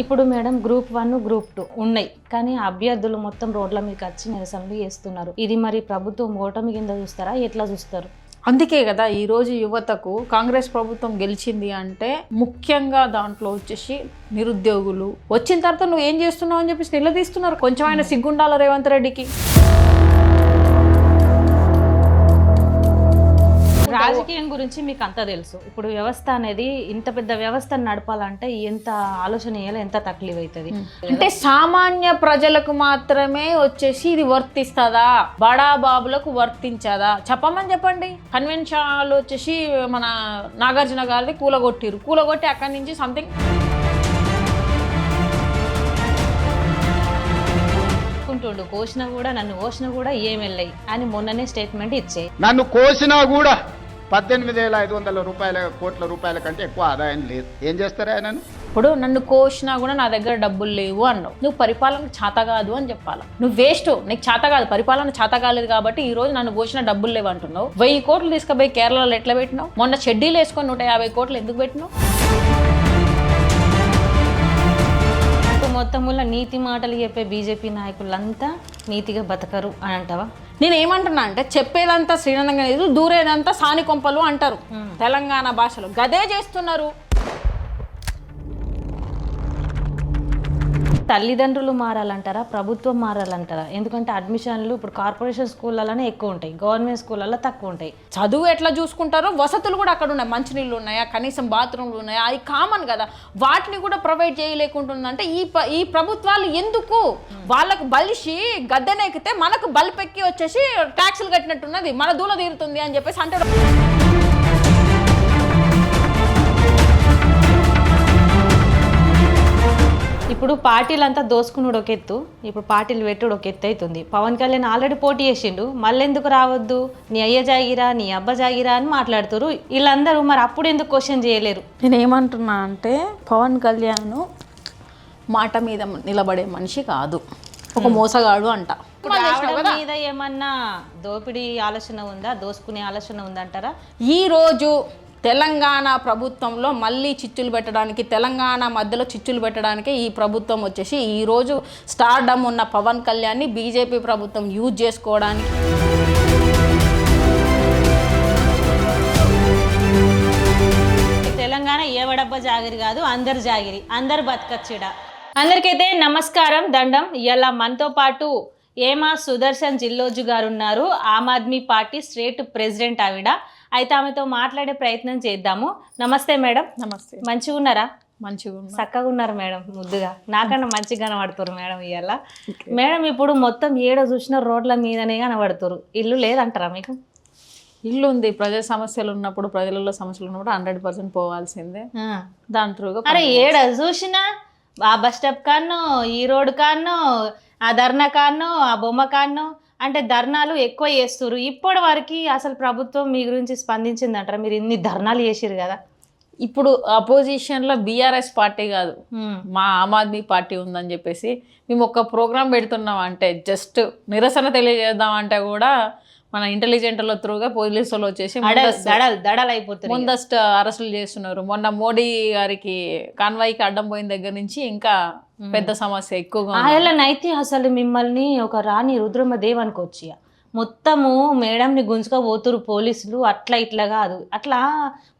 ఇప్పుడు madam group 1 group 2 ఉన్నాయి, కానీ అభ్యర్థులు మొత్తం రోడ్ల మీకు వచ్చి నిరసనలు చేస్తున్నారు. ఇది మరి ప్రభుత్వం ఓటమి కింద చూస్తారా, ఎట్లా చూస్తారు? అందుకే కదా ఈరోజు యువతకు కాంగ్రెస్ ప్రభుత్వం గెలిచింది అంటే ముఖ్యంగా దాంట్లో వచ్చేసి నిరుద్యోగులు వచ్చిన తర్వాత నువ్వు ఏం చేస్తున్నావు అని చెప్పేసి నిలదీస్తున్నారు. కొంచెం ఆయన సిగ్గుండాల రేవంత్ రెడ్డికి. రాజకీయం గురించి మీకు అంతా తెలుసు. ఇప్పుడు వ్యవస్థ అనేది ఇంత పెద్ద వ్యవస్థను నడపాలంటే ఎంత ఆలోచన చేయాలి, ఎంత తక్లీఫ్ అవుతుంది. అంటే సామాన్య ప్రజలకు మాత్రమే వచ్చేసి ఇది వర్తిస్తుందా, బడా బాబులకు వర్తించదా చెప్పమని చెప్పండి. కన్వెన్షన్ హాల్ వచ్చేసి మన నాగార్జున గారిది కూలగొట్టి అక్కడి నుంచి సంథింగ్ కోసినా కూడా నన్ను కోసినా కూడా ఏం వెళ్ళాయి అని మొన్ననే స్టేట్మెంట్ ఇచ్చే. నన్ను కోసినా కూడా 18,500 కోట్ల రూపాయల కంటే ఎక్కువ ఆదాయం లేదు. ఏం చేస్తారా ఆయన? ఇప్పుడు నన్ను కోసినా కూడా నా దగ్గర డబ్బులు లేవు అన్నావు. నువ్వు పరిపాలన చేత కాదు అని చెప్పాలి. నువ్వు వేస్ట్, నీకు చేత కాదు, పరిపాలన చేత కాలేదు కాబట్టి ఈ రోజు నన్ను కోసిన డబ్బులు లేవు అంటున్నావు. 1000 కోట్లు తీసుకుపోయి కేరళలో ఎట్లా పెట్టినావు? మొన్న షెడ్యూల్ వేసుకొని 150 కోట్లు ఎందుకు పెట్టినావు? మొత్తముల నీతి మాటలు చెప్పే బీజేపీ నాయకులంతా నీతిగా బతకరు అని అంటావా? నేను ఏమంటున్నా అంటే చెప్పేదంతా శ్రీనందంగా లేదు, దూరేదంతా సాని కొంపలు అంటారు తెలంగాణ భాషలో. గదే చేస్తున్నారు. తల్లిదండ్రులు మారాలంటారా, ప్రభుత్వం మారాలంటారా? ఎందుకంటే అడ్మిషన్లు ఇప్పుడు కార్పొరేషన్ స్కూళ్ళలోనే ఎక్కువ ఉంటాయి, గవర్నమెంట్ స్కూళ్ళలో తక్కువ ఉంటాయి. చదువు ఎట్లా చూసుకుంటారో వసతులు కూడా అక్కడ ఉన్నాయి. మంచినీళ్ళు ఉన్నాయా, కనీసం బాత్రూమ్లు ఉన్నాయా, అవి కామన్ కదా. వాటిని కూడా ప్రొవైడ్ చేయలేకుంటుందంటే ఈ ప్రభుత్వాలు ఎందుకు? వాళ్ళకు బలిసి గద్దెనెక్కితే మనకు బలిపెక్కి వచ్చేసి ట్యాక్సులు కట్టినట్టున్నది, మన దూల తీరుతుంది అని చెప్పేసి అంటాడు. ఇప్పుడు పార్టీలంతా దోసుకున్నాడు ఒక ఎత్తు, ఇప్పుడు పార్టీలు పెట్టుడు ఒక ఎత్తు అవుతుంది. పవన్ కళ్యాణ్ ఆల్రెడీ పోటీ చేసిండు, మళ్ళీ ఎందుకు రావద్దు, నీ అయ్య జాగిరా నీ అబ్బ జాగిరా అని మాట్లాడుతారు వీళ్ళందరూ. మరి అప్పుడు ఎందుకు క్వశ్చన్ చేయలేరు? నేను ఏమంటున్నా అంటే పవన్ కళ్యాణ్ మాట మీద నిలబడే మనిషి కాదు, ఒక మోసగాడు అంట. మీద ఏమన్నా దోపిడీ ఆలోచన ఉందా, దోసుకునే ఆలోచన ఉందంటారా? ఈ రోజు తెలంగాణ ప్రభుత్వంలో మళ్ళీ చిచ్చులు పెట్టడానికి, తెలంగాణ మధ్యలో చిచ్చులు పెట్టడానికి ఈ ప్రభుత్వం వచ్చేసి ఈరోజు స్టార్డమ్ ఉన్న పవన్ కళ్యాణ్ని బీజేపీ ప్రభుత్వం యూజ్ చేసుకోవడానికి. తెలంగాణ ఏవడబ్బ జాగిరి కాదు, అందరు జాగిరి, అందరు బతకచ్చిడ. అందరికైతే నమస్కారం, దండం. ఇలా మనతో పాటు ఏమా సుదర్శన్ జిల్లోజు గారు ఉన్నారు, Aam Aadmi party state president ఆవిడ. అయితే ఆమెతో మాట్లాడే ప్రయత్నం చేద్దాము. నమస్తే మేడం. నమస్తే. మంచిగా ఉన్నారా? మంచిగా చక్కగా ఉన్నారు మేడం, ముద్దుగా, నాకన్నా మంచిగా కనబడుతున్నారు మేడం. ఇవాళ మేడం ఇప్పుడు మొత్తం ఏడో చూసిన రోడ్ల మీదనే కనబడుతురు, ఇల్లు లేదంటారా మీకు? ఇల్లు ఉంది. ప్రజా సమస్యలు ఉన్నప్పుడు, ప్రజలలో సమస్యలు ఉన్నప్పుడు 100% పోవాల్సిందే. దాని త్రూగా అరే ఏడ చూసినా ఆ బస్ స్టాప్ కాన్నో, ఈ రోడ్డు కాన్నో, ఆ ధర్నా కాన్నో, ఆ బొమ్మ కాన్నో, అంటే ధర్నాలు ఎక్కువ చేస్తున్నారు. ఇప్పటి వరకు అసలు ప్రభుత్వం మీ గురించి స్పందించిందంటారా? మీరు ఇన్ని ధర్నాలు చేసిరు కదా. ఇప్పుడు అపోజిషన్లో బీఆర్ఎస్ పార్టీ కాదు, మా ఆమ్ ఆద్మీ పార్టీ ఉందని చెప్పేసి మేము ఒక ప్రోగ్రాం పెడుతున్నాం. అంటే జస్ట్ నిరసన తెలియజేద్దాం అంటే కూడా మన ఇంటెలిజెంట్ల త్రూగా పోలీసులు వచ్చేసి ముందస్తు అరెస్టులు చేస్తున్నారు. మొన్న మోడీ గారికి కాన్వాయ్కి అడ్డం పోయిన దగ్గర నుంచి ఇంకా పెద్ద సమస్య ఎక్కువగా. ఆయనైతే అసలు మిమ్మల్ని ఒక రాణి రుద్రమదేవ్ అనుకోవచ్చు. మొత్తము మేడంని గుంజుకపోతురు పోలీసులు, అట్లా ఇట్లా కాదు. అట్లా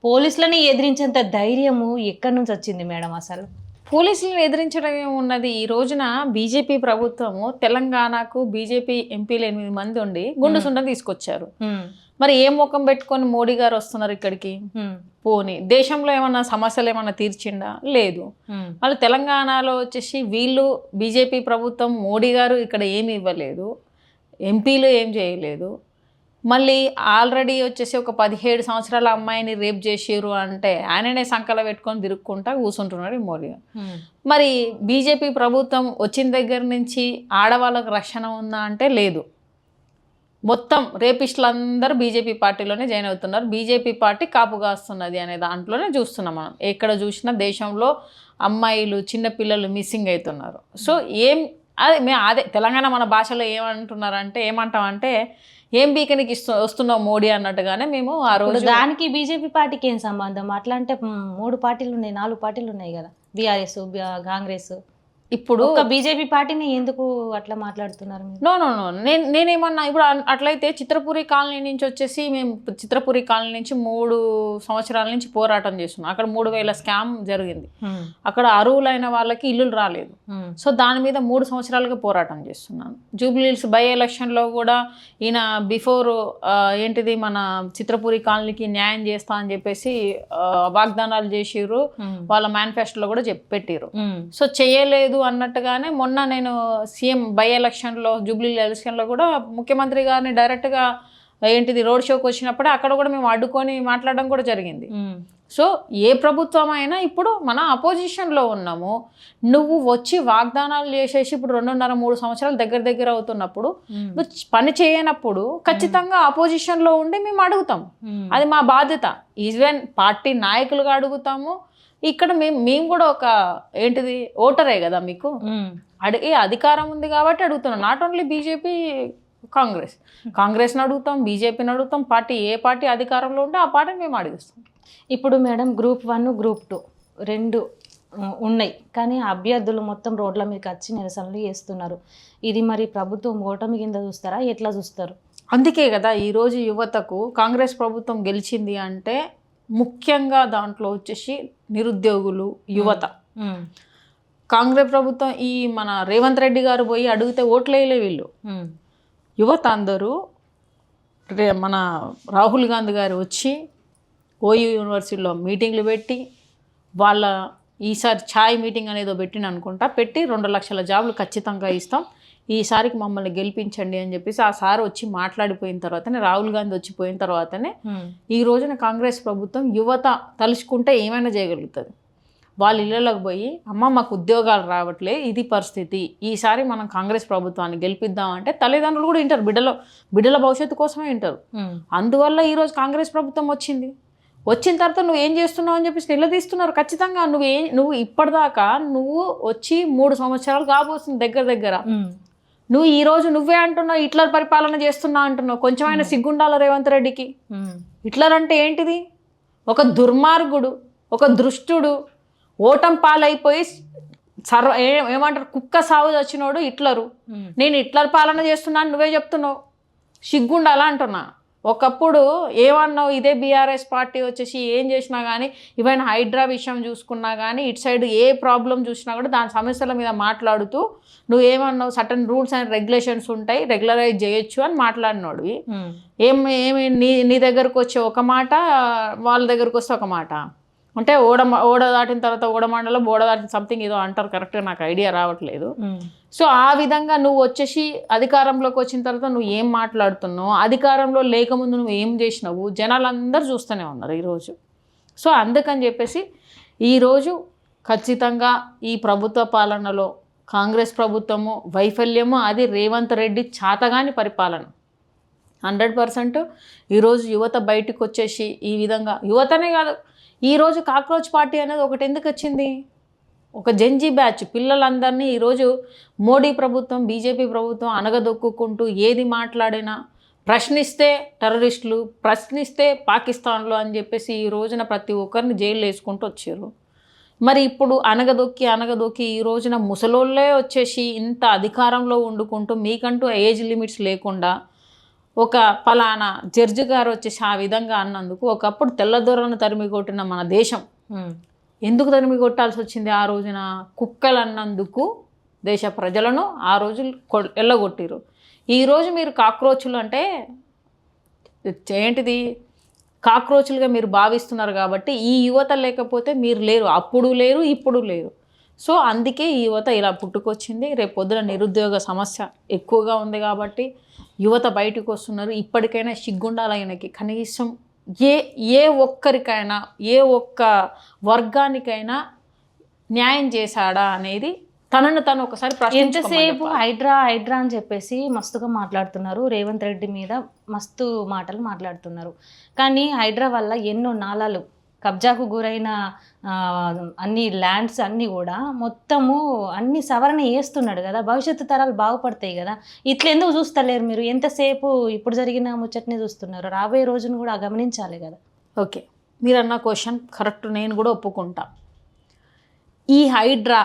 పోలీసులని ఎదిరించేంత ధైర్యము ఎక్కడి నుంచి వచ్చింది మేడం? అసలు పోలీసులను ఎదిరించడం ఏమున్నది? ఈ రోజున బీజేపీ ప్రభుత్వము తెలంగాణకు బీజేపీ ఎంపీలు 8 మంది ఉండి గుండు సుండం తీసుకొచ్చారు. మరి ఏ ముఖం పెట్టుకొని మోడీ గారు వస్తున్నారు ఇక్కడికి? పోనీ దేశంలో ఏమన్నా సమస్యలు ఏమన్నా తీర్చిండా? లేదు. వాళ్ళు తెలంగాణలో వచ్చేసి వీళ్ళు బీజేపీ ప్రభుత్వం, మోడీ గారు ఇక్కడ ఏమి ఇవ్వలేదు, ఎంపీలు ఏం చేయలేదు. మళ్ళీ ఆల్రెడీ వచ్చేసి ఒక 17 సంవత్సరాల అమ్మాయిని రేప్ చేసిరు అంటే ఆయననే సంకల పెట్టుకొని తిరుక్కుంటా కూర్చుంటున్నాడు ఈ మోడీ. మరి బీజేపీ ప్రభుత్వం వచ్చిన దగ్గర నుంచి ఆడవాళ్ళకు రక్షణ ఉందా అంటే లేదు. మొత్తం రేపిస్టులందరూ బీజేపీ పార్టీలోనే జాయిన్ అవుతున్నారు. బీజేపీ పార్టీ కాపు కాస్తున్నది అనే దాంట్లోనే చూస్తున్నాం మనం. ఎక్కడ చూసినా దేశంలో అమ్మాయిలు, చిన్నపిల్లలు మిస్సింగ్ అవుతున్నారు. సో అదే తెలంగాణ మన భాషలో ఏమంటామంటే ఏం బీకనికి వస్తున్నావు మోడీ అన్నట్టుగానే మేము ఆ రోజు. దానికి బీజేపీ పార్టీకి ఏం సంబంధం? అట్లా అంటే 3 పార్టీలు ఉన్నాయి, 4 పార్టీలు ఉన్నాయి కదా. బీఆర్ఎస్ కాంగ్రెస్ ఇప్పుడు ఒక బీజేపీ పార్టీని ఎందుకు అట్లా మాట్లాడుతున్నారు మీరు? నో నేనేమన్నా ఇప్పుడు అట్లయితే చిత్రపురి కాలనీ నుంచి వచ్చేసి మేము చిత్రపురి కాలనీ నుంచి 3 సంవత్సరాల నుంచి పోరాటం చేస్తున్నాం. అక్కడ 3,000 స్కామ్ జరిగింది. అక్కడ అర్హులైన వాళ్ళకి ఇల్లులు రాలేదు. సో దాని మీద 3 సంవత్సరాలుగా పోరాటం చేస్తున్నాను. జూబ్లీహిల్స్ బై ఎలక్షన్లో కూడా ఈయన బిఫోర్ ఏంటిది మన చిత్రపురి కాలనీకి న్యాయం చేస్తా అని చెప్పేసి వాగ్దానాలు చేసిర్రు. వాళ్ళ మేనిఫెస్టోలో కూడా పెట్టిర్రు. సో చేయలేదు అన్నట్టుగానే మొన్న నేను సీఎం బై ఎలక్షన్లో జూబ్లీ ఎలక్షన్లో కూడా ముఖ్యమంత్రి గారిని డైరెక్ట్గా ఏంటిది రోడ్ షోకి వచ్చినప్పుడే అక్కడ కూడా మేము అడ్డుకొని మాట్లాడడం కూడా జరిగింది. సో ఏ ప్రభుత్వం అయినా ఇప్పుడు మన అపోజిషన్లో ఉన్నాము. నువ్వు వచ్చి వాగ్దానాలు చేసేసి ఇప్పుడు 2.5-3 సంవత్సరాలు దగ్గర అవుతున్నప్పుడు నువ్వు పని చేయనప్పుడు ఖచ్చితంగా అపోజిషన్లో ఉండి మేము అడుగుతాం. అది మా బాధ్యత. ఈవెన్ పార్టీ నాయకులుగా అడుగుతాము. ఇక్కడ మేము కూడా ఒక ఏంటిది ఓటరే కదా, మీకు అడిగే అధికారం ఉంది కాబట్టి అడుగుతున్నాం. నాట్ ఓన్లీ బీజేపీ కాంగ్రెస్ని అడుగుతాం, బీజేపీని అడుగుతాం. ఏ పార్టీ అధికారంలో ఉంటే ఆ పార్టీని మేము అడిగిస్తాం. ఇప్పుడు మేడం గ్రూప్ 1 గ్రూప్ 2 2 ఉన్నాయి, కానీ అభ్యర్థులు మొత్తం రోడ్ల మీదకి వచ్చి నిరసనలు చేస్తున్నారు. ఇది మరి ప్రభుత్వం ఓటమి కింద చూస్తారా, ఎట్లా చూస్తారు? అందుకే కదా ఈరోజు యువతకు కాంగ్రెస్ ప్రభుత్వం గెలిచింది అంటే ముఖ్యంగా దాంట్లో వచ్చేసి నిరుద్యోగులు, యువత. కాంగ్రెస్ ప్రభుత్వం ఈ మన రేవంత్ రెడ్డి గారు పోయి అడిగితే ఓట్లేయలే వీళ్ళు. యువత అందరూ మన రాహుల్ గాంధీ గారు వచ్చి ఓయూ యూనివర్సిటీలో మీటింగ్లు పెట్టి వాళ్ళ ఈసారి ఛాయ్ మీటింగ్ అనేదో పెట్టిన అనుకుంటా పెట్టి 2 లక్షల జాబులు ఖచ్చితంగా ఇస్తాం, ఈసారికి మమ్మల్ని గెలిపించండి అని చెప్పేసి ఆ సార్ వచ్చి మాట్లాడిపోయిన తర్వాతనే, రాహుల్ గాంధీ వచ్చిపోయిన తర్వాతనే ఈ రోజున కాంగ్రెస్ ప్రభుత్వం యువత తలుచుకుంటే ఏమైనా చేయగలుగుతుంది. వాళ్ళ ఇళ్ళలోకి పోయి అమ్మ మాకు ఉద్యోగాలు రావట్లే, ఇది పరిస్థితి, ఈసారి మనం కాంగ్రెస్ ప్రభుత్వాన్ని గెలిపిద్దామంటే తల్లిదండ్రులు కూడా వింటారు, బిడ్డల భవిష్యత్తు కోసమే వింటారు. అందువల్ల ఈరోజు కాంగ్రెస్ ప్రభుత్వం వచ్చిన తర్వాత నువ్వు ఏం చేస్తున్నావు అని చెప్పేసి నిలదీస్తున్నారు. ఖచ్చితంగా నువ్వు ఇప్పటిదాకా నువ్వు వచ్చి 3 సంవత్సరాలు కాబోతుంది దగ్గర. నువ్వు ఈరోజు నువ్వే అంటున్నావు హిట్లర్ పరిపాలన చేస్తున్నా అంటున్నావు. కొంచెమైనా సిగ్గుండాల రేవంత్ రెడ్డికి. హిట్లర్ అంటే ఏంటిది? ఒక దుర్మార్గుడు, ఒక దృష్టుడు, ఓటం పాలైపోయి ఏమంటారు కుక్క సాగు వచ్చినోడు హిట్లరు. నేను హిట్లర్ పాలన చేస్తున్నాను నువ్వే చెప్తున్నావు, సిగ్గుండాలా అంటున్నా. ఒకప్పుడు ఏమన్నావు, ఇదే బీఆర్ఎస్ పార్టీ వచ్చేసి ఏం చేసినా కానీ, ఈవెన్ హైడ్రా విషయం చూసుకున్నా కానీ, ఇటు సైడ్ ఏ ప్రాబ్లం చూసినా కూడా దాని సమస్యల మీద మాట్లాడుతూ నువ్వేమన్నావు, సర్టన్ రూల్స్ అండ్ రెగ్యులేషన్స్ ఉంటాయి, రెగ్యులరైజ్ చేయొచ్చు అని మాట్లాడినోడు. ఏమి నీ దగ్గరకు వచ్చే ఒక మాట, వాళ్ళ దగ్గరకు వస్తే ఒక మాట. అంటే ఓడ దాటిన తర్వాత ఓడమండలం, ఓడ దాటిన సంథింగ్ ఏదో అంటారు, కరెక్ట్గా నాకు ఐడియా రావట్లేదు. సో ఆ విధంగా నువ్వు వచ్చేసి అధికారంలోకి వచ్చిన తర్వాత నువ్వు ఏం మాట్లాడుతున్నావు, అధికారంలో లేకముందు నువ్వు ఏం చేసినావు, జనాలందరూ చూస్తూనే ఉన్నారు ఈరోజు. సో అందుకని చెప్పేసి ఈరోజు ఖచ్చితంగా ఈ ప్రభుత్వ పాలనలో కాంగ్రెస్ ప్రభుత్వము వైఫల్యము, అది రేవంత్ రెడ్డి చాతగాని పరిపాలన 100%. ఈరోజు యువత బయటకు వచ్చేసి ఈ విధంగా, యువతనే కాదు ఈరోజు కాక్రోచ్ పార్టీ అనేది ఒకటి ఎందుకు వచ్చింది, ఒక జెన్జీ బ్యాచ్ పిల్లలందరినీ ఈరోజు మోడీ ప్రభుత్వం, బీజేపీ ప్రభుత్వం అనగదొక్కుంటూ ఏది మాట్లాడినా ప్రశ్నిస్తే టెర్రరిస్టులు, ప్రశ్నిస్తే పాకిస్తాన్లో అని చెప్పేసి ఈ రోజున ప్రతి ఒక్కరిని జైలు వేసుకుంటూ వచ్చారు. మరి ఇప్పుడు అనగదొక్కి ఈ రోజున ముసలోళ్ళే వచ్చేసి ఇంత అధికారంలో వండుకుంటూ మీకంటూ ఏజ్ లిమిట్స్ లేకుండా ఒక ఫలానా జడ్జి గారు వచ్చేసి ఆ విధంగా అన్నందుకు, ఒకప్పుడు తెల్లదొరలను తరిమి కొట్టిన మన దేశం ఎందుకు తరిమి కొట్టాల్సి వచ్చింది? ఆ రోజున కుక్కలు అన్నందుకు దేశ ప్రజలను ఆ రోజు ఎల్లగొట్టిరు. ఈరోజు మీరు కాక్రోచులు అంటే ఏంటిది, కాక్రోచులుగా మీరు భావిస్తున్నారు కాబట్టి ఈ యువత లేకపోతే మీరు లేరు, అప్పుడు లేరు, ఇప్పుడు లేరు. సో అందుకే ఈ యువత ఇలా పుట్టుకొచ్చింది. రేపు పొద్దున నిరుద్యోగ సమస్య ఎక్కువగా ఉంది కాబట్టి యువత బయటకు వస్తున్నారు. ఇప్పటికైనా సిగ్గుండాలయనకి కనీసం ఏ ఒక్కరికైనా, ఏ ఒక్క వర్గానికైనా న్యాయం చేశాడా అనేది తనను తను ఒకసారి ఎంతసేపు హైడ్రా అని చెప్పేసి మస్తుగా మాట్లాడుతున్నారు, రేవంత్ రెడ్డి మీద మస్తు మాటలు మాట్లాడుతున్నారు. కానీ హైడ్రా వల్ల ఎన్నో నాలాలు కబ్జాకు గురైన అన్ని ల్యాండ్స్ అన్నీ కూడా మొత్తము అన్ని సవరణ చేస్తున్నాడు కదా, భవిష్యత్తు తరాలు బాగుపడతాయి కదా. ఇట్లా ఎందుకు చూస్తలేరు మీరు? ఎంతసేపు ఇప్పుడు జరిగిన ముచ్చట్ని చూస్తున్నారు, రాబోయే రోజును కూడా గమనించాలి కదా. ఓకే, మీరు అన్న క్వశ్చన్ కరెక్ట్, నేను కూడా ఒప్పుకుంటా. ఈ హైడ్రా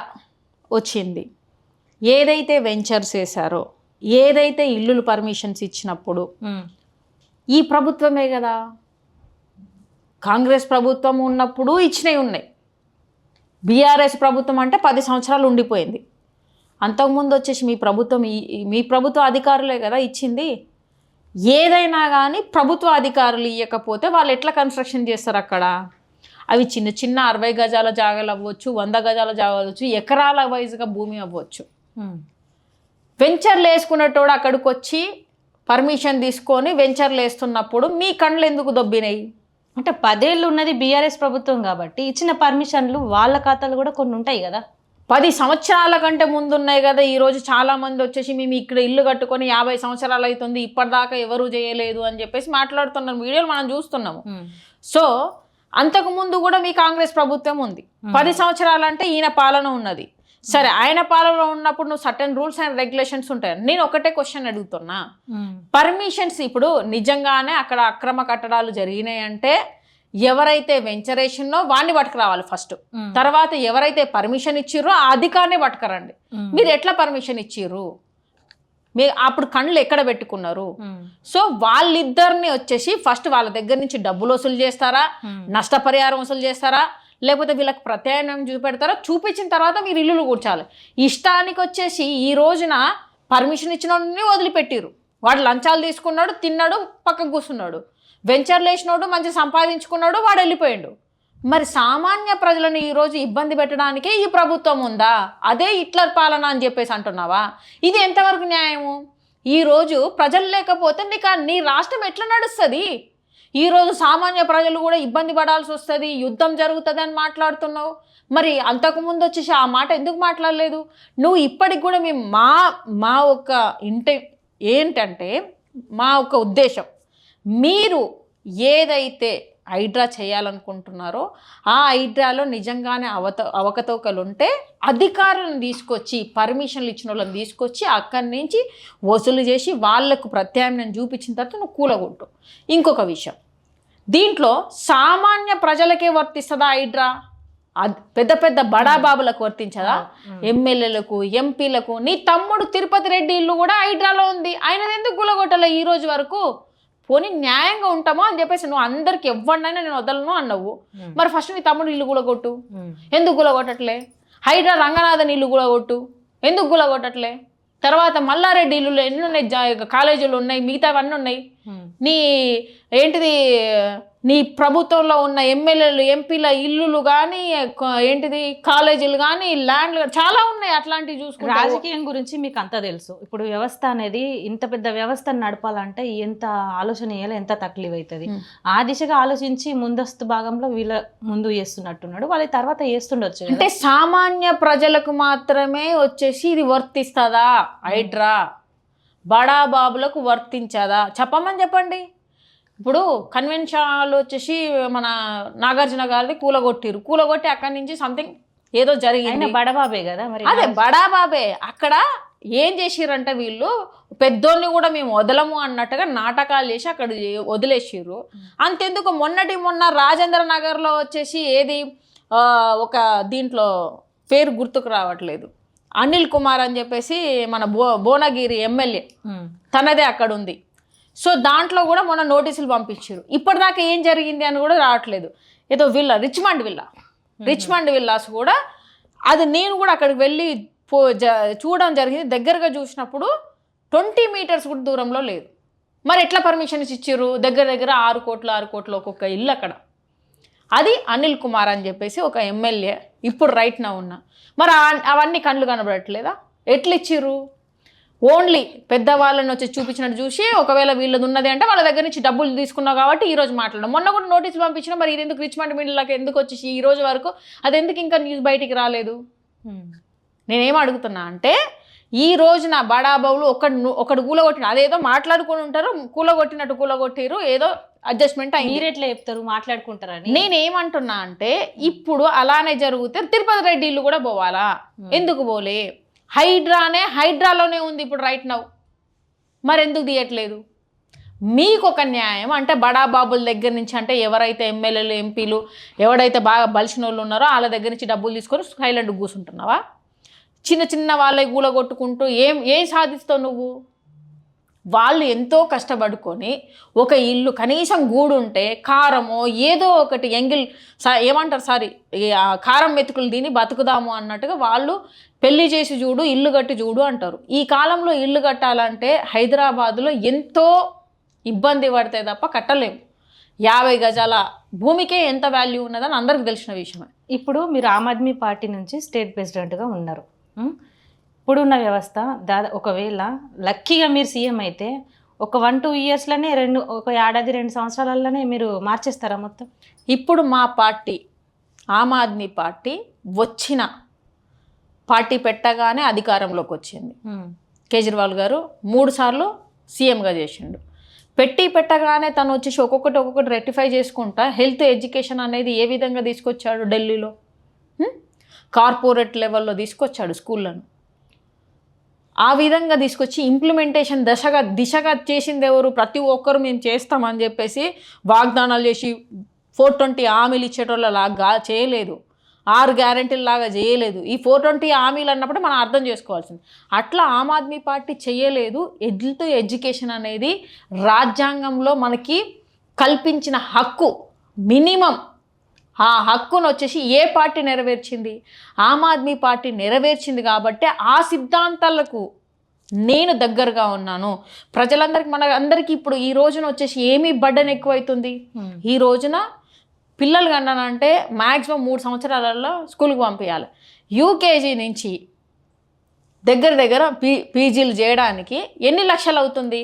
వచ్చింది, ఏదైతే వెంచర్స్ చేశారో, ఏదైతే ఇల్లులు పర్మిషన్స్ ఇచ్చినప్పుడు ఈ ప్రభుత్వమే కదా, కాంగ్రెస్ ప్రభుత్వం ఉన్నప్పుడు ఇచ్చినవి ఉన్నాయి. బీఆర్ఎస్ ప్రభుత్వం అంటే 10 సంవత్సరాలు ఉండిపోయింది. అంతకుముందు వచ్చేసి మీ ప్రభుత్వ అధికారులే కదా ఇచ్చింది. ఏదైనా కానీ ప్రభుత్వ అధికారులు ఇవ్వకపోతే వాళ్ళు ఎట్లా కన్స్ట్రక్షన్ చేస్తారు అక్కడ? అవి చిన్న చిన్న 60 గజాల జాగాలు అవ్వచ్చు, 100 గజాల జాగాలు అవ్వచ్చు, ఎకరాల వైజ్గా భూమి అవ్వచ్చు. వెంచర్లు వేసుకునేటోడు అక్కడికి వచ్చి పర్మిషన్ తీసుకొని వెంచర్లు వేస్తున్నప్పుడు మీ కళ్ళు ఎందుకు దొబ్బినాయి? అంటే 10 ఏళ్ళు ఉన్నది బీఆర్ఎస్ ప్రభుత్వం కాబట్టి ఇచ్చిన పర్మిషన్లు వాళ్ళ ఖాతాలు కూడా కొన్ని ఉంటాయి కదా. 10 సంవత్సరాల కంటే ముందు ఉన్నాయి కదా. ఈరోజు చాలామంది వచ్చేసి మేము ఇక్కడ ఇల్లు కట్టుకొని 50 సంవత్సరాలు అవుతుంది, ఇప్పటిదాకా ఎవరూ చేయలేదు అని చెప్పేసి మాట్లాడుతున్న వీడియోలు మనం చూస్తున్నాము. సో అంతకుముందు కూడా మీ కాంగ్రెస్ ప్రభుత్వం ఉంది. 10 సంవత్సరాలు అంటే ఈయన పాలన ఉన్నది. సరే, ఆయన పాలనలో ఉన్నప్పుడు నువ్వు సర్టెన్ రూల్స్ అండ్ రెగ్యులేషన్స్ ఉంటాయి. నేను ఒకటే క్వశ్చన్ అడుగుతున్నా, పర్మిషన్స్ ఇప్పుడు నిజంగానే అక్కడ అక్రమ కట్టడాలు జరిగినాయి అంటే ఎవరైతే వెంచరేషన్నో వాడిని పట్టుకురావాలి ఫస్ట్. తర్వాత ఎవరైతే పర్మిషన్ ఇచ్చిర్రో ఆ అధికారిని పట్టుకురండి. మీరు ఎట్లా పర్మిషన్ ఇచ్చిర్రు? మీరు అప్పుడు కళ్ళు ఎక్కడ పెట్టుకున్నారు? సో వాళ్ళిద్దరిని వచ్చేసి ఫస్ట్ వాళ్ళ దగ్గర నుంచి డబ్బులు వసూలు చేస్తారా, నష్టపరిహారం వసూలు చేస్తారా, లేకపోతే వీళ్ళకి ప్రత్యామ్నాయం చూపెడతారా? చూపించిన తర్వాత మీరు ఇల్లులు కూర్చాలి. ఇష్టానికి వచ్చేసి ఈ రోజున పర్మిషన్ ఇచ్చిన వాడిని వదిలిపెట్టిరు. వాడు లంచాలు తీసుకున్నాడు, తిన్నాడు, పక్కకు కూర్చున్నాడు. వెంచర్లు వేసినోడు మంచి సంపాదించుకున్నాడు, వాడు వెళ్ళిపోయాడు. మరి సామాన్య ప్రజలను ఈరోజు ఇబ్బంది పెట్టడానికే ఈ ప్రభుత్వం ఉందా? అదే హిట్లర్ పాలన అని చెప్పేసి అంటున్నావా? ఇది ఎంతవరకు న్యాయము? ఈరోజు ప్రజలు లేకపోతే నీ రాష్ట్రం ఎట్లా నడుస్తుంది? ఈరోజు సామాన్య ప్రజలు కూడా ఇబ్బంది పడాల్సి వస్తుంది, యుద్ధం జరుగుతుంది అని మాట్లాడుతున్నావు. మరి అంతకుముందు వచ్చేసి ఆ మాట ఎందుకు మాట్లాడలేదు? నువ్వు ఇప్పటికి కూడా మా ఒక్క ఏంటంటే మా ఒక్క ఉద్దేశం, మీరు ఏదైతే హైడ్రా చేయాలనుకుంటున్నారో ఆ హైడ్రాలో నిజంగానే అవకతవకలు ఉంటే అధికారులను తీసుకొచ్చి, పర్మిషన్లు ఇచ్చిన వాళ్ళని తీసుకొచ్చి అక్కడి నుంచి వసూలు చేసి వాళ్లకు ప్రత్యామ్నాయం చూపించిన తర్వాత నువ్వు కూలగొట్టు. ఇంకొక విషయం, దీంట్లో సామాన్య ప్రజలకే వర్తిస్తుందా హైడ్రా? పెద్ద పెద్ద బడాబాబులకు వర్తించదా? ఎమ్మెల్యేలకు, ఎంపీలకు? నీ తమ్ముడు తిరుపతి రెడ్డి ఇల్లు కూడా హైడ్రాలో ఉంది, ఆయన ఎందుకు కూలగొట్టలే ఈ రోజు వరకు? పోనీ న్యాయంగా ఉంటామో అని చెప్పేసి నువ్వు అందరికి ఎవరినైనా నేను వదలను అన్నావు. మరి ఫస్ట్ నీ తమ్ముడు ఇల్లు కూలగొట్టు, ఎందుకు కూలగొట్టట్లే? హైడ్రా రంగనాథన్ ఇల్లు కూలగొట్టు, ఎందుకు కూలగొట్టట్లే? తర్వాత మల్లారెడ్డి ఇల్లులో ఎన్ని ఉన్నాయి, కాలేజీలు ఉన్నాయి, మిగతావన్నీ ఉన్నాయి. నీ ప్రభుత్వంలో ఉన్న ఎమ్మెల్యేలు, ఎంపీల ఇల్లులు కానీ కాలేజీలు కానీ ల్యాండ్లు చాలా ఉన్నాయి. అట్లాంటివి చూసుకుంటే రాజకీయం గురించి మీకు అంతా తెలుసు. ఇప్పుడు వ్యవస్థ అనేది ఇంత పెద్ద వ్యవస్థను నడపాలంటే ఎంత ఆలోచన చేయాలి, ఎంత తక్లీఫ్ అవుతుంది. ఆ దిశగా ఆలోచించి ముందస్తు భాగంలో వీళ్ళ ముందు చేస్తున్నట్టున్నాడు, వాళ్ళ తర్వాత చేస్తుండొచ్చు. అంటే సామాన్య ప్రజలకు మాత్రమే వచ్చేసి ఇది వర్తిస్తుందా హైడ్రా? బడాబాబులకు వర్తించదా? చెప్పండి. ఇప్పుడు కన్వెన్షన్ హాల్ వచ్చేసి మన నాగార్జున గారిది కూలగొట్టి అక్కడి నుంచి సంథింగ్ ఏదో జరిగింది. బడాబాబే కదా మరి. అదే బడాబాబే. అక్కడ ఏం చేసిర్రంటే వీళ్ళు పెద్దోళ్ళని కూడా మేము వదలము అన్నట్టుగా నాటకాలు చేసి అక్కడ వదిలేసిర్రు. అంతెందుకు మొన్న రాజేంద్ర నగర్లో వచ్చేసి ఒక దీంట్లో పేరు గుర్తుకు రావట్లేదు, అనిల్ కుమార్ అని చెప్పేసి మన భువనగిరి ఎమ్మెల్యే, తనదే అక్కడ ఉంది. సో దాంట్లో కూడా మొన్న నోటీసులు పంపించారు. ఇప్పటిదాకా ఏం జరిగింది అని కూడా రావట్లేదు. ఏదో రిచ్మండ్ విల్లాస్ కూడా, అది నేను కూడా అక్కడికి వెళ్ళి చూడడం జరిగింది. దగ్గరగా చూసినప్పుడు 20 మీటర్స్ కూడా దూరంలో లేదు. మరి ఎట్లా పర్మిషన్స్ ఇచ్చారు? దగ్గర 6 కోట్లు ఒక్కొక్క ఇల్లు అక్కడ. అది అనిల్ కుమార్ అని చెప్పేసి ఒక ఎమ్మెల్యే ఇప్పుడు రైట్ నా ఉన్నా. మరి అవన్నీ కళ్ళు కనబడట్లేదా? ఎట్లా ఇచ్చిర్రు? ఓన్లీ పెద్దవాళ్ళని వచ్చి చూపించినట్టు చూసి, ఒకవేళ వీళ్ళది ఉన్నది అంటే వాళ్ళ దగ్గర నుంచి డబ్బులు తీసుకున్నావు కాబట్టి ఈరోజు మాట్లాడడం. మొన్న కూడా నోటీసులు పంపించినా, మరి ఇది ఎందుకు రిచ్మండ్ మీడియాకి ఎందుకు వచ్చేసి ఈ రోజు వరకు అది ఎందుకు ఇంకా న్యూస్ బయటికి రాలేదు? నేనేం అడుగుతున్నా అంటే, ఈ రోజున బడాబాబులు ఒకడు కూలగొట్టిన, అదేదో మాట్లాడుకుని ఉంటారు, కూలగొట్టిరు, ఏదో అడ్జస్ట్మెంట్ అయ్యి. మీరు ఎట్లా చెప్తారు మాట్లాడుకుంటారని? నేనేమంటున్నా అంటే, ఇప్పుడు అలానే జరిగితే తిరుపతి రెడ్డి ఇల్లు కూడా పోవాలా? ఎందుకు పోలే? హైడ్రాలోనే ఉంది ఇప్పుడు రైట్ నౌ, మరి ఎందుకు తీయట్లేదు? మీకు ఒక న్యాయం అంటే బడాబాబుల దగ్గర నుంచి అంటే ఎవరైతే ఎమ్మెల్యేలు ఎంపీలు ఎవడైతే బాగా బలిసిన వాళ్ళు ఉన్నారో వాళ్ళ దగ్గర నుంచి డబ్బులు తీసుకొని సైలెంట్ కూర్చుంటున్నావా? చిన్న చిన్న వాళ్ళకి గూలగొట్టుకుంటూ ఏం సాధిస్తావు నువ్వు? వాళ్ళు ఎంతో కష్టపడుకొని ఒక ఇల్లు కనీసం గూడు ఉంటే కారమో ఏదో ఒకటి ఏమంటారు కారం మెతుకులు తిని బతుకుదాము అన్నట్టుగా వాళ్ళు పెళ్లి చేసి చూడు ఇల్లు కట్టి చూడు అంటారు. ఈ కాలంలో ఇల్లు కట్టాలంటే హైదరాబాదులో ఎంతో ఇబ్బంది పడితే తప్ప కట్టలేము. 50 గజాల భూమికే ఎంత వాల్యూ ఉన్నదని అందరికి తెలిసిన విషయమే. ఇప్పుడు మీరు ఆమ్ ఆద్మీ పార్టీ నుంచి స్టేట్ ప్రెసిడెంట్గా ఉన్నారు. ఇప్పుడున్న వ్యవస్థ ఒకవేళ లక్కీగా మీరు సీఎం అయితే ఒక 1-2 ఇయర్స్లోనే ఒక ఏడాది 2 సంవత్సరాలలోనే మీరు మార్చేస్తారా మొత్తం? ఇప్పుడు మా పార్టీ ఆమ్ ఆద్మీ పార్టీ వచ్చిన పార్టీ పెట్టగానే అధికారంలోకి వచ్చింది. కేజ్రీవాల్ గారు 3 సార్లు సీఎంగా చేసిండు. పెట్టగానే తను వచ్చేసి ఒక్కొక్కటి రెక్టిఫై చేసుకుంటా హెల్త్ ఎడ్యుకేషన్ అనేది ఏ విధంగా తీసుకొచ్చాడు? ఢిల్లీలో కార్పొరేట్ లెవెల్లో తీసుకొచ్చాడు స్కూళ్ళను. ఆ విధంగా తీసుకొచ్చి ఇంప్లిమెంటేషన్ దిశగా చేసింది ఎవరు? ప్రతి ఒక్కరు మేము చేస్తామని చెప్పేసి వాగ్దానాలు చేసి 420 హామీలు ఇచ్చేటోళ్ళలాగా చేయలేదు, 6 గ్యారెంటీలలాగా చేయలేదు. ఈ 420 హామీలు అన్నప్పుడు మనం అర్థం చేసుకోవాల్సింది. అట్లా ఆమ్ ఆద్మీ పార్టీ చేయలేదు. హెల్త్ ఎడ్యుకేషన్ అనేది రాజ్యాంగంలో మనకి కల్పించిన హక్కు, మినిమం ఆ హక్కును వచ్చేసి ఏ పార్టీ నెరవేర్చింది? ఆమ్ ఆద్మీ పార్టీ నెరవేర్చింది. కాబట్టి ఆ సిద్ధాంతాలకు నేను దగ్గరగా ఉన్నాను. ప్రజలందరికీ అందరికీ ఇప్పుడు ఈ రోజున వచ్చేసి ఏమీ బర్డెన్ ఎక్కువైతుంది. ఈ రోజున పిల్లలు కన్నానంటే మ్యాక్సిమం 3 సంవత్సరాలలో స్కూల్కి పంపించాలి. యూకేజీ నుంచి దగ్గర పీజీలు చేయడానికి ఎన్ని లక్షలు అవుతుంది?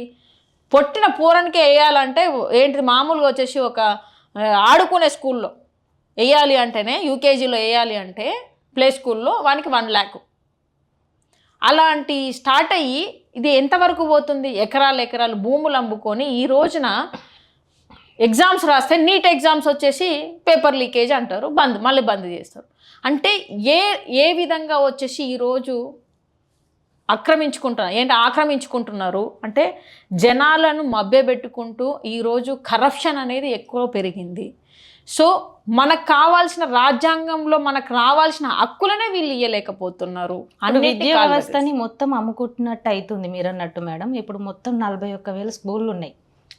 పొట్టిన పూరానికి వేయాలంటే ఏంటిది మామూలుగా వచ్చేసి ఒక ఆడుకునే స్కూల్లో వేయాలి అంటేనే యూకేజీలో వేయాలి అంటే ప్లే స్కూల్లో వానికి 1 lakh. అలాంటి స్టార్ట్ అయ్యి ఇది ఎంతవరకు పోతుంది? ఎకరాలు భూములు అమ్ముకొని ఈ రోజున ఎగ్జామ్స్ రాస్తే నీట్ ఎగ్జామ్స్ వచ్చేసి పేపర్ లీకేజ్ అంటారు, మళ్ళీ బంద్ చేస్తారు. అంటే ఏ విధంగా వచ్చేసి ఈరోజు ఆక్రమించుకుంటున్నారు అంటే జనాలను మభ్యపెట్టుకుంటూ ఈరోజు కరప్షన్ అనేది ఎక్కువ పెరిగింది. సో మనకు కావాల్సిన రాజ్యాంగంలో మనకు రావాల్సిన హక్కులనే వీళ్ళు ఇవ్వలేకపోతున్నారు. విద్యా వ్యవస్థని మొత్తం అమ్ముకుంటున్నట్టు అవుతుంది మీరు అన్నట్టు మేడం. ఇప్పుడు మొత్తం 41,000 స్కూళ్ళు ఉన్నాయి.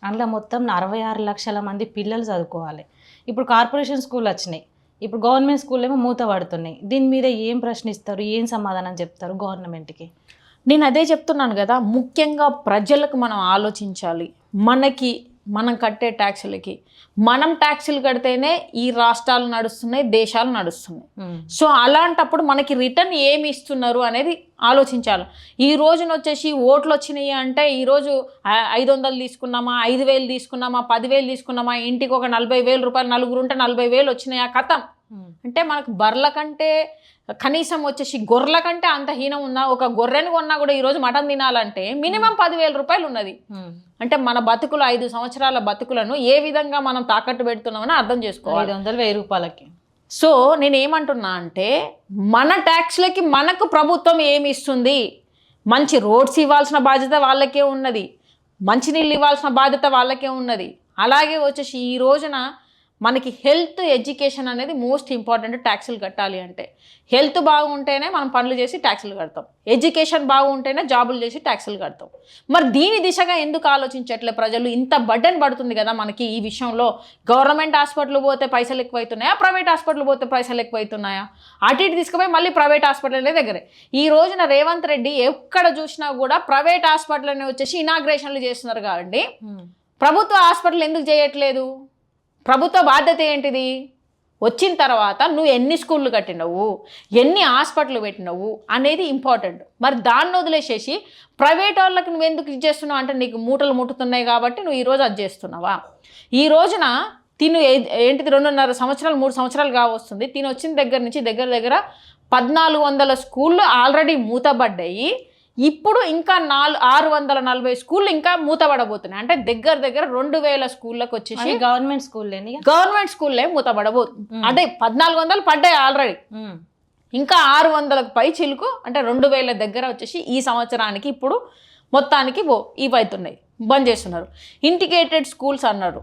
అందులో మొత్తం 66 లక్షల మంది పిల్లలు చదువుకోవాలి. ఇప్పుడు కార్పొరేషన్ స్కూల్ వచ్చినాయి, ఇప్పుడు గవర్నమెంట్ స్కూల్ ఏమో మూత పడుతున్నాయి. దీని మీద ఏం ప్రశ్నిస్తారు, ఏం సమాధానం చెప్తారు గవర్నమెంట్కి? నేను అదే చెప్తున్నాను కదా, ముఖ్యంగా ప్రజలకు మనం ఆలోచించాలి. మనం కట్టే ట్యాక్సులకి మనం ట్యాక్సులు కడితేనే ఈ రాష్ట్రాలు నడుస్తున్నాయి, దేశాలు నడుస్తున్నాయి. సో అలాంటప్పుడు మనకి రిటర్న్ ఏమి ఇస్తున్నారు అనేది ఆలోచించాలి. ఈ రోజున వచ్చేసి ఓట్లు వచ్చినాయి అంటే ఈరోజు 500 తీసుకున్నామా, 5,000 తీసుకున్నామా, 10,000 తీసుకున్నామా, ఇంటికి ఒక 40,000 రూపాయలు, నలుగురు ఉంటే 40,000 వచ్చినాయా కథం. అంటే మనకు బర్ల కంటే కనీసం వచ్చేసి గొర్రెల కంటే అంత హీనం ఉన్నా, ఒక గొర్రెని కొన్నా కూడా ఈరోజు మటన్ తినాలంటే మినిమం 10,000 రూపాయలు ఉన్నది. అంటే మన బతుకులు 5 సంవత్సరాల బతుకులను ఏ విధంగా మనం తాకట్టు పెడుతున్నామని అర్థం చేసుకోవాలి. 500-1000 రూపాయలకి. సో నేనేమంటున్నా అంటే మన ట్యాక్స్లకి మనకు ప్రభుత్వం ఏమి ఇస్తుంది? మంచి రోడ్స్ ఇవ్వాల్సిన బాధ్యత వాళ్ళకే ఉన్నది, మంచినీళ్ళు ఇవ్వాల్సిన బాధ్యత వాళ్ళకే ఉన్నది. అలాగే వచ్చేసి ఈ రోజున మనకి హెల్త్ ఎడ్యుకేషన్ అనేది మోస్ట్ ఇంపార్టెంట్. ట్యాక్సులు కట్టాలి అంటే హెల్త్ బాగుంటేనే మనం పనులు చేసి ట్యాక్సులు కడతాం, ఎడ్యుకేషన్ బాగుంటేనే జాబులు చేసి ట్యాక్సులు కడతాం. మరి దీని దిశగా ఎందుకు ఆలోచించట్లే ప్రజలు? ఇంత బర్డెన్ పడుతుంది కదా మనకి ఈ విషయంలో. గవర్నమెంట్ హాస్పిటల్ పోతే పైసలు ఎక్కువైతున్నాయా, ప్రైవేట్ హాస్పిటల్ పోతే పైసలు ఎక్కువైతున్నాయా? అటు ఇటు తీసుకుపోయి మళ్ళీ ప్రైవేట్ హాస్పిటల్ దగ్గరే. ఈ రోజున రేవంత్ రెడ్డి ఎక్కడ చూసినా కూడా ప్రైవేట్ హాస్పిటల్ అని వచ్చేసి ఇనాగ్రేషన్లు చేస్తున్నారు. కాబట్టి ప్రభుత్వ హాస్పిటల్ ఎందుకు చేయట్లేదు? ప్రభుత్వ బాధ్యత ఏంటిది? వచ్చిన తర్వాత నువ్వు ఎన్ని స్కూళ్ళు కట్టినవు, ఎన్ని హాస్పిటల్ పెట్టినవు అనేది ఇంపార్టెంట్. మరి దాన్ని వదిలేసేసి ప్రైవేట్ వాళ్ళకి నువ్వు ఎందుకు ఇది చేస్తున్నావు అంటే నీకు మూటలు ముట్టుతున్నాయి కాబట్టి నువ్వు ఈరోజు అది చేస్తున్నావా? ఈ రోజున ఏంటిది 2.5 సంవత్సరాలు 3 సంవత్సరాలు కావస్తుంది వచ్చిన దగ్గర నుంచి దగ్గర 1400 స్కూళ్ళు ఆల్రెడీ మూతబడ్డాయి. ఇప్పుడు ఇంకా 640 స్కూళ్ళు ఇంకా మూతపడబోతున్నాయి. అంటే దగ్గర 2000 స్కూళ్ళకి వచ్చేసి గవర్నమెంట్ స్కూల్లే మూతపడబోతుంది. అంటే 1400 పడ్డాయి ఆల్రెడీ, ఇంకా 600కు పై చిలుకు అంటే 2000 దగ్గర వచ్చేసి ఈ సంవత్సరానికి ఇప్పుడు మొత్తానికి ఇవైతున్నాయి. బంద్ చేస్తున్నారు. ఇంటిగ్రేటెడ్ స్కూల్స్ అన్నారు.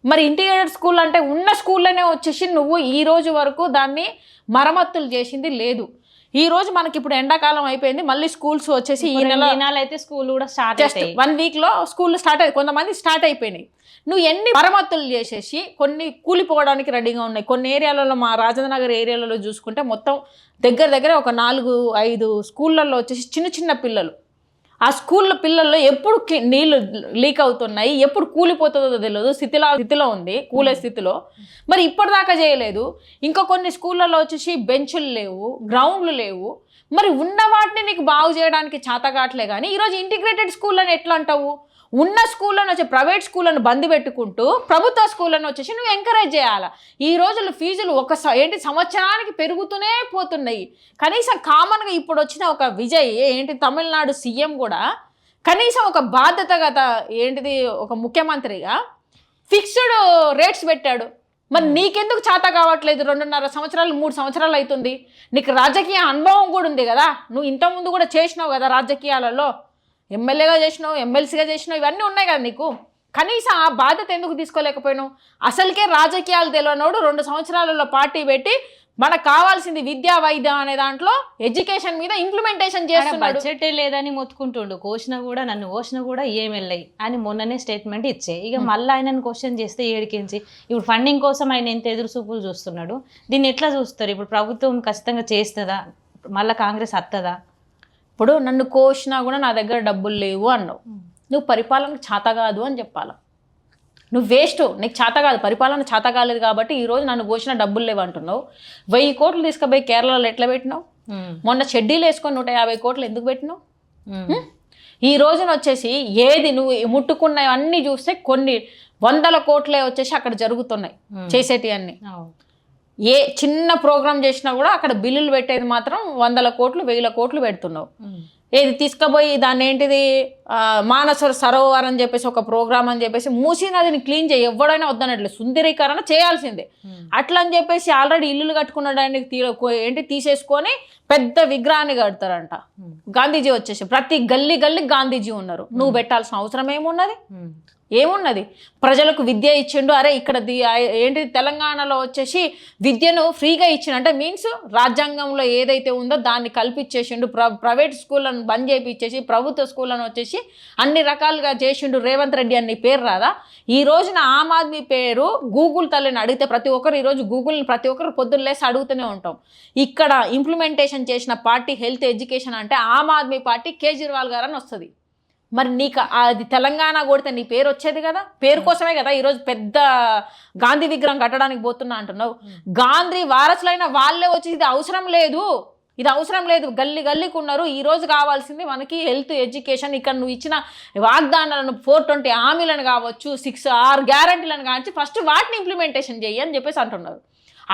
మరి ఇంటిగ్రేటెడ్ స్కూల్ అంటే ఉన్న స్కూల్లోనే వచ్చేసి నువ్వు ఈ రోజు వరకు దాన్ని మరమ్మతులు చేసింది లేదు. ఈ రోజు మనకి ఇప్పుడు ఎండాకాలం అయిపోయింది, మళ్ళీ స్కూల్స్ వచ్చేసి ఈ నెల అయితే స్కూల్ కూడా స్టార్ట్ జస్ట్ 1 వీక్లో స్కూల్ స్టార్ట్ అయ్యి కొంతమంది స్టార్ట్ అయిపోయినాయి. నువ్వు ఎన్ని మరమ్మతులు చేసేసి కొన్ని కూలిపోవడానికి రెడీగా ఉన్నాయి. కొన్ని ఏరియాలలో మా రాజేంద్ర నగర్ ఏరియాలలో చూసుకుంటే మొత్తం దగ్గర ఒక 4-5 స్కూళ్ళల్లో వచ్చేసి చిన్న చిన్న పిల్లలు, ఆ స్కూళ్ళ పిల్లల్లో ఎప్పుడు నీళ్లు లీక్ అవుతున్నాయి, ఎప్పుడు కూలిపోతుందో తెలియదు స్థితిలో ఉంది, కూలే స్థితిలో. మరి ఇప్పటిదాకా చేయలేదు. ఇంకా కొన్ని స్కూళ్ళల్లో వచ్చేసి బెంచులు లేవు, గ్రౌండ్లు లేవు. మరి ఉన్న వాటిని నీకు బాగు చేయడానికి చేతగాట్లే. కానీ ఈరోజు ఇంటిగ్రేటెడ్ స్కూల్ అని ఎట్లా అంటావు? ఉన్న స్కూళ్ళను వచ్చి ప్రైవేట్ స్కూళ్ళను బంద్ పెట్టుకుంటూ ప్రభుత్వ స్కూళ్ళను వచ్చేసి నువ్వు ఎంకరేజ్ చేయాలి. ఈ రోజుల్లో ఫీజులు సంవత్సరానికి పెరుగుతూనే పోతున్నాయి. కనీసం కామన్గా ఇప్పుడు వచ్చిన ఒక విజయ్ తమిళనాడు సీఎం కూడా కనీసం ఒక బాధ్యతగత ఒక ముఖ్యమంత్రిగా ఫిక్స్డ్ రేట్స్ పెట్టాడు. మరి నీకెందుకు చేత కావట్లేదు? 2.5 సంవత్సరాలు 3 సంవత్సరాలు అవుతుంది. నీకు రాజకీయ అనుభవం కూడా ఉంది కదా, నువ్వు ఇంతకుముందు కూడా చేసినావు కదా, రాజకీయాలలో ఎమ్మెల్యేగా చేసినావు, ఎమ్మెల్సీగా చేసినావు, ఇవన్నీ ఉన్నాయి కదా నీకు. కనీసం ఆ బాధ్యత ఎందుకు తీసుకోలేకపోయినావు? అసలుకే రాజకీయాలు తెలియనోడు 2 సంవత్సరాలలో పార్టీ పెట్టి మనకు కావాల్సింది విద్యా వైద్యం అనే దాంట్లో ఎడ్యుకేషన్ మీద ఇంప్లిమెంటేషన్ చేస్తున్నాడు. బడ్జెటే లేదని మొత్తుకుంటుండు. నన్ను కోసిన కూడా ఏం వెళ్ళాయి అని మొన్ననే స్టేట్మెంట్ ఇచ్చే. ఇక మళ్ళీ ఆయనను క్వశ్చన్ చేస్తే ఏడికించి ఇప్పుడు ఫండింగ్ కోసం ఆయన ఎంత ఎదురు చూపులు చూస్తున్నాడు. దీన్ని ఎట్లా చూస్తారు? ఇప్పుడు ప్రభుత్వం ఖచ్చితంగా చేస్తుందా? మళ్ళీ కాంగ్రెస్ వస్తుందా? ఇప్పుడు నన్ను కోసినా కూడా నా దగ్గర డబ్బులు లేవు అన్నావు. నువ్వు పరిపాలనకు చేత కాదు అని చెప్పాలి. నువ్వు వేస్ట్, నీకు చేత కాదు, పరిపాలన చేత కాలేదు కాబట్టి ఈరోజు నన్ను కోసిన డబ్బులు లేవు అంటున్నావు. 1000 కోట్లు తీసుకుపోయి కేరళలో ఎట్లా పెట్టినావు? మొన్న షెడ్యూల్ వేసుకొని 150 కోట్లు ఎందుకు పెట్టినావు? ఈ రోజున వచ్చేసి ఏది నువ్వు ముట్టుకున్నవన్నీ చూస్తే కొన్ని 100 కోట్లే వచ్చేసి అక్కడ జరుగుతున్నాయి చేసేటి అన్నీ. ఏ చిన్న ప్రోగ్రామ్ చేసినా కూడా అక్కడ బిల్లులు పెట్టేది మాత్రం 100 కోట్లు 1000 కోట్లు పెడుతున్నావు. ఏది తీసుకుపోయి దాన్ని మానస సరోవర్ అని చెప్పేసి ఒక ప్రోగ్రామ్ అని చెప్పేసి మూసీ నదిని క్లీన్ చేయి, ఎవడైనా వద్దనట్లు సుందరీకరణ చేయాల్సిందే. అట్లా అని చెప్పేసి ఆల్రెడీ ఇల్లులు కట్టుకున్న తీసేసుకొని పెద్ద విగ్రహాన్ని కడతారంట. గాంధీజీ వచ్చేసి ప్రతి గల్లీ గాంధీజీ ఉన్నారు. నువ్వు పెట్టాల్సిన అవసరం ఏమున్నది? ప్రజలకు విద్య ఇచ్చిండు. అరే ఇక్కడ తెలంగాణలో వచ్చేసి విద్యను ఫ్రీగా ఇచ్చిండు అంటే మీన్స్ రాజ్యాంగంలో ఏదైతే ఉందో దాన్ని కల్పించేసిండు. ప్రైవేట్ స్కూళ్ళను బంద్ చేయించేసి ప్రభుత్వ స్కూళ్ళను వచ్చేసి అన్ని రకాలుగా చేసిండు రేవంత్ రెడ్డి అని పేరు రాదా? ఈ రోజున ఆమ్ ఆద్మీ పేరు గూగుల్ తల్లిని అడిగితే ప్రతి ఒక్కరు ఈరోజు గూగుల్ని ప్రతి ఒక్కరు పొద్దున్న లేసి అడుగుతూనే ఉంటాం. ఇక్కడ ఇంప్లిమెంటేషన్ చేసిన పార్టీ హెల్త్ ఎడ్యుకేషన్ అంటే ఆమ్ ఆద్మీ పార్టీ కేజ్రీవాల్ గారు అని వస్తుంది. మరి నీకు అది తెలంగాణ కొడితే నీ పేరు వచ్చేది కదా, పేరు కోసమే కదా ఈరోజు పెద్ద గాంధీ విగ్రహం కట్టడానికి పోతున్నా అంటున్నావు. గాంధీ వారసులైన వాళ్ళే వచ్చి ఇది అవసరం లేదు, గల్లీకి ఉన్నారు. ఈరోజు కావాల్సింది మనకి హెల్త్ ఎడ్యుకేషన్. ఇక్కడ నువ్వు ఇచ్చిన వాగ్దానాలను 420 హామీలను కావచ్చు, 6 గ్యారంటీలను కావచ్చు, ఫస్ట్ వాటిని ఇంప్లిమెంటేషన్ చెయ్యి అని చెప్పేసి అంటున్నారు.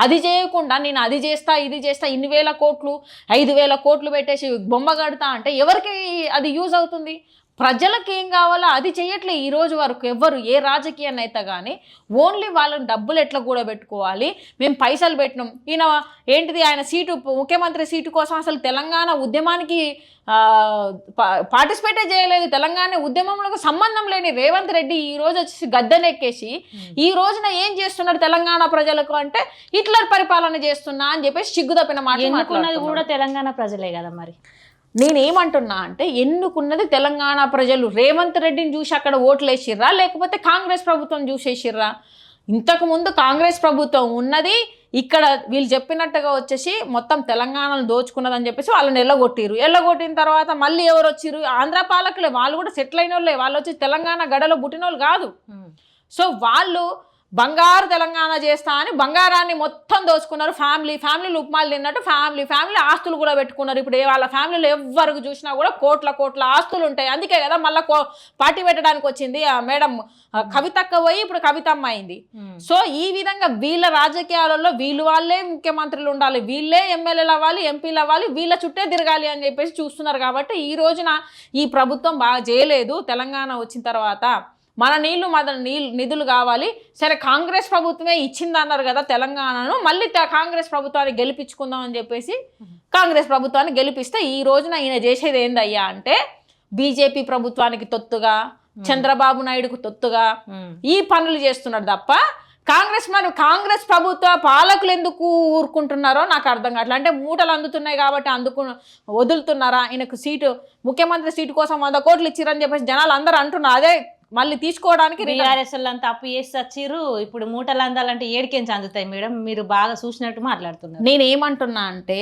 అది చేయకుండా నేను అది చేస్తా ఇది చేస్తా ఇన్ని 1000 కోట్లు 5000 కోట్లు పెట్టేసి బొమ్మ కడతా అంటే ఎవరికి అది యూజ్ అవుతుంది? ప్రజలకు ఏం కావాలో అది చేయట్లే ఈ రోజు వరకు ఎవరు ఏ రాజకీయ నేత కానీ. ఓన్లీ వాళ్ళని డబ్బులు ఎట్లా కూడా పెట్టుకోవాలి, మేము పైసలు పెట్టినాం. ఆయన సీటు ముఖ్యమంత్రి సీటు కోసం అసలు తెలంగాణ ఉద్యమానికి పార్టిసిపేటే చేయలేదు. తెలంగాణ ఉద్యమంలో సంబంధం లేని రేవంత్ రెడ్డి ఈ రోజు వచ్చేసి గద్దెనెక్కేసి ఈ రోజున ఏం చేస్తున్నాడు తెలంగాణ ప్రజలకు అంటే హిట్లర్ పరిపాలన చేస్తున్నా అని చెప్పేసి సిగ్గుదప్పిన మాట్లాడుతున్నది కూడా తెలంగాణ ప్రజలే కదా. మరి నేనేమంటున్నా అంటే ఎన్నుకున్నది తెలంగాణ ప్రజలు. రేవంత్ రెడ్డిని చూసి అక్కడ ఓట్లు వేసిర్రా, లేకపోతే కాంగ్రెస్ ప్రభుత్వం చూసేసిర్రా? ఇంతకుముందు కాంగ్రెస్ ప్రభుత్వం ఉన్నది ఇక్కడ వీళ్ళు చెప్పినట్టుగా వచ్చేసి మొత్తం తెలంగాణను దోచుకున్నదని చెప్పేసి వాళ్ళని ఎల్లగొట్టిన తర్వాత మళ్ళీ ఎవరు వచ్చిర్రు? ఆంధ్ర పాలకులే. వాళ్ళు కూడా సెటిల్ అయిన వాళ్ళే. వాళ్ళు వచ్చి తెలంగాణ గడలో పుట్టిన వాళ్ళు కాదు. సో వాళ్ళు బంగారు తెలంగాణ చేస్తా అని బంగారాన్ని మొత్తం దోచుకున్నారు. ఫ్యామిలీలు ఉప్మాలు తిన్నట్టు ఫ్యామిలీ ఆస్తులు కూడా పెట్టుకున్నారు. ఇప్పుడు వాళ్ళ ఫ్యామిలీలో ఎవరికి చూసినా కూడా కోట్ల ఆస్తులు ఉంటాయి. అందుకే కదా మళ్ళీ పార్టీ పెట్టడానికి వచ్చింది ఆ మేడం కవితక్క పోయి ఇప్పుడు కవితమ్మ అయింది. సో ఈ విధంగా వీళ్ళ రాజకీయాలలో వాళ్ళే ముఖ్యమంత్రులు ఉండాలి, వీళ్ళే ఎమ్మెల్యేలు అవ్వాలి, ఎంపీలు అవ్వాలి, వీళ్ళ చుట్టే తిరగాలి అని చెప్పేసి చూస్తున్నారు. కాబట్టి ఈ రోజున ఈ ప్రభుత్వం బాగా చేయలేదు. తెలంగాణ వచ్చిన తర్వాత మన నిధులు కావాలి. సరే కాంగ్రెస్ ప్రభుత్వమే ఇచ్చింది అన్నారు కదా తెలంగాణను, మళ్ళీ కాంగ్రెస్ ప్రభుత్వాన్ని గెలిపించుకుందాం అని చెప్పేసి కాంగ్రెస్ ప్రభుత్వాన్ని గెలిపిస్తే ఈ రోజున ఈయన చేసేది ఏందయ్యా అంటే బీజేపీ ప్రభుత్వానికి తొత్తుగా చంద్రబాబు నాయుడుకు తొత్తుగా ఈ పనులు చేస్తున్నాడు తప్ప కాంగ్రెస్ ప్రభుత్వ పాలకులు ఎందుకు ఊరుకుంటున్నారో నాకు అర్థం కావట్లేదు. అంటే మూటలు అందుతున్నాయి కాబట్టి వదులుతున్నారా? ఈయనకు ముఖ్యమంత్రి సీటు కోసం 100 కోట్లు ఇచ్చిరని చెప్పేసి జనాలు అందరూ అంటున్నారు. అదే మళ్ళీ తీసుకోవడానికి బీఆర్ఎస్ అంతా అప్పు చేసి వచ్చిర్రు. ఇప్పుడు మూటలు అందాలంటే ఏడికేంచి అందుతాయి మేడం? మీరు బాగా చూసినట్టు మాట్లాడుతున్నారు. నేనేమంటున్నా అంటే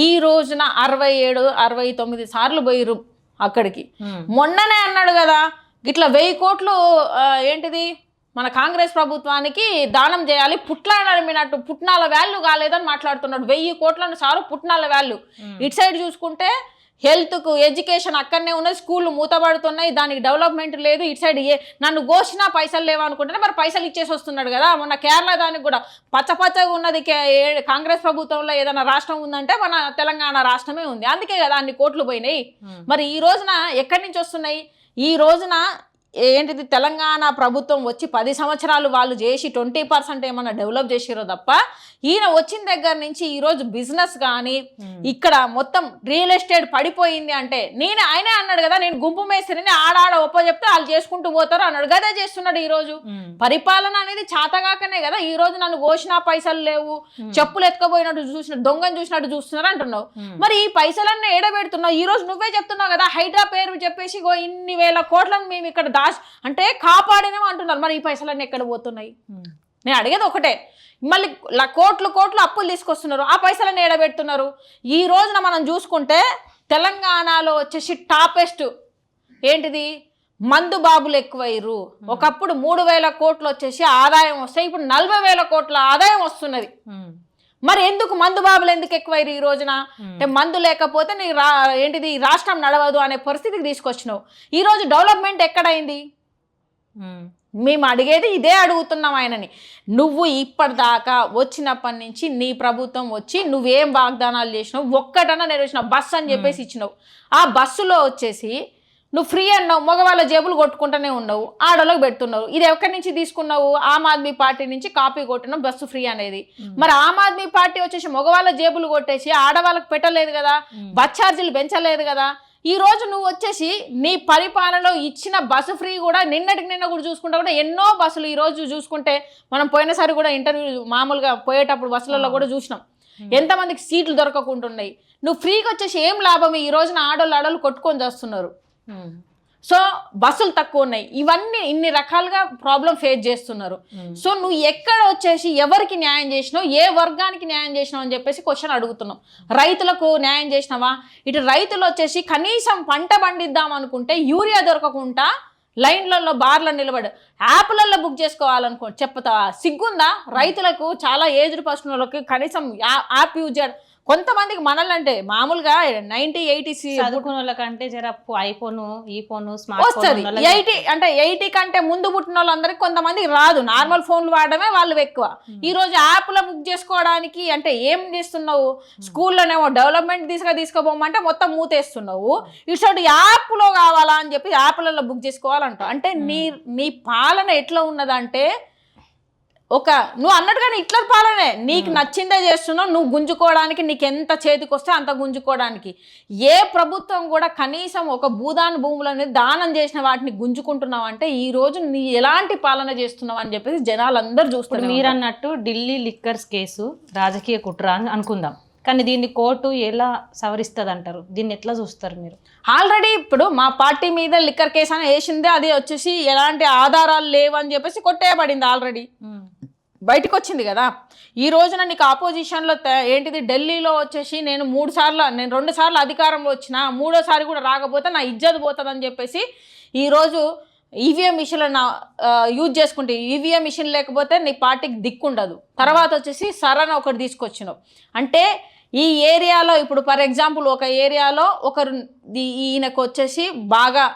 ఈ రోజున 67-69 సార్లు పోయిరు అక్కడికి. మొన్ననే అన్నాడు కదా ఇట్లా 1000 కోట్లు ఏంటిది మన కాంగ్రెస్ ప్రభుత్వానికి దానం చేయాలి, పుట్టినట్టు పుట్నాల వాల్యూ కాలేదని మాట్లాడుతున్నాడు. 1000 కోట్లను సారు పుట్నాల వాల్యూ. ఇటు సైడ్ చూసుకుంటే హెల్త్కు ఎడ్యుకేషన్ అక్కడనే ఉన్నది, స్కూళ్ళు మూతపడుతున్నాయి, దానికి డెవలప్మెంట్ లేదు. ఇటు సైడ్ నన్ను ఘోషణ పైసలు లేవనుకుంటేనే మరి పైసలు ఇచ్చేసి వస్తున్నాడు కదా. మొన్న కేరళ దానికి కూడా పచ్చగా ఉన్నది కాంగ్రెస్ ప్రభుత్వంలో ఏదైనా రాష్ట్రం ఉందంటే మన తెలంగాణ రాష్ట్రమే ఉంది. అందుకే కదా అన్ని కోట్లు పోయినాయి. మరి ఈ రోజున ఎక్కడి నుంచి వస్తున్నాయి? ఈ రోజున ఏంటిది తెలంగాణ ప్రభుత్వం వచ్చి 10 సంవత్సరాలు వాళ్ళు చేసి 20% ఏమన్నా డెవలప్ చేసిరో తప్ప ఈయన వచ్చిన దగ్గర నుంచి ఈరోజు బిజినెస్ కానీ ఇక్కడ మొత్తం రియల్ ఎస్టేట్ పడిపోయింది. అంటే ఆయనే అన్నాడు కదా నేను గుంపు మేస్త్రిని ఆడాడ చెప్తే వాళ్ళు చేసుకుంటూ పోతారు అన్నాడు. గదే చేస్తున్నాడు. ఈ రోజు పరిపాలన అనేది చాతగాకనే కదా ఈ రోజు నన్ను ఘోషణ పైసలు లేవు, చెప్పులు ఎత్తుకపోయినట్టు చూసిన దొంగను చూసినట్టు చూస్తున్నారు అంటున్నావు. మరి ఈ పైసలన్నీ ఏడబెడుతున్నావు. ఈ రోజు నువ్వే చెప్తున్నావు కదా హైడ్రా పేరు చెప్పేసి ఇన్ని వేల కోట్లను మేము ఇక్కడ అంటే కాపాడినేమో అంటున్నారు. మరి ఈ పైసలన్నీ ఎక్కడ పోతున్నాయి? నేను అడిగేది ఒకటే. మళ్ళీ కోట్లు అప్పులు తీసుకొస్తున్నారు. ఆ పైసలన్నీ ఏడబెడుతున్నారు. ఈ రోజున మనం చూసుకుంటే తెలంగాణలో వచ్చేసి టాపెస్ట్ ఏంటిది మందు బాబులు ఎక్కువయ్యారు. ఒకప్పుడు 3000 కోట్లు వచ్చేసి ఆదాయం వస్తాయి, ఇప్పుడు 40,000 కోట్ల ఆదాయం వస్తున్నది. మరి ఎందుకు మందు బాబులు ఎందుకు ఎక్కువైరు ఈ రోజున? అంటే మందు లేకపోతే నీ ఏంటిది రాష్ట్రం నడవదు అనే పరిస్థితికి తీసుకొచ్చినావు. ఈ రోజు డెవలప్మెంట్ ఎక్కడైంది? మేము అడిగేది ఇదే అడుగుతున్నాం ఆయనని. నువ్వు ఇప్పటిదాకా వచ్చినప్పటి నుంచి నీ ప్రభుత్వం వచ్చి నువ్వేం వాగ్దానాలు చేసినావు? ఒక్కటన్నా నెరవేర్చినావు. బస్సు అని చెప్పేసి ఇచ్చినావు. ఆ బస్సులో వచ్చేసి నువ్వు ఫ్రీ అన్నావు, మగవాళ్ళ జేబులు కొట్టుకుంటూనే ఉన్నావు, ఆడోళ్ళకి పెడుతున్నావు. ఇది ఎక్కడి నుంచి తీసుకున్నావు? ఆమ్ ఆద్మీ పార్టీ నుంచి కాపీ కొట్టినావు బస్సు ఫ్రీ అనేది. మరి ఆమ్ ఆద్మీ పార్టీ వచ్చేసి మగవాళ్ళ జేబులు కొట్టేసి ఆడవాళ్ళకి పెట్టలేదు కదా, బస్ ఛార్జీలు పెంచలేదు కదా. ఈ రోజు నువ్వు వచ్చేసి నీ పరిపాలనలో ఇచ్చిన బస్సు ఫ్రీ కూడా నిన్న కూడా చూసుకుంటా కూడా ఎన్నో బస్సులు ఈ రోజు చూసుకుంటే మనం పోయినసారి కూడా ఇంటర్వ్యూ మామూలుగా పోయేటప్పుడు బస్సులలో కూడా చూసినాం ఎంతమందికి సీట్లు దొరకకుంటున్నాయి. నువ్వు ఫ్రీగా వచ్చేసి ఏం లాభం? ఈ రోజున ఆడోళ్ళు కొట్టుకొని చేస్తున్నారు. సో బస్సులు తక్కువ ఉన్నాయి. ఇవన్నీ ఇన్ని రకాలుగా ప్రాబ్లం ఫేస్ చేస్తున్నారు. సో నువ్వు ఎక్కడ వచ్చేసి ఎవరికి న్యాయం చేసినావు, ఏ వర్గానికి న్యాయం చేసినావు అని చెప్పేసి క్వశ్చన్ అడుగుతున్నావు. రైతులకు న్యాయం చేసినావా? ఇటు రైతులు వచ్చేసి కనీసం పంట పండిద్దాం అనుకుంటే యూరియా దొరకకుండా లైన్లలో బార్లో నిలబడి యాప్లలో బుక్ చేసుకోవాలనుకో చెప్తావా? సిగ్గుందా? రైతులకు చాలా ఏజ్డ్ పర్సన్ వాళ్ళకి కనీసం యాప్ యూజ్ చేయడం. కొంతమందికి మనల్ని మామూలుగా 90-80 చదువుకున్న వాళ్ళకంటే జర ఐఫోన్ ఈ ఫోన్ స్మార్ట్ వస్తుంది. 80 కంటే ముందు పుట్టిన వాళ్ళందరికీ కొంతమందికి రాదు. నార్మల్ ఫోన్లు వాడడమే వాళ్ళు ఎక్కువ. ఈ రోజు యాప్లో బుక్ చేసుకోవడానికి అంటే ఏం చేస్తున్నావు? స్కూల్లోనేమో డెవలప్మెంట్ తీసుకోబోమంటే మొత్తం మూతేస్తున్నావు. ఇటు యాప్లో కావాలా అని చెప్పి యాప్లలో బుక్ చేసుకోవాలంటావు. అంటే నీ పాలన ఎట్లా ఉన్నదంటే నువ్వు అన్నట్టుగానే ఇట్ల పాలనే నీకు నచ్చిందే చేస్తున్నావు. నువ్వు గుంజుకోవడానికి నీకు ఎంత చేతికి వస్తే అంత గుంజుకోవడానికి. ఏ ప్రభుత్వం కూడా కనీసం ఒక భూదాన భూములని దానం చేసిన వాటిని గుంజుకుంటున్నావు అంటే ఈ రోజు నీ ఎలాంటి పాలన చేస్తున్నావు అని చెప్పేసి జనాలు అందరూ చూస్తున్నారు. మీరు అన్నట్టు ఢిల్లీ లిక్కర్స్ కేసు రాజకీయ కుట్ర అని అనుకుందాం, కానీ దీన్ని కోర్టు ఎలా సవరిస్తుంది అంటారు? దీన్ని ఎట్లా చూస్తారు మీరు? ఆల్రెడీ ఇప్పుడు మా పార్టీ మీద లిక్కర్ కేసు అని వేసిందే, అది వచ్చేసి ఎలాంటి ఆధారాలు లేవని చెప్పేసి కొట్టేయబడింది. ఆల్రెడీ బయటకు వచ్చింది కదా. ఈ రోజున నీకు ఆపోజిషన్లో ఏంటిది ఢిల్లీలో వచ్చేసి నేను 2 సార్లు అధికారంలో వచ్చిన, 3ోసారి కూడా రాకపోతే నా ఇజ్జత్ పోతుందని చెప్పేసి ఈరోజు ఈవీఎం మిషన్లను యూజ్ చేసుకుంటే, ఈవీఎం మిషన్ లేకపోతే నీ పార్టీకి దిక్కుండదు. తర్వాత వచ్చేసి సరణ ఒకటి తీసుకొచ్చినావు. అంటే ఈ ఏరియాలో ఇప్పుడు ఫర్ ఎగ్జాంపుల్ ఒక ఏరియాలో ఒకరు ఈయనకు వచ్చేసి బాగా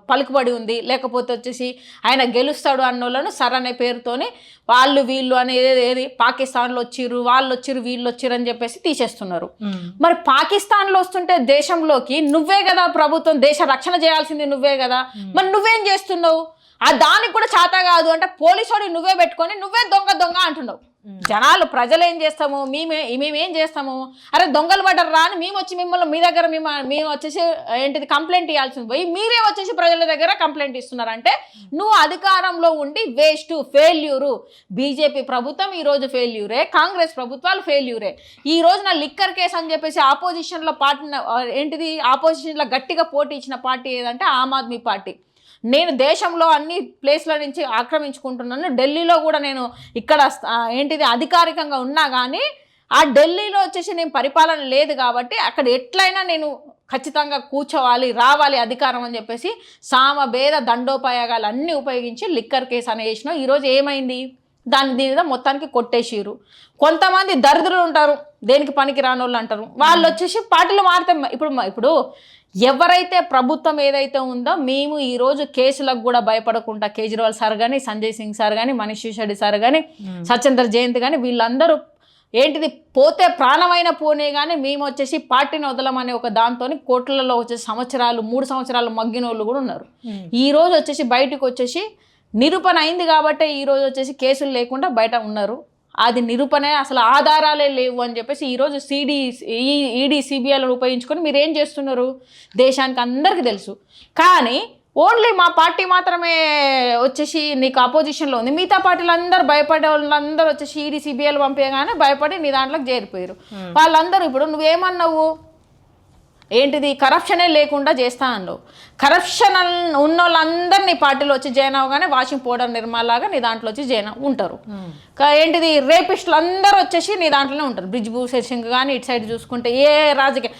పలుకుబడి ఉంది, లేకపోతే వచ్చేసి ఆయన గెలుస్తాడు అన్నోళ్ళను సర్ అనే పేరుతోని వాళ్ళు వీళ్ళు అనేది పాకిస్తాన్లో వచ్చిర్రు, వాళ్ళు వచ్చిర్రు, వీళ్ళు వచ్చిర్రు అని చెప్పేసి తీసేస్తున్నారు. మరి పాకిస్తాన్లో వస్తుంటే దేశంలోకి నువ్వే కదా ప్రభుత్వం, దేశ రక్షణ చేయాల్సింది నువ్వే కదా, మరి నువ్వేం చేస్తున్నావు? దానికి కూడా చేత కాదు అంటే పోలీసోడి నువ్వే పెట్టుకొని నువ్వే దొంగ అంటున్నావు. జనాలు ప్రజలు ఏం చేస్తాము, మేమేం చేస్తాము, అరే దొంగలు పడ్డారు రా అని మేము వచ్చి మిమ్మల్ని మీ దగ్గర మేము వచ్చేసి ఏంటిది కంప్లైంట్ ఇవ్వాల్సింది పోయి మీరే వచ్చేసి ప్రజల దగ్గర కంప్లైంట్ ఇస్తున్నారంటే నువ్వు అధికారంలో ఉండి వేస్ట్, ఫెయిల్యూరు. బీజేపీ ప్రభుత్వం ఈరోజు ఫెయిల్యూరే, కాంగ్రెస్ ప్రభుత్వాలు ఫెయిల్యూరే. ఈ రోజున లిక్కర్ కేసు అని చెప్పేసి ఆపోజిషన్లో ఆపోజిషన్లో గట్టిగా పోటీ ఇచ్చిన పార్టీ ఏదంటే ఆమ్ ఆద్మీ పార్టీ. నేను దేశంలో అన్ని ప్లేస్ల నుంచి ఆక్రమించుకుంటున్నాను, ఢిల్లీలో కూడా నేను ఇక్కడ అధికారికంగా ఉన్నా కానీ ఆ ఢిల్లీలో వచ్చేసి నేను పరిపాలన లేదు కాబట్టి అక్కడ ఎట్లయినా నేను ఖచ్చితంగా కూర్చోవాలి, రావాలి అధికారం అని చెప్పేసి సామభేద దండోపయోగాలు అన్నీ ఉపయోగించి లిక్కర్ కేసు అని వేసినాం. ఈరోజు ఏమైంది, దీని మీద మొత్తానికి కొట్టేసిరు. కొంతమంది దరిద్రులు ఉంటారు, దేనికి పనికి రానోళ్ళు అంటారు, వాళ్ళు వచ్చేసి పార్టీలు మారుతాం. ఇప్పుడు ఎవరైతే ప్రభుత్వం ఏదైతే ఉందో మేము ఈరోజు కేసులకు కూడా భయపడకుండా కేజ్రీవాల్ సార్ కానీ, సంజయ్ సింగ్ సార్ కానీ, మనీష్ సిసోడియా సార్ కానీ, సత్యేందర్ జయంత్ కానీ వీళ్ళందరూ పోతే ప్రాణమైన పోనే కానీ మేము వచ్చేసి పార్టీని వదలమనే ఒక దాంతో కోట్లలో వచ్చేసి 3 సంవత్సరాలు మగ్గిన వాళ్ళు కూడా ఉన్నారు. ఈ రోజు వచ్చేసి బయటకు వచ్చేసి నిరూపణ అయింది కాబట్టి ఈరోజు వచ్చేసి కేసులు లేకుండా బయట ఉన్నారు. అది నిరూపణ అసలు ఆధారాలే లేవు అని చెప్పేసి ఈరోజు ఈడీ సిబిఐలను ఉపయోగించుకొని మీరు ఏం చేస్తున్నారు దేశానికి అందరికీ తెలుసు. కానీ ఓన్లీ మా పార్టీ మాత్రమే వచ్చేసి నీకు అపోజిషన్లో ఉంది, మిగతా పార్టీలు అందరూ భయపడే వాళ్ళందరూ వచ్చేసి ఈడీ సిబిఐలు పంపేయగానే భయపడి నీ దాంట్లోకి చేరిపోయారు. వాళ్ళందరూ ఇప్పుడు నువ్వేమన్నావు, కరప్షనే లేకుండా చేస్తా అన్నావు. కరప్షన్ ఉన్న వాళ్ళందరినీ పార్టీలో వచ్చి జాయిన్ అవగానే వాషింగ్ పౌడర్ నిర్మాలాగా నీ దాంట్లో వచ్చి జాయిన్ ఉంటారు. రేపిస్టులు అందరూ వచ్చేసి నీ దాంట్లోనే ఉంటారు. బ్రిజ్భూషణ్ సింగ్ కానీ ఇటు సైడ్ చూసుకుంటే ఏ రాజకీయ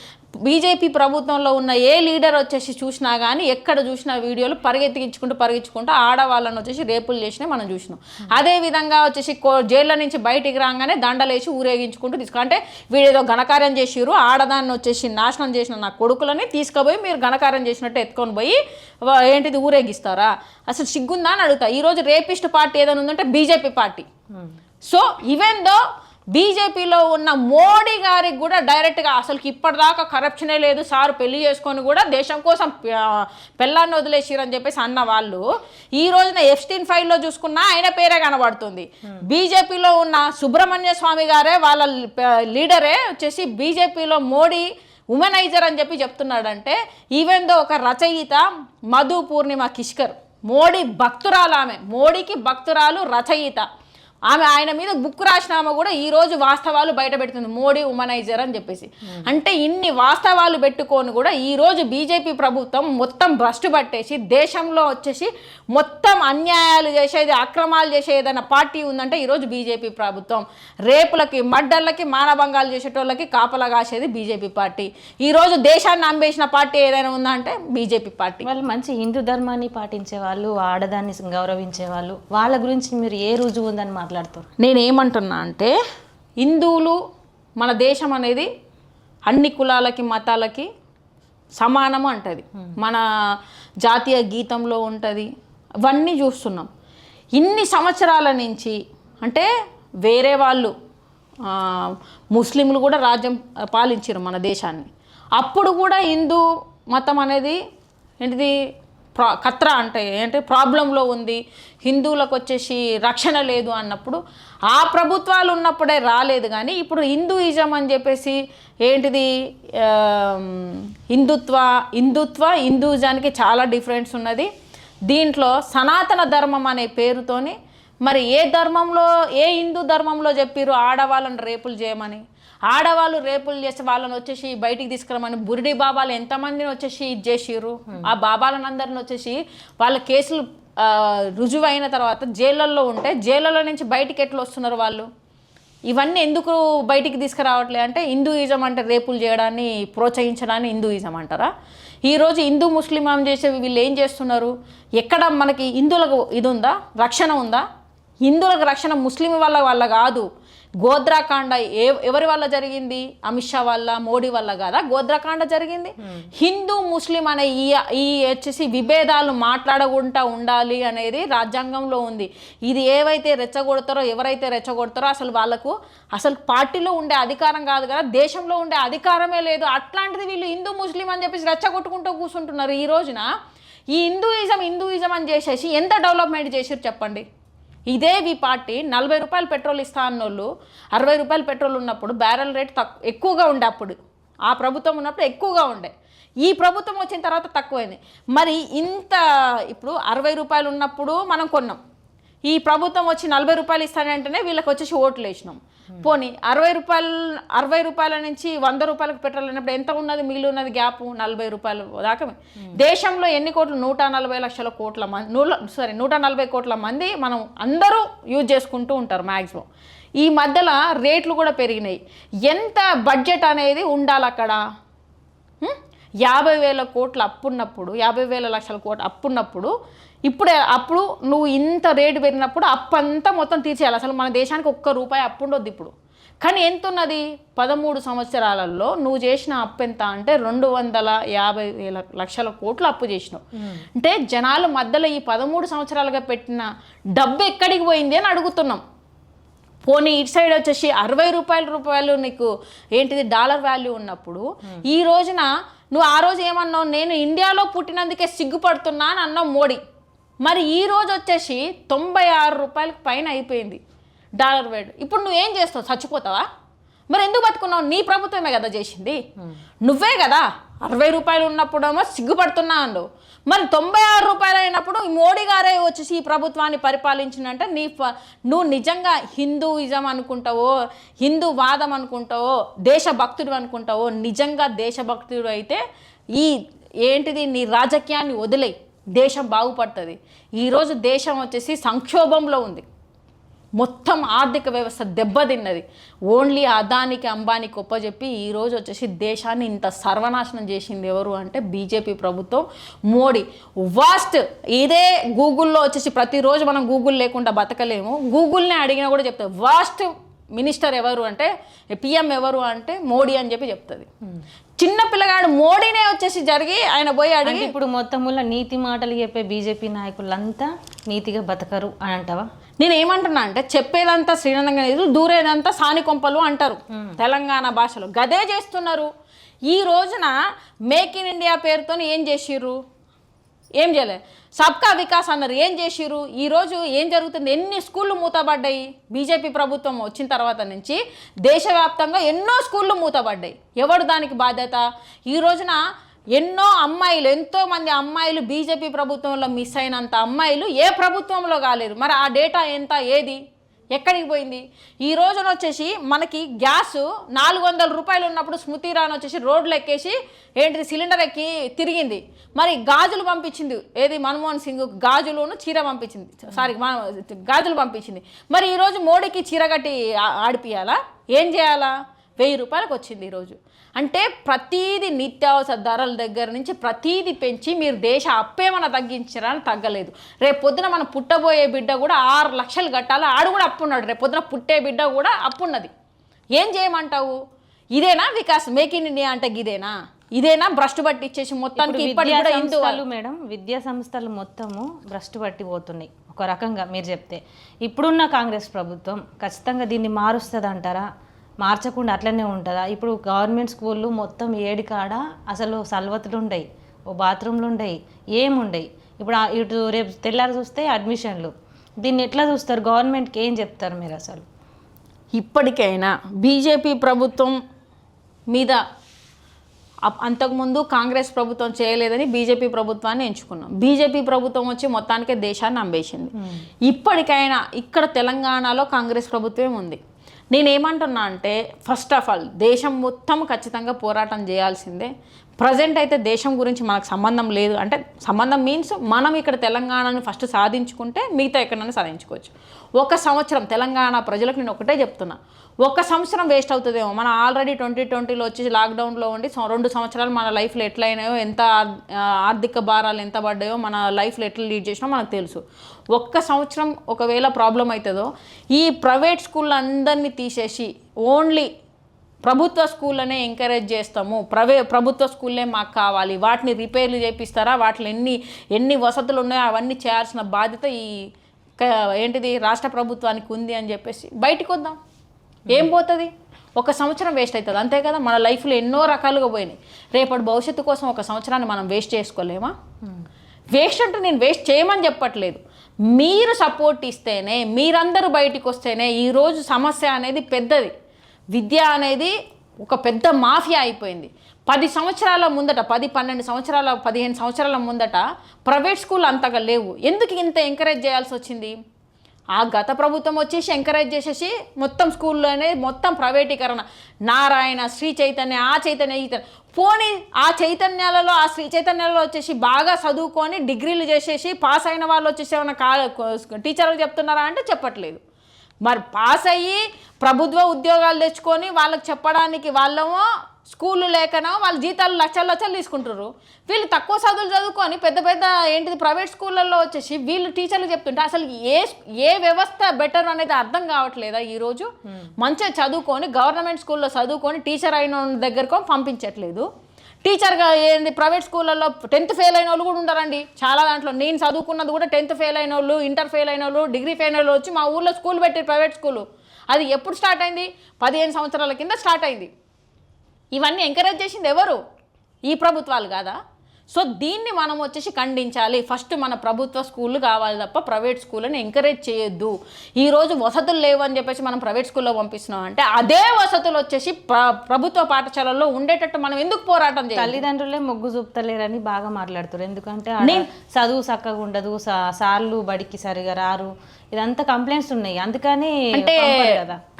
బీజేపీ ప్రభుత్వంలో ఉన్న ఏ లీడర్ వచ్చేసి చూసినా కానీ ఎక్కడ చూసినా వీడియోలు పరిగెత్తుకుంటూ ఆడవాళ్ళని వచ్చేసి రేపులు చేసినా మనం చూసినాం. అదేవిధంగా వచ్చేసి జైల్లో నుంచి బయటికి రాగానే దండలేసి ఊరేగించుకుంటూ అంటే వీడేదో ఘనకార్యం చేసిరు, ఆడదాన్ని వచ్చేసి నాశనం చేసిన నా కొడుకులని తీసుకుపోయి మీరు ఘనకార్యం చేసినట్టు ఎత్తుకొని పోయి ఊరేగిస్తారా? అసలు సిగ్గుందా అని అడుగుతా. ఈరోజు రేపిస్ట్ పార్టీ ఏదైనా ఉందంటే BJP party. So even though బీజేపీలో ఉన్న మోడీ గారికి కూడా డైరెక్ట్గా అసలుకి ఇప్పటిదాకా కరప్షనే లేదు సార్, పెళ్లి చేసుకొని కూడా దేశం కోసం పెళ్ళాన్ని వదిలేసిరని చెప్పేసి అన్న వాళ్ళు ఈ రోజున ఎఫ్స్టీన్ ఫైల్లో చూసుకున్నా ఆయన పేరే కనబడుతుంది. బీజేపీలో ఉన్న సుబ్రహ్మణ్య స్వామి గారే వాళ్ళ లీడరే వచ్చేసి బీజేపీలో మోడీ ఉమెనైజర్ అని చెప్పి చెప్తున్నాడంటే ఈవెన్ దో ఒక రచయిత మధు పూర్ణిమ కిష్కర్ మోడీ భక్తురాలు, ఆమె మోడీకి భక్తురాలు, రచయిత, ఆయన మీద బుక్ రాసిన ఆమె కూడా ఈరోజు వాస్తవాలు బయట పెడుతుంది మోడీ ఉమనైజర్ అని చెప్పేసి. అంటే ఇన్ని వాస్తవాలు పెట్టుకొని కూడా ఈరోజు బీజేపీ ప్రభుత్వం మొత్తం భ్రష్టు పట్టేసి దేశంలో వచ్చేసి మొత్తం అన్యాయాలు చేసేది, అక్రమాలు చేసే ఏదైనా పార్టీ ఉందంటే ఈరోజు బీజేపీ ప్రభుత్వం. రేపులకి, మర్డర్లకి, మానభంగాలు చేసేటోళ్ళకి కాపలా కాసేది బీజేపీ పార్టీ. ఈరోజు దేశాన్ని అంబేసిన పార్టీ ఏదైనా ఉందా అంటే బీజేపీ పార్టీ. వాళ్ళు మంచి హిందూ ధర్మాన్ని పాటించే వాళ్ళు, ఆడదాన్ని గౌరవించే వాళ్ళు, వాళ్ళ గురించి మీరు ఏ రుజువు ఉందని మాట్లాడుతారు? నేనేమంటున్నా అంటే హిందువులు మన దేశం అనేది అన్ని కులాలకి మతాలకి సమానము అంటది, మన జాతీయ గీతంలో ఉంటుంది. ఇవన్నీ చూస్తున్నాం. ఇన్ని సంవత్సరాల నుంచి అంటే వేరే వాళ్ళు ముస్లింలు కూడా రాజ్యం పాలించారు మన దేశాన్ని. అప్పుడు కూడా హిందూ మతం అనేది ఖత్రా అంటే ప్రాబ్లంలో ఉంది, హిందువులకు వచ్చేసి రక్షణ లేదు అన్నప్పుడు ఆ ప్రభుత్వాలు ఉన్నప్పుడే రాలేదు. కానీ ఇప్పుడు హిందూయిజం అని చెప్పేసి హిందూయిజానికి చాలా డిఫరెన్స్ ఉన్నది. దీంట్లో సనాతన ధర్మం అనే పేరుతోని మరి ఏ హిందూ ధర్మంలో చెప్పారు ఆడవాళ్ళని రేపులు చేయమని? ఆడవాళ్ళు రేపులు చేస్తే వాళ్ళని వచ్చేసి బయటికి తీసుకురమని బురిడి బాబాలు ఎంతమందిని వచ్చేసి ఇది చేసిర్రు. ఆ బాబాలను అందరిని వచ్చేసి వాళ్ళ కేసులు రుజువైన తర్వాత జైళ్ళల్లో ఉంటే జైళ్ళలో నుంచి బయటికి ఎట్లా వస్తున్నారు వాళ్ళు? ఇవన్నీ ఎందుకు బయటికి తీసుకురావట్లేదు అంటే హిందూయిజం అంటే రేపులు చేయడాన్ని ప్రోత్సహించడాన్ని హిందూయిజం అంటారా? ఈరోజు హిందూ ముస్లిం చేసే వీళ్ళు ఏం చేస్తున్నారు? ఎక్కడ మనకి హిందువులకు ఇది ఉందా, రక్షణ ఉందా? హిందువులకు రక్షణ ముస్లిం వల్ల కాదు. గోద్రాకాండ ఎవరి వల్ల జరిగింది? అమిత్ షా వల్ల, మోడీ వల్ల కాదా గోద్రాకాండ జరిగింది? హిందూ ముస్లిం అనే ఈ వచ్చేసి విభేదాలు మాట్లాడకుండా ఉండాలి అనేది రాజ్యాంగంలో ఉంది. ఇది ఎవరైతే రెచ్చగొడతారో అసలు వాళ్ళకు అసలు పార్టీలో ఉండే అధికారం కాదు కదా, దేశంలో ఉండే అధికారమే లేదు. అట్లాంటిది వీళ్ళు హిందూ ముస్లిం అని చెప్పేసి రెచ్చగొట్టుకుంటూ కూర్చుంటున్నారు. ఈ రోజున ఈ హిందూయిజం అని చేసేసి ఎంత డెవలప్మెంట్ చేసారు చెప్పండి. ఇదే ఈ పార్టీ 40 రూపాయలు పెట్రోల్ ఇస్తా అన్నోళ్ళు 60 రూపాయలు పెట్రోల్ ఉన్నప్పుడు బ్యారెల్ రేట్ ఎక్కువగా ఉండే, అప్పుడు ఆ ప్రభుత్వం ఉన్నప్పుడు ఎక్కువగా ఉండే. ఈ ప్రభుత్వం వచ్చిన తర్వాత తక్కువైంది. మరి ఇంత ఇప్పుడు 60 రూపాయలు ఉన్నప్పుడు మనం కొన్నాం, ఈ ప్రభుత్వం వచ్చి 40 రూపాయలు ఇస్తానంటేనే వీళ్ళకి వచ్చేసి ఓట్లు వేసినాం. పోనీ 60 రూపాయల నుంచి 100 రూపాయలకు పెట్రోల్ అయినప్పుడు ఎంత ఉన్నది, మిగిలి ఉన్నది గ్యాప్ 40 రూపాయలు దాకా. దేశంలో ఎన్ని కోట్లు, 140 లక్షల కోట్ల మంది 140 కోట్ల మంది మనం అందరూ యూజ్ చేసుకుంటూ ఉంటారు మ్యాక్సిమం. ఈ మధ్యలో రేట్లు కూడా పెరిగినాయి. ఎంత బడ్జెట్ అనేది ఉండాలి అక్కడ? 50,000 కోట్ల అప్పున్నప్పుడు, 50,000 లక్షల కోట్ల అప్పున్నప్పుడు అప్పుడు నువ్వు ఇంత రేటు పెరిగినప్పుడు అప్పు అంతా మొత్తం తీర్చేయాలి. అసలు మన దేశానికి ₹1 అప్పు ఉండొద్దు ఇప్పుడు. కానీ ఎంత ఉన్నది? 13 సంవత్సరాలలో నువ్వు చేసిన అప్పు ఎంత అంటే 250,000 లక్షల కోట్లు అప్పు చేసినావు. అంటే జనాలు మధ్యలో ఈ 13 సంవత్సరాలుగా పెట్టిన డబ్బు ఎక్కడికి పోయింది అని అడుగుతున్నాం. పోనీ ఇటు సైడ్ వచ్చేసి 60 రూపాయలు నీకు ఏంటిది డాలర్ వాల్యూ ఉన్నప్పుడు ఈ రోజున నువ్వు ఆ రోజు ఏమన్నావు? నేను ఇండియాలో పుట్టినందుకే సిగ్గుపడుతున్నా అని అన్నావు మోడీ. మరి ఈ రోజు వచ్చేసి 96 రూపాయలకు పైన అయిపోయింది డాలర్ వేడు. ఇప్పుడు నువ్వేం చేస్తావు? చచ్చిపోతావా? మరి ఎందుకు బతుకున్నావు? నీ ప్రభుత్వమే కదా చేసింది, నువ్వే కదా. 60 రూపాయలు ఉన్నప్పుడేమో సిగ్గుపడుతున్నా అన్నావు. మరి 96 రూపాయలు అయినప్పుడు మోడీ గారే వచ్చేసి ఈ ప్రభుత్వాన్ని పరిపాలించినంటే నువ్వు నిజంగా హిందూయిజం అనుకుంటావో, హిందూ వాదం అనుకుంటావో, దేశభక్తుడు అనుకుంటావో, నిజంగా దేశభక్తుడు అయితే ఏంటిది నీ రాజకీయాన్ని వదిలేయి, దేశం బాగుపడుతుంది. ఈరోజు దేశం వచ్చేసి సంక్షోభంలో ఉంది, మొత్తం ఆర్థిక వ్యవస్థ దెబ్బతిన్నది. ఓన్లీ అదానికి అంబానీకి ఒప్పజెప్పి ఈరోజు వచ్చేసి దేశాన్ని ఇంత సర్వనాశనం చేసింది ఎవరు అంటే బీజేపీ ప్రభుత్వం, మోడీ. వాస్ట్ ఇదే గూగుల్లో వచ్చేసి ప్రతిరోజు మనం గూగుల్ లేకుండా బతకలేము. గూగుల్నే అడిగినా కూడా చెప్తారు వాస్ట్ మినిస్టర్ ఎవరు అంటే, పిఎం ఎవరు అంటే మోడీ అని చెప్పి చెప్తుంది. చిన్న పిల్లగాడు మోడీనే వచ్చేసి ఆయన పోయి అడిగి. ఇప్పుడు మొత్తముల నీతి మాటలు చెప్పే బీజేపీ నాయకులంతా నీతిగా బతకరు అని అంటావా? నేను ఏమంటున్నా అంటే చెప్పేదంతా శ్రీనందంగా లేదు, దూరేదంతా సానికొంపలు అంటారు తెలంగాణ భాషలో. గదే చేస్తున్నారు. ఈ రోజున మేక్ ఇన్ ఇండియా పేరుతో ఏం చేసిర్రు? ఏం చేయలే. సబ్కా వికాస్ అన్నారు, ఏం చేసిర్రు? ఈరోజు ఏం జరుగుతుంది? ఎన్ని స్కూళ్ళు మూతపడ్డాయి బీజేపీ ప్రభుత్వం వచ్చిన తర్వాత నుంచి? దేశవ్యాప్తంగా ఎన్నో స్కూళ్ళు మూతపడ్డాయి. ఎవరు దానికి బాధ్యత? ఈ రోజున ఎంతోమంది అమ్మాయిలు బీజేపీ ప్రభుత్వంలో మిస్ అయినంత అమ్మాయిలు ఏ ప్రభుత్వంలో కాలేరు. మరి ఆ డేటా ఎంత, ఏది, ఎక్కడికి పోయింది? ఈ రోజున వచ్చేసి మనకి గ్యాస్ 400 రూపాయలు ఉన్నప్పుడు స్మృతి ఇరానీ వచ్చేసి రోడ్లు ఎక్కేసి ఏంటిది సిలిండర్ ఎక్కి తిరిగింది. మరి గాజులు పంపించింది, ఏది మన్మోహన్ సింగ్ గాజులను చీర పంపించింది, గాజులు పంపించింది. మరి ఈరోజు మోడీకి చీర కట్టి ఆడిపియాలా? ఏం చేయాలా? 1000 రూపాయలకు వచ్చింది ఈరోజు. అంటే ప్రతీది నిత్యావసర ధరల దగ్గర నుంచి ప్రతీది పెంచి మీరు దేశ అప్పేమన్నా తగ్గించారా అని తగ్గలేదు. రేపు పొద్దున మనం పుట్టబోయే బిడ్డ కూడా 6 లక్షలు కట్టాలి, ఆడు కూడా అప్పున్నాడు. రేపు పొద్దున పుట్టే బిడ్డ కూడా అప్పున్నది. ఏం చేయమంటావు? ఇదేనా వికాస్? మేక్ ఇన్ ఇండియా అంటే ఇదేనా భ్రష్టు పట్టి ఇచ్చేసి మొత్తానికి మేడం విద్యా సంస్థలు మొత్తము భ్రష్టు పట్టి పోతున్నాయి ఒక రకంగా మీరు చెప్తే. ఇప్పుడున్న కాంగ్రెస్ ప్రభుత్వం ఖచ్చితంగా దీన్ని మారుస్తుంది అంటారా? మార్చకుండా అట్లనే ఉంటుందా? ఇప్పుడు గవర్నమెంట్ స్కూళ్ళు మొత్తం ఏడికాడ అసలు సల్వతులు ఉండయి, ఓ బాత్రూమ్లు ఉండయి, ఏముండయి. ఇప్పుడు ఇటు రేపు తెల్లారి చూస్తే అడ్మిషన్లు. దీన్ని ఎట్లా చూస్తారు? గవర్నమెంట్కి ఏం చెప్తారు మీరు అసలు? ఇప్పటికైనా బీజేపీ ప్రభుత్వం మీద అంతకుముందు కాంగ్రెస్ ప్రభుత్వం చేయలేదని బీజేపీ ప్రభుత్వాన్ని ఎంచుకున్నాం. బీజేపీ ప్రభుత్వం వచ్చి మొత్తానికే దేశాన్ని అంబేసింది. ఇప్పటికైనా ఇక్కడ తెలంగాణలో కాంగ్రెస్ ప్రభుత్వం ఉంది. నేనేమంటున్నా అంటే ఫస్ట్ ఆఫ్ ఆల్ దేశం మొత్తం ఖచ్చితంగా పోరాటం చేయాల్సిందే. ప్రజెంట్ అయితే దేశం గురించి మనకు సంబంధం లేదు. అంటే సంబంధం మీన్స్ మనం ఇక్కడ తెలంగాణను ఫస్ట్ సాధించుకుంటే మిగతా ఎక్కడైనా సాధించుకోవచ్చు. 1 సంవత్సరం తెలంగాణ ప్రజలకు నేను ఒకటే చెప్తున్నా, 1 సంవత్సరం వేస్ట్ అవుతుందేమో. మనం ఆల్రెడీ 2020లో వచ్చి లాక్డౌన్లో ఉండి 2 సంవత్సరాలు మన లైఫ్లో ఎట్లయినాయో, ఎంత ఆర్థిక భారాలు ఎంత పడ్డాయో, మన లైఫ్లో ఎట్లా లీడ్ చేసినా మనకు తెలుసు. 1 సంవత్సరం ఒకవేళ ప్రాబ్లం అవుతుందో ఈ ప్రైవేట్ స్కూల్ అందరినీ తీసేసి ఓన్లీ ప్రభుత్వ స్కూళ్ళనే ఎంకరేజ్ చేస్తాము, ప్రభుత్వ స్కూల్లే మాకు కావాలి, వాటిని రిపేర్లు చేపిస్తారా, వాటిలో ఎన్ని వసతులు ఉన్నాయో అవన్నీ చేయాల్సిన బాధ్యత ఏంటిది రాష్ట్ర ప్రభుత్వానికి ఉంది అని చెప్పేసి బయటకు వద్దాం. ఏం పోతుంది? 1 సంవత్సరం వేస్ట్ అవుతుంది అంతే కదా. మన లైఫ్లో ఎన్నో రకాలుగా పోయినాయి. రేపటి భవిష్యత్తు కోసం 1 సంవత్సరాన్ని మనం వేస్ట్ చేసుకోలేమా? వేస్ట్ అంటే నేను వేస్ట్ చేయమని చెప్పట్లేదు, మీరు సపోర్ట్ ఇస్తేనే, మీరందరూ బయటికి వస్తేనే ఈరోజు సమస్య అనేది పెద్దది. విద్య అనేది ఒక పెద్ద మాఫియా అయిపోయింది. 10 సంవత్సరాల ముందట, 10-12 సంవత్సరాల 15 సంవత్సరాల ముందట ప్రైవేట్ స్కూల్ అంతగా లేవు. ఎందుకు ఇంత ఎంకరేజ్ చేయాల్సి వచ్చింది? ఆ గత ప్రభుత్వం వచ్చేసి ఎంకరేజ్ చేసేసి మొత్తం స్కూల్లోనే మొత్తం ప్రైవేటీకరణ, నారాయణ, శ్రీ చైతన్య, ఆ చైతన్య పోనీ ఆ చైతన్యాలలో, ఆ శ్రీ చైతన్యాలలో వచ్చేసి బాగా చదువుకొని డిగ్రీలు చేసేసి పాస్ అయిన వాళ్ళు వచ్చేసి ఏమైనా టీచర్లు చెప్తున్నారా అంటే చెప్పట్లేదు. మరి పాస్ అయ్యి ప్రభుత్వ ఉద్యోగాలు తెచ్చుకొని వాళ్ళకి చెప్పడానికి వాళ్ళేమో స్కూళ్ళు లేకనో వాళ్ళ జీతాలు లక్షలు తీసుకుంటారు. వీళ్ళు తక్కువ చదువుకొని పెద్ద పెద్ద ఏంటిది ప్రైవేట్ స్కూళ్ళల్లో వచ్చేసి వీళ్ళు టీచర్లు చెప్తుంటే అసలు ఏ వ్యవస్థ బెటర్ అనేది అర్థం కావట్లేదా? ఈరోజు మంచిగా చదువుకొని గవర్నమెంట్ స్కూల్లో చదువుకొని టీచర్ అయిన దగ్గరకు పంపించట్లేదు. టీచర్గా ఏంది ప్రైవేట్ స్కూళ్ళల్లో 10th ఫెయిల్ అయిన వాళ్ళు కూడా ఉంటారండి చాలా. దాంట్లో నేను చదువుకున్నది కూడా 10th ఫెయిల్ అయిన వాళ్ళు, ఇంటర్ ఫెయిల్ అయిన వాళ్ళు, డిగ్రీ ఫెయిల్ అయిన వాళ్ళు వచ్చి మా ఊళ్ళో స్కూల్ పెట్టి ప్రైవేట్ స్కూలు. అది ఎప్పుడు స్టార్ట్ అయింది? 15 సంవత్సరాల కింద స్టార్ట్ అయింది. ఇవన్నీ ఎంకరేజ్ చేసింది ఎవరు? ఈ ప్రభుత్వాలు కాదా? సో దీన్ని మనం వచ్చేసి ఖండించాలి. ఫస్ట్ మన ప్రభుత్వ స్కూళ్ళు కావాలి తప్ప ప్రైవేట్ స్కూళ్ళని ఎంకరేజ్ చేయొద్దు. ఈరోజు వసతులు లేవని చెప్పేసి మనం ప్రైవేట్ స్కూల్లో పంపిస్తున్నాం అంటే అదే వసతులు వచ్చేసి ప్రభుత్వ పాఠశాలల్లో ఉండేటట్టు మనం ఎందుకు పోరాటం చేయాలి? తల్లిదండ్రులే మొగ్గు చూపుతలేరని బాగా మాట్లాడుతారు. ఎందుకంటే చదువు చక్కగా ఉండదు, సార్లు బడికి సరిగా రారు, ఇదంతా కంప్లైంట్స్ ఉన్నాయి. అందుకని అంటే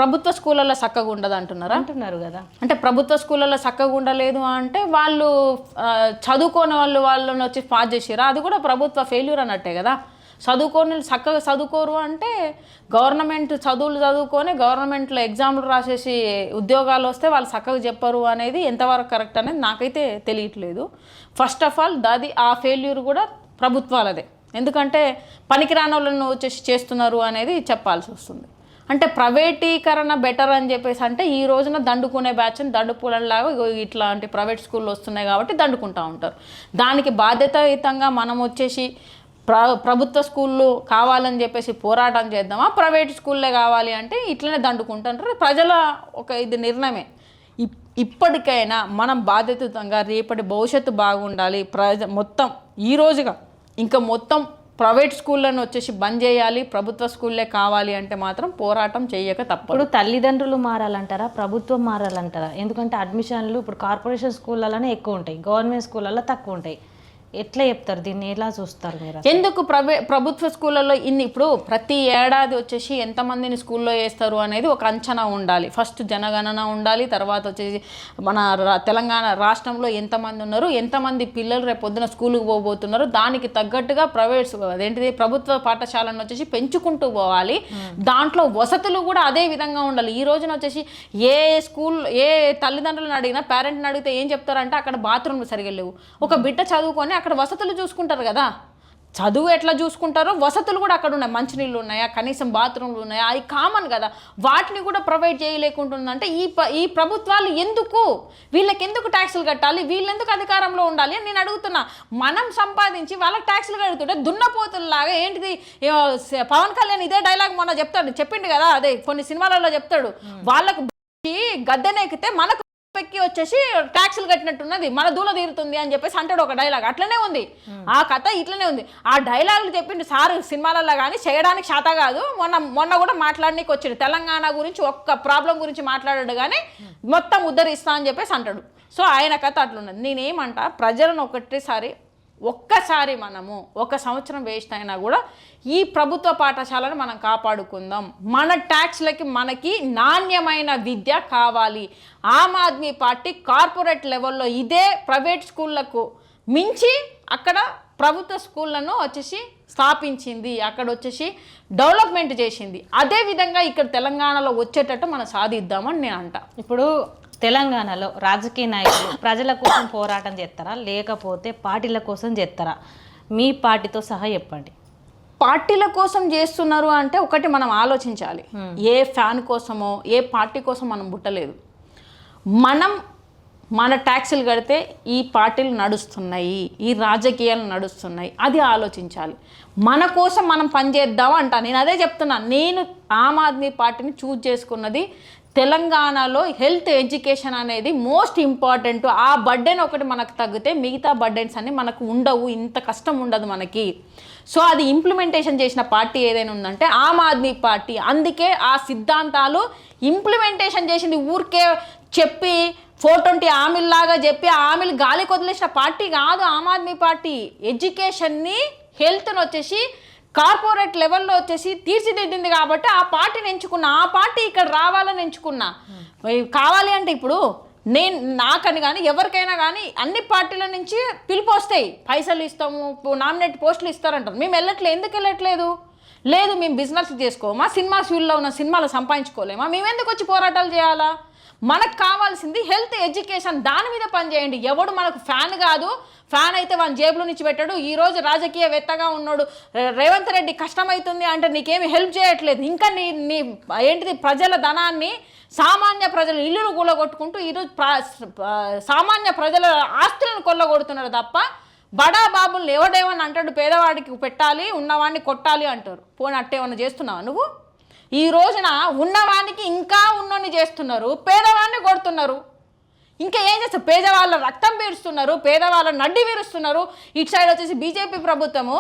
ప్రభుత్వ స్కూళ్ళల్లో చక్కగా ఉండదు అంటున్నారు కదా. అంటే ప్రభుత్వ స్కూళ్ళల్లో చక్కగా ఉండలేదు అంటే వాళ్ళు చదువుకోని వాళ్ళని వచ్చి పాస్ చేసారు, అది కూడా ప్రభుత్వ ఫెయిల్యూర్ అన్నట్టే కదా. చదువుకొని చక్కగా చదువుకోరు అంటే గవర్నమెంట్ చదువులు చదువుకొని గవర్నమెంట్లో ఎగ్జామ్లు రాసేసి ఉద్యోగాలు వస్తే వాళ్ళు చక్కగా చెప్పరు అనేది ఎంతవరకు కరెక్ట్ అనేది నాకైతే తెలియట్లేదు. ఫస్ట్ ఆఫ్ ఆల్ ఆ ఫెయిల్యూర్ కూడా ప్రభుత్వాలదే. ఎందుకంటే పనికిరాని వాళ్ళను వచ్చేసి చేస్తున్నారు అనేది చెప్పాల్సి వస్తుంది. అంటే ప్రైవేటీకరణ బెటర్ అని చెప్పేసి అంటే ఈ రోజున దండుకునే బ్యాచ్ని దండుపూలలాగా ఇట్లాంటి ప్రైవేట్ స్కూళ్ళు వస్తున్నాయి కాబట్టి దండుకుంటూ ఉంటారు. దానికి బాధ్యతాయుతంగా మనం వచ్చేసి ప్రభుత్వ స్కూళ్ళు కావాలని చెప్పేసి పోరాటం చేద్దామా, ప్రైవేట్ స్కూళ్ళే కావాలి అంటే ఇట్లనే దండుకుంటుంటారు. ప్రజల ఇది నిర్ణయమే. ఇప్పటికైనా మనం బాధ్యతాయుతంగా రేపటి భవిష్యత్తు బాగుండాలి, మొత్తం ఈ రోజుగా ఇంకా మొత్తం ప్రైవేట్ స్కూళ్ళను వచ్చేసి బంద్ చేయాలి, ప్రభుత్వ స్కూళ్ళే కావాలి అంటే మాత్రం పోరాటం చేయక తప్పదు. ఇప్పుడు తల్లిదండ్రులు మారాలంటారా, ప్రభుత్వం మారాలంటారా? ఎందుకంటే అడ్మిషన్లు ఇప్పుడు కార్పొరేషన్ స్కూళ్ళలోనే ఎక్కువ ఉంటాయి, గవర్నమెంట్ స్కూళ్ళలో తక్కువ ఉంటాయి. ఎట్లా చెప్తారు దీన్ని? ఎలా చూస్తారు మీరు? ఎందుకు ప్రభుత్వ స్కూళ్ళల్లో ఇప్పుడు ప్రతి ఏడాది వచ్చేసి ఎంతమందిని స్కూల్లో వేస్తారు అనేది ఒక అంచనా ఉండాలి. ఫస్ట్ జనగణన ఉండాలి, తర్వాత వచ్చేసి మన తెలంగాణ రాష్ట్రంలో ఎంతమంది ఉన్నారు, ఎంతమంది పిల్లలు రేపు పొద్దున స్కూల్కి పోబోతున్నారు, దానికి తగ్గట్టుగా ప్రభుత్వ పాఠశాలను వచ్చేసి పెంచుకుంటూ పోవాలి. దాంట్లో వసతులు కూడా అదే విధంగా ఉండాలి. ఈ రోజున వచ్చేసి ఏ తల్లిదండ్రులను అడిగినా, పేరెంట్ని అడిగితే ఏం చెప్తారంటే అక్కడ బాత్రూమ్లు సరిగా లేవు. ఒక బిడ్డ చదువుకొని అక్కడ వసతులు చూసుకుంటారు కదా. చదువు ఎట్లా చూసుకుంటారో వసతులు కూడా అక్కడ ఉన్నాయి. మంచినీళ్ళు ఉన్నాయా, కనీసం బాత్రూమ్లు ఉన్నాయా, అవి కామన్ కదా. వాటిని కూడా ప్రొవైడ్ చేయలేకుంటుందంటే ఈ ప్రభుత్వాలు వీళ్ళకి ఎందుకు ట్యాక్సులు కట్టాలి, వీళ్ళెందుకు అధికారంలో ఉండాలి అని నేను అడుగుతున్నా. మనం సంపాదించి వాళ్ళకి ట్యాక్సులు కడుగుతుంటే దున్నపోతుల్లాగా ఏంటిది? పవన్ కళ్యాణ్ ఇదే డైలాగ్ మొన్న చెప్పిండు కదా, అదే కొన్ని సినిమాలలో చెప్తాడు, వాళ్ళకు గద్దెనెక్కితే మనకు పెక్కి వచ్చేసి ట్యాక్సులు కట్టినట్టున్నది, మన దూల తీరుతుంది అని చెప్పేసి అంటాడు ఒక డైలాగ్. అట్లనే ఉంది ఆ కథ, ఇట్లనే ఉంది. ఆ డైలాగులు చెప్పిండు సార్ సినిమాలలో కానీ చేయడానికి శాత కాదు. మొన్న కూడా మాట్లాడడానికి వచ్చాడు, తెలంగాణ గురించి ఒక్క ప్రాబ్లం గురించి మాట్లాడాడు కానీ మొత్తం ఉద్ధరిస్తా అని చెప్పేసి అంటాడు. సో ఆయన కథ అట్లున్నది. నేనేమంట, ప్రజలను ఒక్కసారి మనము 1 సంవత్సరం వేస్ట్ అయినా కూడా ఈ ప్రభుత్వ పాఠశాలను మనం కాపాడుకుందాం. మన ట్యాక్స్లకి మనకి నాణ్యమైన విద్య కావాలి. ఆమ్ ఆద్మీ పార్టీ కార్పొరేట్ లెవెల్లో ఇదే ప్రైవేట్ స్కూళ్ళకు మించి అక్కడ ప్రభుత్వ స్కూళ్ళను వచ్చేసి స్థాపించింది, అక్కడ వచ్చేసి డెవలప్మెంట్ చేసింది. అదేవిధంగా ఇక్కడ తెలంగాణలో వచ్చేటట్టు మనం సాధిద్దామని నేను అంట. ఇప్పుడు తెలంగాణలో రాజకీయ నాయకులు ప్రజల కోసం పోరాటం చేస్తారా, లేకపోతే పార్టీల కోసం చేస్తారా? మీ పార్టీతో సహా చెప్పండి. పార్టీల కోసం చేస్తున్నారు అంటే ఒకటి మనం ఆలోచించాలి. ఏ ఫ్యాన్ కోసమో ఏ పార్టీ కోసం మనం పుట్టలేదు. మన ట్యాక్సులు కడితే ఈ పార్టీలు నడుస్తున్నాయి, ఈ రాజకీయాలు నడుస్తున్నాయి, అది ఆలోచించాలి. మన కోసం మనం పనిచేద్దాం అంట. నేను అదే చెప్తున్నా. నేను ఆమ్ ఆద్మీ పార్టీని చూజ్ చేసుకున్నది తెలంగాణలో హెల్త్ ఎడ్యుకేషన్ అనేది మోస్ట్ ఇంపార్టెంట్. ఆ బర్డెన్ ఒకటి మనకు తగ్గితే మిగతా బర్డెన్స్ అన్ని మనకు ఉండవు, ఇంత కష్టం ఉండదు మనకి. సో అది ఇంప్లిమెంటేషన్ చేసిన పార్టీ ఏదైనా ఉందంటే ఆమ్ ఆద్మీ పార్టీ. అందుకే ఆ సిద్ధాంతాలు ఇంప్లిమెంటేషన్ చేసింది. ఊరికే చెప్పి 420 హామీల్లాగా చెప్పి హామీలు గాలికి వదిలేసిన పార్టీ కాదు ఆమ్ ఆద్మీ పార్టీ. ఎడ్యుకేషన్ని, హెల్త్ని వచ్చేసి కార్పొరేట్ లెవెల్లో వచ్చేసి తీర్చిదిద్దింది కాబట్టి ఆ పార్టీని ఎంచుకున్నా. ఆ పార్టీ ఇక్కడ రావాలని ఎంచుకున్నా. కావాలి అంటే ఇప్పుడు నాకని కానీ ఎవరికైనా కానీ అన్ని పార్టీల నుంచి పిలుపు వస్తాయి, పైసలు ఇస్తాము, నామినేట్ పోస్టులు ఇస్తారంటారు. మేము వెళ్ళట్లేదు. ఎందుకు వెళ్ళట్లేదు? లేదు మేము బిజినెస్ చేసుకోమా, సినిమా ఫీల్డ్లో ఉన్న సినిమాలు సంపాదించుకోలేమా, మేము ఎందుకు వచ్చి పోరాటాలు చేయాలా? మనకు కావాల్సింది హెల్త్ ఎడ్యుకేషన్. దాని మీద పనిచేయండి. ఎవడు మనకు ఫ్యాన్ కాదు. ఫ్యాన్ అయితే వాళ్ళ జేబులో నుంచి పెట్టాడు. ఈరోజు రాజకీయవేత్తగా ఉన్నాడు రేవంత్ రెడ్డి, కష్టమవుతుంది అంటే నీకేమి హెల్ప్ చేయట్లేదు. ఇంకా నీ ఏంటిది ప్రజల ధనాన్ని, సామాన్య ప్రజల ఇల్లును కూలగొట్టుకుంటూ ఈరోజు సామాన్య ప్రజల ఆస్తులను కొల్లగొడుతున్నారు తప్ప బడా బాబుల్ని ఎవడేమని అంటాడు, పేదవాడికి పెట్టాలి, ఉన్నవాడిని కొట్టాలి అంటారు. పోనీ అట్టేమన్నా చేస్తున్నావా నువ్వు? ఈ రోజున ఉన్నవాడికి ఇంకా ఉన్నోని చేస్తున్నారు, పేదవాడిని కొడుతున్నారు. ఇంకా ఏం చేస్తారు? పేదవాళ్ళ రక్తం పీరుస్తున్నారు, పేదవాళ్ళ నడ్డి వీరుస్తున్నారు. ఇటు సైడ్ వచ్చేసి బీజేపీ ప్రభుత్వము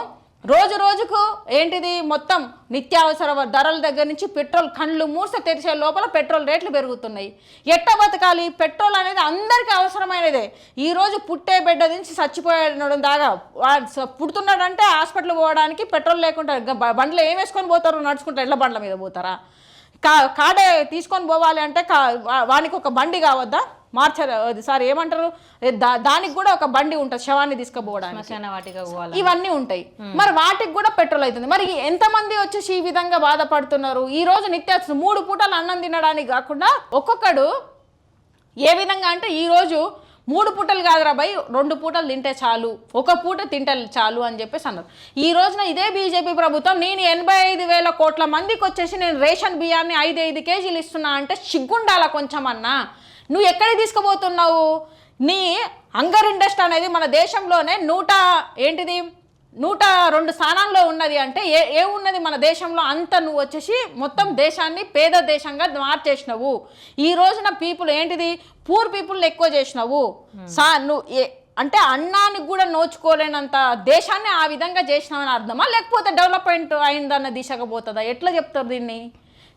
రోజు రోజుకు ఏంటిది మొత్తం నిత్యావసర ధరల దగ్గర నుంచి పెట్రోల్ కండ్లు మూస తెరిచే లోపల పెట్రోల్ రేట్లు పెరుగుతున్నాయి. ఎట్ట బతకాలి? పెట్రోల్ అనేది అందరికీ అవసరమైనదే. ఈరోజు పుట్టే బిడ్డ నుంచి చచ్చిపోయడం దాకా పుడుతున్నాడంటే హాస్పిటల్ పోవడానికి పెట్రోల్ లేకుండా బండ్లు ఏం వేసుకొని పోతారు? నడుచుకుంటారు, ఎడ్ల బండ్ల మీద పోతారా? కాడే తీసుకొని పోవాలి అంటే వానికి ఒక బండి కావద్దా? సార్ ఏమంటారు, దానికి కూడా ఒక బండి ఉంటుంది శవాన్ని తీసుకుపోవడానికి, ఇవన్నీ ఉంటాయి. మరి వాటికి కూడా పెట్రోల్ అవుతుంది. మరి ఎంతమంది వచ్చేసి ఈ విధంగా బాధపడుతున్నారు? ఈ రోజు నిత్యావసరం 3 పూటలు అన్నం తినడానికి కాకుండా ఒక్కొక్కడు ఏ విధంగా అంటే ఈరోజు 3 పూటలు కాదురా భయ్, 2 పూటలు తింటే చాలు, 1 పూట తింటే చాలు అని చెప్పేసి అన్నారు. ఈ రోజున ఇదే బీజేపీ ప్రభుత్వం నేను 85,000 కోట్ల మందికి వచ్చేసి నేను రేషన్ బియ్యాన్ని 5 కేజీలు ఇస్తున్నా అంటే సిగ్గుండాల కొంచెం అన్నా. నువ్వు ఎక్కడికి తీసుకుపోతున్నావు? నీ హంగర్ ఇండస్ట్రీ అనేది మన దేశంలోనే 102 స్థానాల్లో ఉన్నది అంటే ఉన్నది మన దేశంలో అంత. నువ్వు వచ్చేసి మొత్తం దేశాన్ని పేద దేశంగా మార్చేసినావు. ఈ రోజున పీపుల్ ఏంటిది పూర్ పీపుల్ ఎక్కువ చేసినావు. నువ్వు అంటే అన్నానికి కూడా నోచుకోలేనంత దేశాన్ని ఆ విధంగా చేసినావని అర్థమా, లేకపోతే డెవలప్మెంట్ అయిందన్న దిశగా పోతుందా? ఎట్లా చెప్తారు దీన్ని?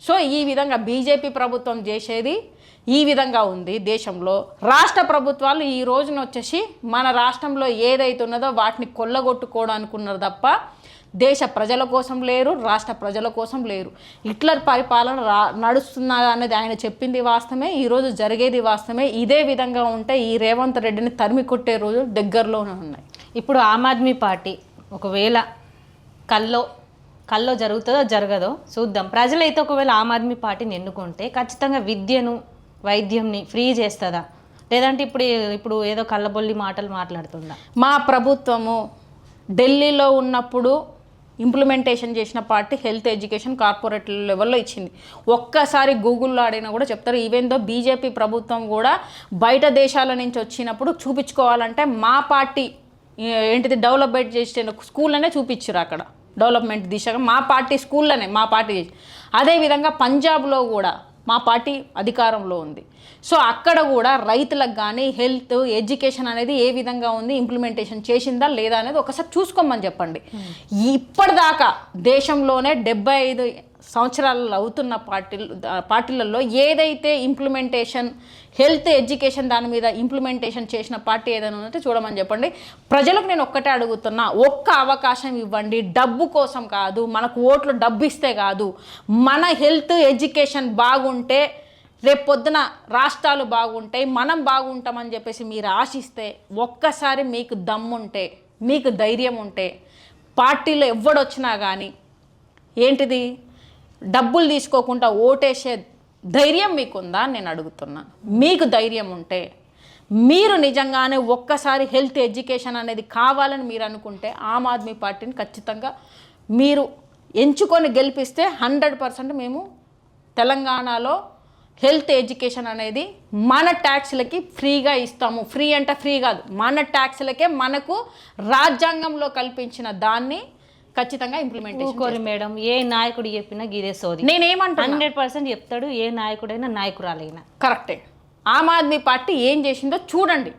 సో ఈ విధంగా బీజేపీ ప్రభుత్వం చేసేది ఈ విధంగా ఉంది. దేశంలో రాష్ట్ర ప్రభుత్వాలు ఈ రోజున వచ్చేసి మన రాష్ట్రంలో ఏదైతే ఉన్నదో వాటిని కొల్లగొట్టుకోవడానికి ఉన్నారు తప్ప దేశ ప్రజల కోసం లేరు, రాష్ట్ర ప్రజల కోసం లేరు. హిట్లర్ పరిపాలన నడుస్తున్నది అనేది ఆయన చెప్పింది వాస్తవమే, ఈరోజు జరిగేది వాస్తవమే. ఇదే విధంగా ఉంటే ఈ రేవంత్ రెడ్డిని తరిమి కొట్టే రోజు దగ్గరలోనే ఉన్నాయి. ఇప్పుడు ఆమ్ ఆద్మీ పార్టీ ఒకవేళ కల్లో జరుగుతుందో జరగదో చూద్దాం. ప్రజలైతే ఒకవేళ ఆమ్ ఆద్మీ పార్టీని ఎన్నుకుంటే ఖచ్చితంగా విద్యను, వైద్యంని ఫ్రీ చేస్తుందా, లేదంటే ఇప్పుడు ఏదో కళ్ళబొల్లి మాటలు మాట్లాడుతుందా? మా ప్రభుత్వము ఢిల్లీలో ఉన్నప్పుడు ఇంప్లిమెంటేషన్ చేసిన పార్టీ హెల్త్ ఎడ్యుకేషన్ కార్పొరేట్ లెవెల్లో ఇచ్చింది. ఒక్కసారి గూగుల్లో ఆడినా కూడా చెప్తారు. ఈవెన్ దో బీజేపీ ప్రభుత్వం కూడా బయట దేశాల నుంచి వచ్చినప్పుడు చూపించుకోవాలంటే మా పార్టీ ఏంటిది డెవలప్మెంట్ చేసిన స్కూళ్ళనే చూపించారు. అక్కడ డెవలప్మెంట్ దిశగా మా పార్టీ స్కూళ్ళనే మా పార్టీ. అదేవిధంగా పంజాబ్లో కూడా మా పార్టీ అధికారంలో ఉంది. సో అక్కడ కూడా రైతులకు కానీ హెల్త్ ఎడ్యుకేషన్ అనేది ఏ విధంగా ఉంది, ఇంప్లిమెంటేషన్ చేసిందా లేదా అనేది ఒకసారి చూసుకోమని చెప్పండి. ఇప్పటిదాకా దేశంలోనే 75 సంవత్సరాలు అవుతున్న పార్టీలలో ఏదైతే ఇంప్లిమెంటేషన్ హెల్త్ ఎడ్యుకేషన్ దాని మీద ఇంప్లిమెంటేషన్ చేసిన పార్టీ ఏదైనా ఉంటే చూడమని చెప్పండి. ప్రజలకు నేను ఒక్కటే అడుగుతున్నా, ఒక్క అవకాశం ఇవ్వండి. డబ్బు కోసం కాదు, మనకు ఓట్లు డబ్బు ఇస్తే కాదు, మన హెల్త్ ఎడ్యుకేషన్ బాగుంటే రేపు పొద్దున రాష్ట్రాలు బాగుంటాయి, మనం బాగుంటామని చెప్పేసి మీరు ఆశిస్తే, ఒక్కసారి మీకు దమ్ముంటే, మీకు ధైర్యం ఉంటే, పార్టీలో ఎవడొచ్చినా కానీ ఏంటిది డబ్బులు తీసుకోకుండా ఓటేసే ధైర్యం మీకుందా అని నేను అడుగుతున్నాను. మీకు ధైర్యం ఉంటే మీరు నిజంగానే ఒక్కసారి హెల్త్ ఎడ్యుకేషన్ అనేది కావాలని మీరు అనుకుంటే ఆమ్ ఆద్మీ పార్టీని ఖచ్చితంగా మీరు ఎంచుకొని గెలిపిస్తే 100% మేము తెలంగాణలో హెల్త్ ఎడ్యుకేషన్ అనేది మన ట్యాక్స్లకి ఫ్రీగా ఇస్తాము. ఫ్రీ అంటే ఫ్రీ కాదు, మన ట్యాక్స్లకే మనకు రాజ్యాంగంలో కల్పించిన దాన్ని ఖచ్చితంగా ఇంప్లిమెంటేషన్ ఊకోరి మేడం, ఏ నాయకుడు చెప్పినా గిదే సోది. నేనేమంటున్నా 100% చెప్తాడు, ఏ నాయకుడైనా నాయకురాలైనా. కరెక్టే. ఆమ్ ఆద్మీ పార్టీ ఏం చేసిందో చూడండి.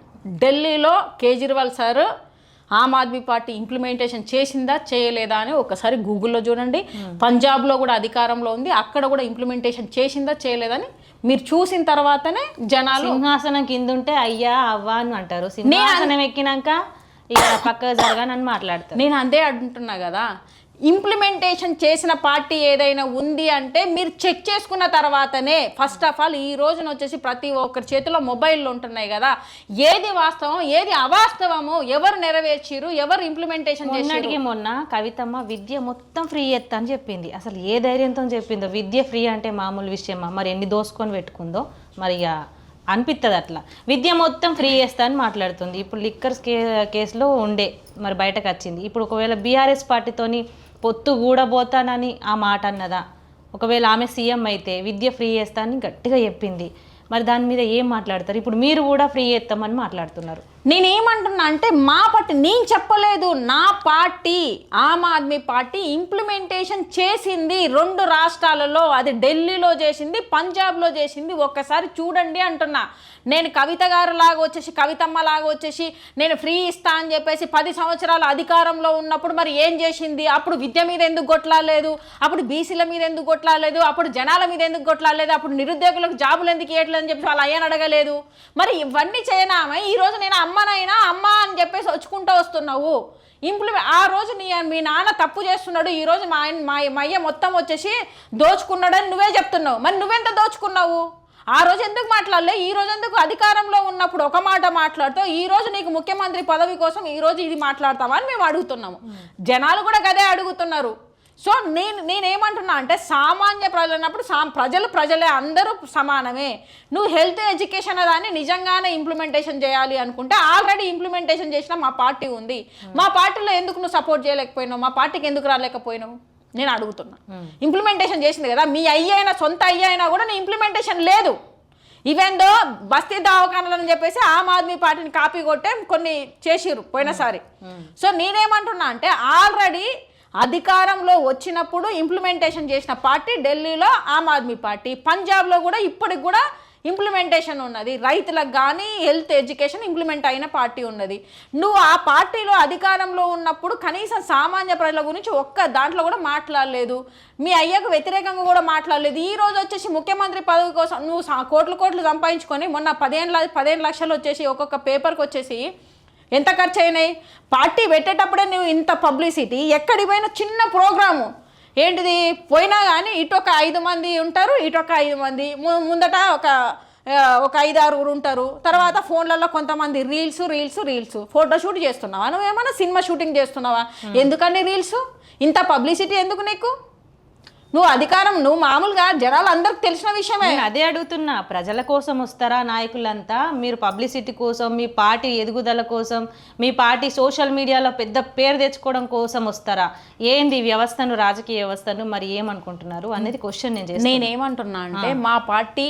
ఢిల్లీలో Kejriwal sir Aam Aadmi party implementation చేసిందా చేయలేదా అని ఒకసారి గూగుల్లో చూడండి. పంజాబ్లో కూడా అధికారంలో ఉంది, అక్కడ కూడా ఇంప్లిమెంటేషన్ చేసిందా చేయలేదని మీరు చూసిన తర్వాతనే జనాలు సింహాసనం కింద ఉంటే అయ్యా అవ్వా అని అంటారు, సింహాసనం ఎక్కినాక ఇక పక్కకు జరగానని మాట్లాడతారు. నేను అదే అంటున్నా కదా, ఇంప్లిమెంటేషన్ చేసిన పార్టీ ఏదైనా ఉంది అంటే మీరు చెక్ చేసుకున్న తర్వాతనే. ఫస్ట్ ఆఫ్ ఆల్ ఈ రోజున వచ్చేసి ప్రతి ఒక్కరి చేతిలో మొబైల్లు ఉంటున్నాయి కదా, ఏది వాస్తవం ఏది అవాస్తవము, ఎవరు నెరవేర్చిరు, ఎవరు ఇంప్లిమెంటేషన్ చేసినట్టుగా. మొన్న కవితమ్మ విద్య మొత్తం ఫ్రీ ఎత్తా అని చెప్పింది. అసలు ఏ ధైర్యంతో చెప్పిందో, విద్య ఫ్రీ అంటే మామూలు విషయమా? మరి ఎన్ని దోసుకొని పెట్టుకుందో మరి ఇక అనిపిస్తుంది అట్లా. విద్య మొత్తం ఫ్రీ చేస్తా అని మాట్లాడుతుంది. ఇప్పుడు లిక్కర్స్ కేసులో ఉండే మరి బయటకు వచ్చింది. ఇప్పుడు ఒకవేళ బీఆర్ఎస్ పార్టీతోని పొత్తు కూడబోతానని ఆ మాట అన్నదా? ఒకవేళ ఆమె సీఎం అయితే విద్య ఫ్రీ చేస్తా అని గట్టిగా చెప్పింది. మరి దాని మీద ఏం మాట్లాడతారు? ఇప్పుడు మీరు కూడా ఫ్రీ చేస్తామని మాట్లాడుతున్నారు. నేనేమంటున్నా అంటే మా పార్టీ, నేను చెప్పలేదు, నా party Aam Aadmi party implementation చేసింది 2 రాష్ట్రాలలో. అది ఢిల్లీలో చేసింది, పంజాబ్లో చేసింది. ఒక్కసారి చూడండి అంటున్నా. నేను కవిత గారు లాగా వచ్చేసి, కవితమ్మ లాగా వచ్చేసి నేను ఫ్రీ ఇస్తా అని చెప్పేసి 10 సంవత్సరాలు అధికారంలో ఉన్నప్పుడు మరి ఏం చేసింది? అప్పుడు విద్య మీద ఎందుకు కొట్లాడలేదు? అప్పుడు బీసీల మీద ఎందుకు కొట్లాడలేదు? అప్పుడు జనాల మీద ఎందుకు కొట్లాడలేదు? అప్పుడు నిరుద్యోగులకు జాబులు ఎందుకు ఇవ్వట్లేదు అని చెప్పి వాళ్ళు అయ్యని అడగలేదు. మరి ఇవన్నీ చేయనామే ఈరోజు నేను అమ్మనైనా అమ్మ అని చెప్పేసి వచ్చుకుంటూ వస్తున్నావు. ఆ రోజు మీ నాన్న తప్పు చేస్తున్నాడు, ఈరోజు మా అయ్య మొత్తం వచ్చేసి దోచుకున్నాడని నువ్వే చెప్తున్నావు. మరి నువ్వెంత దోచుకున్నావు? ఆ రోజు ఎందుకు మాట్లాడలే? ఈ రోజు ఎందుకు అధికారంలో ఉన్నప్పుడు ఒక మాట మాట్లాడుతావు, ఈ రోజు నీకు ముఖ్యమంత్రి పదవి కోసం ఈ రోజు ఇది మాట్లాడతావా అని మేము అడుగుతున్నాము. జనాలు కూడా గదే అడుగుతున్నారు. సో నేనేమంటున్నా అంటే సామాన్య ప్రజలు అన్నప్పుడు ప్రజలే అందరూ సమానమే. నువ్వు హెల్త్ ఎడ్యుకేషన్ దాన్ని నిజంగానే ఇంప్లిమెంటేషన్ చేయాలి అనుకుంటే ఆల్రెడీ ఇంప్లిమెంటేషన్ చేసిన మా పార్టీ ఉంది. మా పార్టీలో ఎందుకు నువ్వు సపోర్ట్ చేయలేకపోయినావు? మా పార్టీకి ఎందుకు రాలేకపోయినావు నేను అడుగుతున్నా. ఇంప్లిమెంటేషన్ చేసింది కదా, మీ సొంత అయినా కూడా నీ ఇంప్లిమెంటేషన్ లేదు. ఈవెన్ దో బస్తీ దవాఖానాలు అని చెప్పేసి ఆమ్ ఆద్మీ పార్టీని కాపీ కొట్టే కొన్ని చేసిర్రు పోయినసారి. సో నేనేమంటున్నా అంటే ఆల్రెడీ అధికారంలో వచ్చినప్పుడు ఇంప్లిమెంటేషన్ చేసిన పార్టీ ఢిల్లీలో ఆమ్ ఆద్మీ పార్టీ, పంజాబ్లో కూడా ఇప్పటికి కూడా ఇంప్లిమెంటేషన్ ఉన్నది. రైతులకు కానీ హెల్త్ ఎడ్యుకేషన్ ఇంప్లిమెంట్ అయిన పార్టీ ఉన్నది. నువ్వు ఆ పార్టీలో అధికారంలో ఉన్నప్పుడు కనీసం సామాన్య ప్రజల గురించి ఒక్క దాంట్లో కూడా మాట్లాడలేదు. మీ అయ్యకు వ్యతిరేకంగా కూడా మాట్లాడలేదు. ఈ రోజు వచ్చేసి ముఖ్యమంత్రి పదవి కోసం నువ్వు కోట్లు సంపాదించుకొని మొన్న 15 లక్షలు వచ్చేసి ఒక్కొక్క పేపర్కి వచ్చేసి ఎంత ఖర్చు అయినాయి? పార్టీ పెట్టేటప్పుడే నువ్వు ఇంత పబ్లిసిటీ, ఎక్కడికి పోయినా చిన్న ప్రోగ్రాము ఏంటిది పోయినా కానీ ఇటు ఒక 5 మంది ఉంటారు, ఇటు ఒక 5 మంది, ముందట ఒక 5-6 ఉంటారు. తర్వాత ఫోన్లలో కొంతమంది రీల్స్ ఫోటోషూట్ చేస్తున్నావా? నువ్వేమన్నా సినిమా షూటింగ్ చేస్తున్నావా? ఎందుకని రీల్స్? ఇంత పబ్లిసిటీ ఎందుకు నీకు? నువ్వు అధికారం, నువ్వు మామూలుగా జనాలు అందరికి తెలిసిన విషయమే. అదే అడుగుతున్నా, ప్రజల కోసం వస్తారా నాయకులంతా? మీరు పబ్లిసిటీ కోసం, మీ పార్టీ ఎదుగుదల కోసం, మీ పార్టీ సోషల్ మీడియాలో పెద్ద పేరు తెచ్చుకోవడం కోసం వస్తారా? ఏంది వ్యవస్థను, రాజకీయ వ్యవస్థను మరి ఏమనుకుంటున్నారు అనేది క్వశ్చన్ నేనేమంటున్నా అంటే మా పార్టీ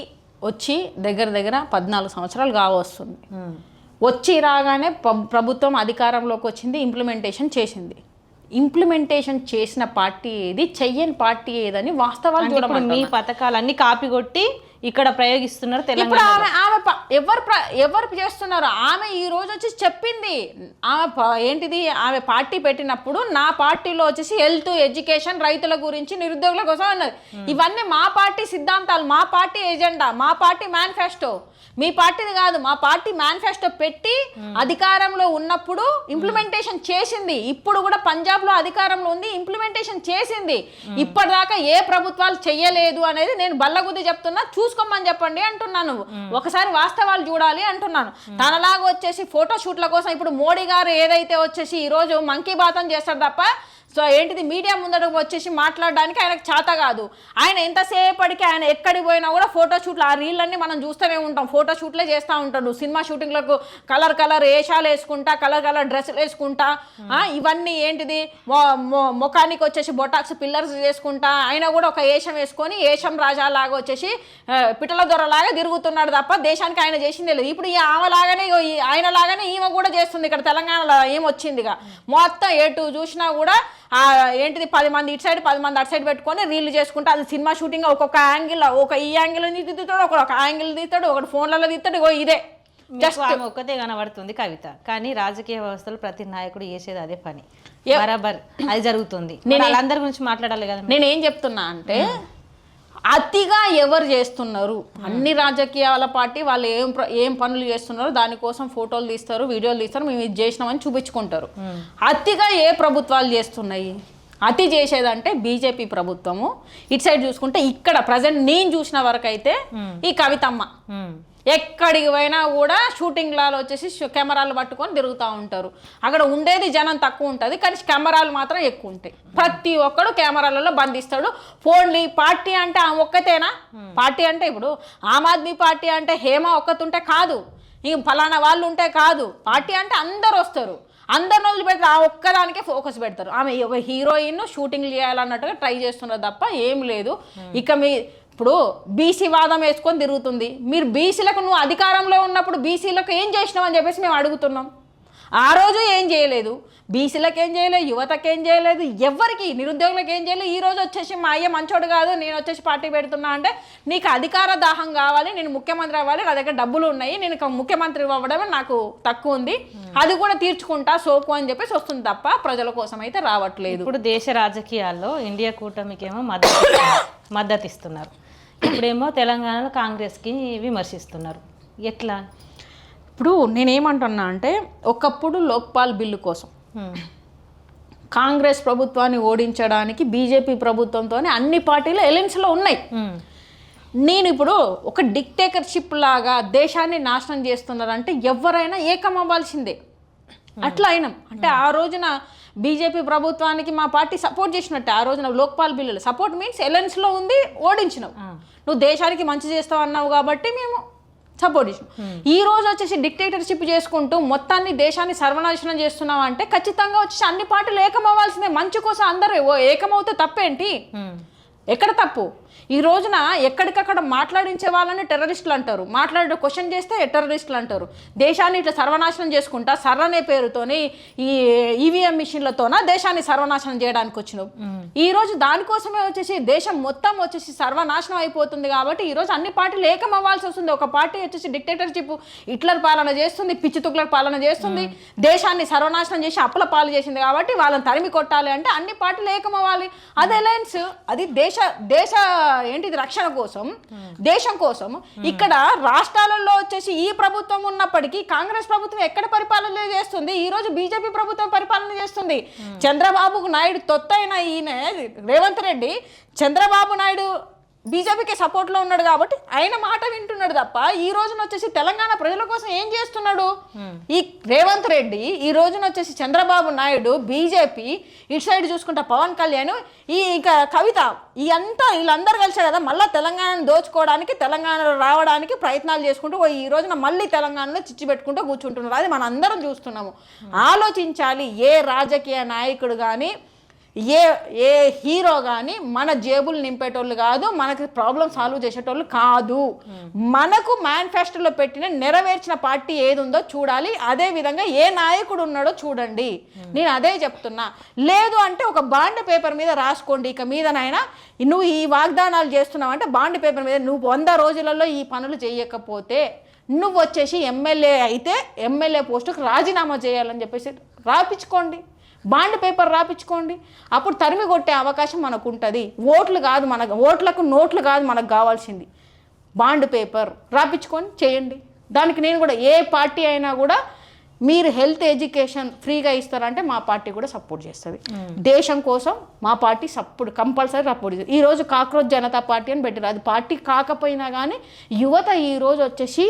వచ్చి దగ్గర 14 సంవత్సరాలు కావస్తుంది. వచ్చి రాగానే ప్రభుత్వం అధికారంలోకి వచ్చింది, ఇంప్లిమెంటేషన్ చేసింది. ఇంప్లిమెంటేషన్ చేసిన పార్టీ ఏది, చెయ్యని పార్టీ ఏదని వాస్తవాలు చూడమని మీ పథకాలన్నీ కాపీ కొట్టి ఇక్కడ ప్రయోగిస్తున్నారు ఇప్పుడు ఎవరు చేస్తున్నారు? ఆమె ఈ రోజు వచ్చి చెప్పింది, ఆమె పార్టీ పెట్టినప్పుడు నా పార్టీలో వచ్చేసి హెల్త్ ఎడ్యుకేషన్ రైతుల గురించి నిరుద్యోగుల కోసం అన్నది. ఇవన్నీ మా పార్టీ సిద్ధాంతాలు, మా పార్టీ ఎజెండా, మా పార్టీ మేనిఫెస్టో. మీ పార్టీది కాదు, మా పార్టీ మేనిఫెస్టో పెట్టి అధికారంలో ఉన్నప్పుడు ఇంప్లిమెంటేషన్ చేసింది. ఇప్పుడు కూడా పంజాబ్లో అధికారంలో ఉంది, ఇంప్లిమెంటేషన్ చేసింది. ఇప్పటిదాకా ఏ ప్రభుత్వాలు చెయ్యలేదు అనేది నేను బల్లగుద్ది చెప్తున్నా. చూసుకోమని చెప్పండి అంటున్నాను. ఒకసారి వాస్తవాలు చూడాలి అంటున్నాను. తనలాగా వచ్చేసి ఫోటోషూట్ల కోసం ఇప్పుడు మోడీ గారు ఏదైతే వచ్చేసి ఈరోజు మంకీ బాతం చేస్తారు తప్ప సో ఏంటిది మీడియా ముందర వచ్చేసి మాట్లాడడానికి ఆయనకు చేత కాదు. ఆయన ఎంతసేపటికి ఆయన ఎక్కడికి పోయినా కూడా ఫోటోషూట్లు, ఆ రీళ్ళన్నీ మనం చూస్తూనే ఉంటాం. ఫోటోషూట్లే చేస్తూ ఉంటాడు. సినిమా షూటింగ్లకు కలర్ వేషాలు వేసుకుంటా, కలర్ డ్రెస్సులు వేసుకుంటా, ఇవన్నీ ఏంటిది ముఖానికి వచ్చేసి బొటాక్స్ పిల్లర్స్ చేసుకుంటా, ఆయన కూడా ఒక ఏషం వేసుకొని ఏషం రాజా లాగా వచ్చేసి పిట్టల దొరలాగా తిరుగుతున్నాడు తప్ప దేశానికి ఆయన చేసిందే లేదు. ఇప్పుడు ఆమె లాగానే ఆయన లాగానే ఈమె కూడా చేస్తుంది. ఇక్కడ తెలంగాణలో ఏమొచ్చిందిగా మొత్తం ఎటు చూసినా కూడా ఏంటిది 10 మంది ఇటు సైడ్ 10 మంది అటు సైడ్ పెట్టుకొని రీల్ చేసుకుంటే అది సినిమా షూటింగ్ ఒక్కొక్క యాంగిల్ ఈ యాంగిల్ తీస్తాడు, ఒక యాంగిల్ తీస్తాడు, ఒకటి ఫోన్లలో తీస్తాడు. ఇదే జస్ట్ ఆమె ఒక్కతే కనబడుతుంది కవిత, కానీ రాజకీయ వ్యవస్థలో ప్రతి నాయకుడు చేసేది అదే పని, బరాబర్ అది జరుగుతుంది. నేను వాళ్ళందరి గురించి మాట్లాడాలి కదా. నేనేం చెప్తున్నా అంటే అతిగా ఎవరు చేస్తున్నారు, అన్ని రాజకీయాల పార్టీ వాళ్ళు ఏం పనులు చేస్తున్నారో దానికోసం ఫోటోలు తీస్తారు, వీడియోలు తీస్తారు, మేము ఇది చేసినామని చూపించుకుంటారు. అతిగా ఏ ప్రభుత్వాలు చేస్తున్నాయి? అతి చేసేదంటే బీజేపీ ప్రభుత్వము. ఇటు సైడ్ చూసుకుంటే ఇక్కడ ప్రజెంట్ నేను చూసిన వరకు అయితే ఈ కవితమ్మ ఎక్కడికి పోయినా కూడా షూటింగ్లలో వచ్చేసి కెమెరాలు పట్టుకొని తిరుగుతూ ఉంటారు. అక్కడ ఉండేది జనం తక్కువ ఉంటుంది, కానీ కెమెరాలు మాత్రం ఎక్కువ ఉంటాయి. ప్రతి ఒక్కడు కెమెరాలలో బంధిస్తాడు. ఫోన్లీ పార్టీ అంటే ఆమె ఒక్కతేనా? పార్టీ అంటే ఇప్పుడు ఆమ్ ఆద్మీ పార్టీ అంటే హేమ ఒక్కతుంటే కాదు, ఇంక ఫలానా వాళ్ళు ఉంటే కాదు. పార్టీ అంటే అందరు వస్తారు, అందరిని వదిలిపెడతారు, ఆ ఒక్కదానికే ఫోకస్ పెడతారు. ఆమె ఒక హీరోయిన్ షూటింగ్ చేయాలన్నట్టుగా ట్రై చేస్తున్నారు తప్ప ఏం లేదు. ఇక ఇప్పుడు బీసీ వాదం వేసుకొని తిరుగుతుంది. మీరు బీసీలకు నువ్వు అధికారంలో ఉన్నప్పుడు బీసీలకు ఏం చేసినావు అని చెప్పేసి మేము అడుగుతున్నాం. ఆ రోజు ఏం చేయలేదు, బీసీలకు ఏం చేయలేదు, యువతకు ఏం చేయలేదు, ఎవరికి నిరుద్యోగులకు ఏం చేయలేదు. ఈ రోజు వచ్చేసి మా అయ్య మంచోడు కాదు, నేను వచ్చేసి పార్టీ పెడుతున్నా అంటే నీకు అధికార దాహం కావాలి, నేను ముఖ్యమంత్రి అవ్వాలి, నా దగ్గర డబ్బులు ఉన్నాయి, నేను ముఖ్యమంత్రి అవ్వడమే నాకు తక్కువ ఉంది, అది కూడా తీర్చుకుంటా సోకు అని చెప్పేసి వస్తుంది తప్ప ప్రజల కోసం అయితే రావట్లేదు. ఇప్పుడు దేశ రాజకీయాల్లో ఇండియా కూటమికేమో మద్దతు ఇస్తున్నారు, ఇప్పుడేమో తెలంగాణలో కాంగ్రెస్కి విమర్శిస్తున్నారు. ఎట్లా? ఇప్పుడు నేనేమంటున్నా అంటే ఒకప్పుడు లోక్పాల్ బిల్లు కోసం కాంగ్రెస్ ప్రభుత్వాన్ని ఓడించడానికి బీజేపీ ప్రభుత్వంతోనే అన్ని పార్టీలు ఎలయన్స్లో ఉన్నాయి. నేను ఇప్పుడు ఒక డిక్టేటర్షిప్ లాగా దేశాన్ని నాశనం చేస్తున్నారంటే ఎవరైనా ఏకం అవ్వాల్సిందే. అట్లా అయినాం అంటే ఆ రోజున బీజేపీ ప్రభుత్వానికి మా పార్టీ సపోర్ట్ చేసినట్టే. ఆ రోజున లోక్పాల్ బిల్లులు సపోర్ట్ మీన్స్ ఎలయన్స్లో ఉంది, ఓడించినావు. నువ్వు దేశానికి మంచి చేస్తావు అన్నావు కాబట్టి మేము సపోర్ట్ చేసినాం. ఈ రోజు వచ్చేసి డిక్టేటర్షిప్ చేసుకుంటూ మొత్తాన్ని దేశాన్ని సర్వనాశనం చేస్తున్నావు అంటే ఖచ్చితంగా వచ్చేసి అన్ని పార్టీలు ఏకమవ్వాల్సిందే. మంచి కోసం అందరూ ఏకమవుతే తప్పేంటి? ఎక్కడ తప్పు? ఈ రోజున ఎక్కడికక్కడ మాట్లాడించే వాళ్ళని టెర్రరిస్టులు అంటారు, మాట్లాడే క్వశ్చన్ చేస్తే టెర్రరిస్టులు అంటారు. దేశాన్ని ఇట్లా సర్వనాశనం చేసుకుంటా సర్రనే పేరుతోని ఈ ఈవీఎం మిషన్లతోన దేశాన్ని సర్వనాశనం చేయడానికి వచ్చినావు. ఈ రోజు దానికోసమే వచ్చేసి దేశం మొత్తం వచ్చేసి సర్వనాశనం అయిపోతుంది. కాబట్టి ఈ రోజు అన్ని పార్టీలు ఏకం అవ్వాల్సి వస్తుంది. ఒక పార్టీ వచ్చేసి డిక్టేటర్షిప్ హిట్లర్ పాలన చేస్తుంది, పిచ్చి తుగ్లర్ పాలన చేస్తుంది, దేశాన్ని సర్వనాశనం చేసి అప్పుల పాలు చేసింది. కాబట్టి వాళ్ళని తరిమి కొట్టాలి అంటే అన్ని పార్టీలు ఏకం అవ్వాలి. అది అలయన్స్, అది దేశ ఏంటిది రక్షణ కోసం, దేశం కోసం. ఇక్కడ రాష్ట్రాలలో వచ్చేసి ఈ ప్రభుత్వం ఉన్నప్పటికీ కాంగ్రెస్ ప్రభుత్వం ఎక్కడ పరిపాలన చేస్తుంది? ఈ రోజు బీజేపీ ప్రభుత్వం పరిపాలన చేస్తుంది. చంద్రబాబు నాయుడు తొత్తైన ఈయన రేవంత్ రెడ్డి చంద్రబాబు నాయుడు బీజేపీకి సపోర్ట్లో ఉన్నాడు కాబట్టి ఆయన మాట వింటున్నాడు తప్ప ఈ రోజున వచ్చేసి తెలంగాణ ప్రజల కోసం ఏం చేస్తున్నాడు? ఈ రేవంత్ రెడ్డి ఈ రోజున వచ్చేసి చంద్రబాబు నాయుడు బీజేపీ ఇటు సైడ్ చూసుకుంటా పవన్ కళ్యాణ్ ఇక కవిత వీళ్ళందరూ కలిసారు కదా మళ్ళీ తెలంగాణను దోచుకోవడానికి, తెలంగాణలో రావడానికి ప్రయత్నాలు చేసుకుంటూ ఈ రోజున మళ్ళీ తెలంగాణలో చిచ్చు పెట్టుకుంటూ కూర్చుంటున్నారు. అది మనం అందరం చూస్తున్నాము. ఆలోచించాలి. ఏ రాజకీయ నాయకుడు కానీ ఏ హీరో కానీ మన జేబులు నింపేటోళ్ళు కాదు, మనకి ప్రాబ్లం సాల్వ్ చేసేటోళ్ళు కాదు. మనకు మేనిఫెస్టోలో పెట్టిన నెరవేర్చిన పార్టీ ఏది ఉందో చూడాలి. అదే విధంగా ఏ నాయకుడు ఉన్నాడో చూడండి. నేను అదే చెప్తున్నా. లేదు అంటే ఒక బాండ్ పేపర్ మీద రాసుకోండి. ఇక మీదనైనా నువ్వు ఈ వాగ్దానాలు చేస్తున్నావు అంటే బాండ్ పేపర్ మీద నువ్వు 100 రోజులలో ఈ పనులు చేయకపోతే నువ్వు వచ్చేసి ఎమ్మెల్యే అయితే ఎమ్మెల్యే పోస్టుకు రాజీనామా చేయాలని చెప్పేసి రాపించుకోండి. Bond paper రాపించుకోండి. అప్పుడు తరిమి కొట్టే అవకాశం మనకు ఉంటుంది. ఓట్లకు నోట్లు కాదు మనకు కావాల్సింది, బాండ్ పేపర్ రాపించుకొని చేయండి. దానికి నేను కూడా ఏ పార్టీ అయినా కూడా మీరు హెల్త్ ఎడ్యుకేషన్ ఫ్రీగా ఇస్తారంటే మా పార్టీ కూడా సపోర్ట్ చేస్తుంది. దేశం కోసం మా పార్టీ కంపల్సరీ సపోర్ట్ చేస్తుంది. ఈరోజు కాక్రోచ్ జనతా పార్టీ అని పెట్టారు. అది పార్టీ కాకపోయినా కానీ యువత ఈరోజు వచ్చేసి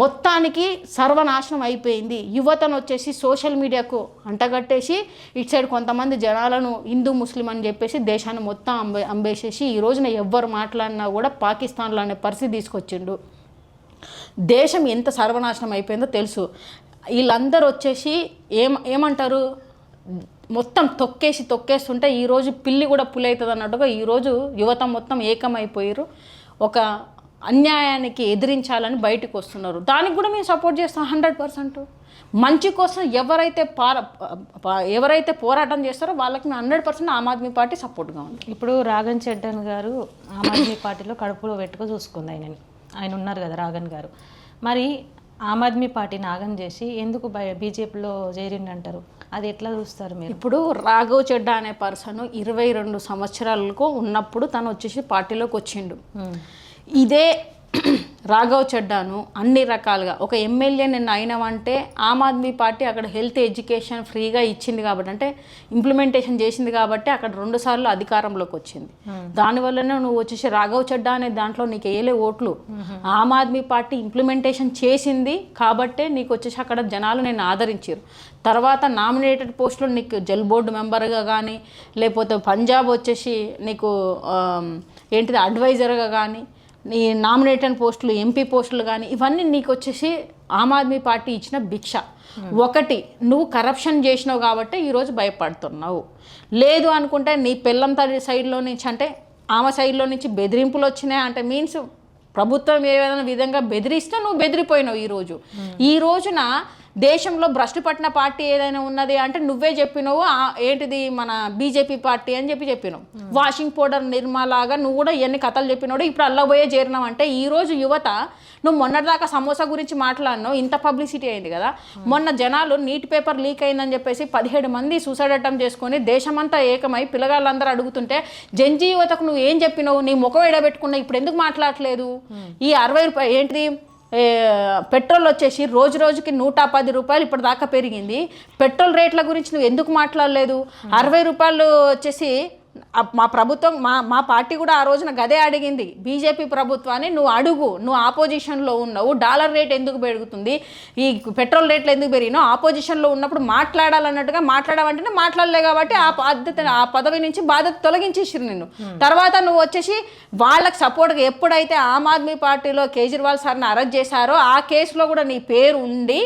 మొత్తానికి సర్వనాశనం అయిపోయింది. యువతను వచ్చేసి సోషల్ మీడియాకు అంటగట్టేసి ఇటు సైడ్ కొంతమంది జనాలను హిందూ ముస్లిం అని చెప్పేసి దేశాన్ని మొత్తం అంబేసేసి ఈ రోజున ఎవ్వరు మాట్లాడినా కూడా పాకిస్తాన్లో అనే పరిస్థితి తీసుకొచ్చిండు. దేశం ఎంత సర్వనాశనం అయిపోయిందో తెలుసు. వీళ్ళందరూ వచ్చేసి ఏమంటారు మొత్తం తొక్కేస్తుంటే ఈరోజు పిల్లి కూడా పులి అవుతుంది అన్నట్టుగా ఈరోజు యువత మొత్తం ఏకమైపోయారు. ఒక అన్యాయానికి ఎదిరించాలని బయటకు వస్తున్నారు. దానికి కూడా మేము సపోర్ట్ చేస్తాం 100%. మంచి కోసం ఎవరైతే పోరాటం చేస్తారో వాళ్ళకి 100% ఆమ్ ఆద్మీ పార్టీ సపోర్ట్గా ఉంది. ఇప్పుడు రాగన్ చెడ్డన్ గారు ఆమ్ ఆద్మీ పార్టీలో కడుపులో పెట్టుకో చూసుకుంది ఆయన ఉన్నారు కదా రాగన్ గారు. మరి ఆమ్ ఆద్మీ పార్టీని ఆగం చేసి ఎందుకు బీజేపీలో చేరిండంటారు? అది ఎట్లా చూస్తారు మీరు? ఇప్పుడు రాఘవ్ చెడ్డా అనే పర్సన్ 22 సంవత్సరాలకు ఉన్నప్పుడు తను వచ్చేసి పార్టీలోకి వచ్చిండు. ఇదే రాఘవ్ చెడ్డాను అన్ని రకాలుగా ఒక ఎమ్మెల్యే నిన్న అయినవంటే ఆమ్ ఆద్మీ పార్టీ అక్కడ హెల్త్ ఎడ్యుకేషన్ ఫ్రీగా ఇచ్చింది కాబట్టి, అంటే ఇంప్లిమెంటేషన్ చేసింది కాబట్టి అక్కడ 2 సార్లు అధికారంలోకి వచ్చింది. దానివల్లనే నువ్వు వచ్చేసి రాఘవ్ చెడ్డా అనే దాంట్లో నీకు వేయలే ఓట్లు. ఆమ్ ఆద్మీ పార్టీ ఇంప్లిమెంటేషన్ చేసింది కాబట్టే నీకు వచ్చేసి అక్కడ జనాలు నేను ఆదరించారు. తర్వాత నామినేటెడ్ పోస్టులు నీకు జల్ బోర్డు మెంబర్గా కానీ, లేకపోతే పంజాబ్ వచ్చేసి నీకు ఏంటిది అడ్వైజర్గా కానీ, నీ నామినేటెడ్ పోస్టులు ఎంపీ పోస్టులు కానీ, ఇవన్నీ నీకు వచ్చేసి ఆమ్ ఆద్మీ పార్టీ ఇచ్చిన భిక్ష. ఒకటి, నువ్వు కరప్షన్ చేసినావు కాబట్టి ఈరోజు భయపడుతున్నావు. లేదు అనుకుంటే నీ పిల్లం తల్లి సైడ్లో నుంచి, అంటే ఆమె సైడ్లో నుంచి బెదిరింపులు వచ్చినాయి అంటే మీన్స్ ప్రభుత్వం ఏదైనా విధంగా బెదిరిస్తే నువ్వు బెదిరిపోయినావు. ఈ రోజున దేశంలో భ్రష్టు పట్టిన పార్టీ ఏదైనా ఉన్నది అంటే నువ్వే చెప్పినావు, ఏంటిది మన బీజేపీ పార్టీ అని చెప్పినావు. వాషింగ్ పౌడర్ నిర్మాలాగా నువ్వు కూడా ఎన్ని కథలు చెప్పినావు, ఇప్పుడు అల్లబోయే చేరినావు. అంటే ఈరోజు యువత, నువ్వు మొన్నటిదాకా సమోసా గురించి మాట్లాడినావు, ఇంత పబ్లిసిటీ అయింది కదా. మొన్న జనాలు నీట్ పేపర్ లీక్ అయిందని చెప్పేసి 17 మంది సూసైడ్ అటెంప్ట్ చేసుకొని దేశమంతా ఏకమై పిల్లగాళ్ళందరూ అడుగుతుంటే జంజీ యువతకు నువ్వు ఏం చెప్పినావు, నీ ముఖం ఎడబెట్టుకున్నావు, ఇప్పుడు ఎందుకు మాట్లాడలేదు? ఈ 60 రూపాయలు ఏంటిది పెట్రోల్ వచ్చేసి రోజు రోజుకి 110 రూపాయలు ఇప్పటిదాకా పెరిగింది. పెట్రోల్ రేట్ల గురించి నువ్వు ఎందుకు మాట్లాడలేదు? 60 రూపాయలు వచ్చేసి మా ప్రభుత్వం మా పార్టీ కూడా ఆ రోజున గదే అడిగింది బీజేపీ ప్రభుత్వాన్ని, నువ్వు అడుగు, నువ్వు ఆపోజిషన్లో ఉన్నావు, డాలర్ రేట్ ఎందుకు పెరుగుతుంది, ఈ పెట్రోల్ రేట్లు ఎందుకు పెరిగినావు, ఆపోజిషన్లో ఉన్నప్పుడు మాట్లాడాలన్నట్టుగా మాట్లాడమంటేనే మాట్లాడలే కాబట్టి ఆ పదవి నుంచి బాధ్యత తొలగించేసారు నిన్ను. తర్వాత నువ్వు వచ్చేసి వాళ్ళకి సపోర్ట్గా ఎప్పుడైతే ఆమ్ ఆద్మీ పార్టీలో కేజ్రీవాల్ సార్ని అరెస్ట్ చేశారో ఆ కేసులో కూడా నీ పేరు ఉండి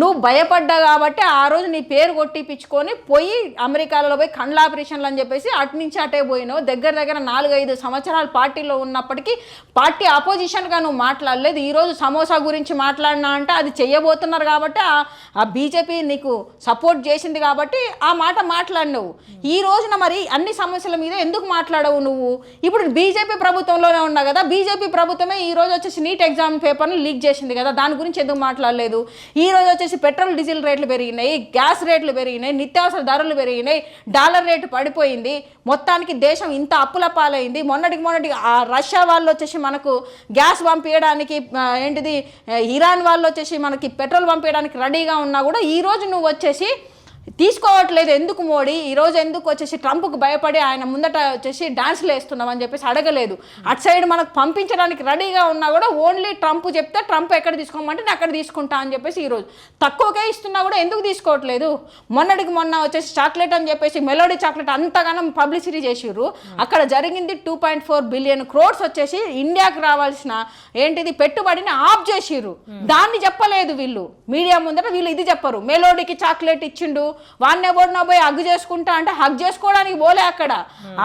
నువ్వు భయపడ్డా కాబట్టి ఆ రోజు నీ పేరు కొట్టిపించుకొని పోయి అమెరికాలో పోయి కండ్ల ఆపరేషన్లు అని చెప్పేసి అటు నుంచి అటే పోయినావు. దగ్గర 4-5 సంవత్సరాలు పార్టీలో ఉన్నప్పటికీ పార్టీ ఆపోజిషన్గా నువ్వు మాట్లాడలేదు. ఈరోజు సమోసా గురించి మాట్లాడినా అంటే అది చెయ్యబోతున్నారు కాబట్టి ఆ బీజేపీ నీకు సపోర్ట్ చేసింది కాబట్టి ఆ మాట మాట్లాడినావు. ఈ రోజున మరి అన్ని సమస్యల మీద ఎందుకు మాట్లాడవు నువ్వు? ఇప్పుడు బీజేపీ ప్రభుత్వంలోనే ఉన్నావు కదా, బీజేపీ ప్రభుత్వమే ఈ రోజు వచ్చేసి నీట్ ఎగ్జామ్ పేపర్ని లీక్ చేసింది కదా, దాని గురించి ఎందుకు మాట్లాడలేదు? ఈ రోజు వచ్చేసి పెట్రోల్ డీజిల్ రేట్లు పెరిగినాయి, గ్యాస్ రేట్లు పెరిగినాయి, నిత్యావసర ధరలు పెరిగినాయి, డాలర్ రేటు పడిపోయింది, మొత్తానికి దేశం ఇంత అప్పుల పాలైంది. మొన్నటికి ఆ రష్యా వాళ్ళు వచ్చేసి మనకు గ్యాస్ పంపించడానికి, ఏంటిది ఇరాన్ వాళ్ళు వచ్చేసి మనకి పెట్రోల్ పంపించడానికి రెడీగా ఉన్నా కూడా ఈరోజు నువ్వు వచ్చేసి తీసుకోవట్లేదు. ఎందుకు మోడీ ఈరోజు ఎందుకు వచ్చేసి ట్రంప్కు భయపడి ఆయన ముందట వచ్చేసి డాన్స్లు వేస్తున్నావు అని చెప్పేసి అడగలేదు. అటు సైడ్ మనకు పంపించడానికి రెడీగా ఉన్నా కూడా ఓన్లీ ట్రంప్ చెప్తే ట్రంప్ ఎక్కడ తీసుకోమంటే నేను అక్కడ తీసుకుంటా అని చెప్పేసి ఈరోజు తక్కువకే ఇస్తున్నా కూడా ఎందుకు తీసుకోవట్లేదు? మొన్న వచ్చేసి చాక్లెట్ అని చెప్పేసి మెలోడీ చాక్లెట్ అంతగానో పబ్లిసిటీ చేసిర్రు. అక్కడ జరిగింది 2.4 బిలియన్ క్రోడ్స్ వచ్చేసి ఇండియాకి రావాల్సిన ఏంటిది పెట్టుబడిని ఆఫ్ చేసిర్రు. దాన్ని చెప్పలేదు వీళ్ళు మీడియా ముందట. వీళ్ళు ఇది చెప్పరు, మెలోడీకి చాక్లెట్ ఇచ్చిండు, వాడిని ఎవరినో పోయి హగ్ చేసుకుంటా అంటే హగ్ చేసుకోవడానికి పోలే. అక్కడ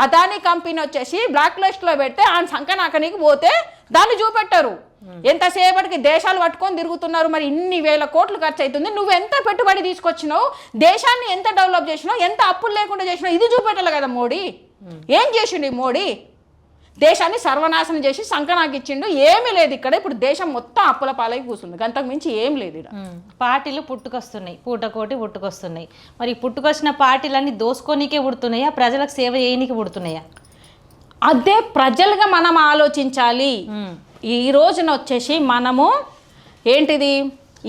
అదానీ కంపెనీ వచ్చేసి బ్లాక్ లిస్ట్ లో పెడితే ఆయన సంకనాకనికి పోతే దాన్ని చూపెట్టారు. ఎంతసేపటికి దేశాలు పట్టుకొని తిరుగుతున్నారు. మరి ఇన్ని వేల కోట్లు ఖర్చు అవుతుంది, నువ్వు ఎంత పెట్టుబడి తీసుకొచ్చినావు, దేశాన్ని ఎంత డెవలప్ చేసినావు, ఎంత అప్పులు లేకుండా చేసినావు, ఇది చూపెట్టాలి కదా మోడీ. ఏం చేసిండు మోడీ? దేశాన్ని సర్వనాశనం చేసి సంకనాకిచ్చిండు. ఏమీ లేదు ఇక్కడ. ఇప్పుడు దేశం మొత్తం అప్పుల పాలై కూర్చుంది, అంతకు మించి ఏం లేదు ఇక్కడ. పార్టీలు పుట్టుకొస్తున్నాయి, పూటకోటి పుట్టుకొస్తున్నాయి. మరి పుట్టుకొచ్చిన పార్టీలన్నీ దోసుకోనికే పుడుతున్నాయా, ప్రజలకు సేవ చేయనీకి పుడుతున్నాయా? అదే ప్రజలుగా మనం ఆలోచించాలి. ఈ రోజున వచ్చేసి మనము ఏంటిది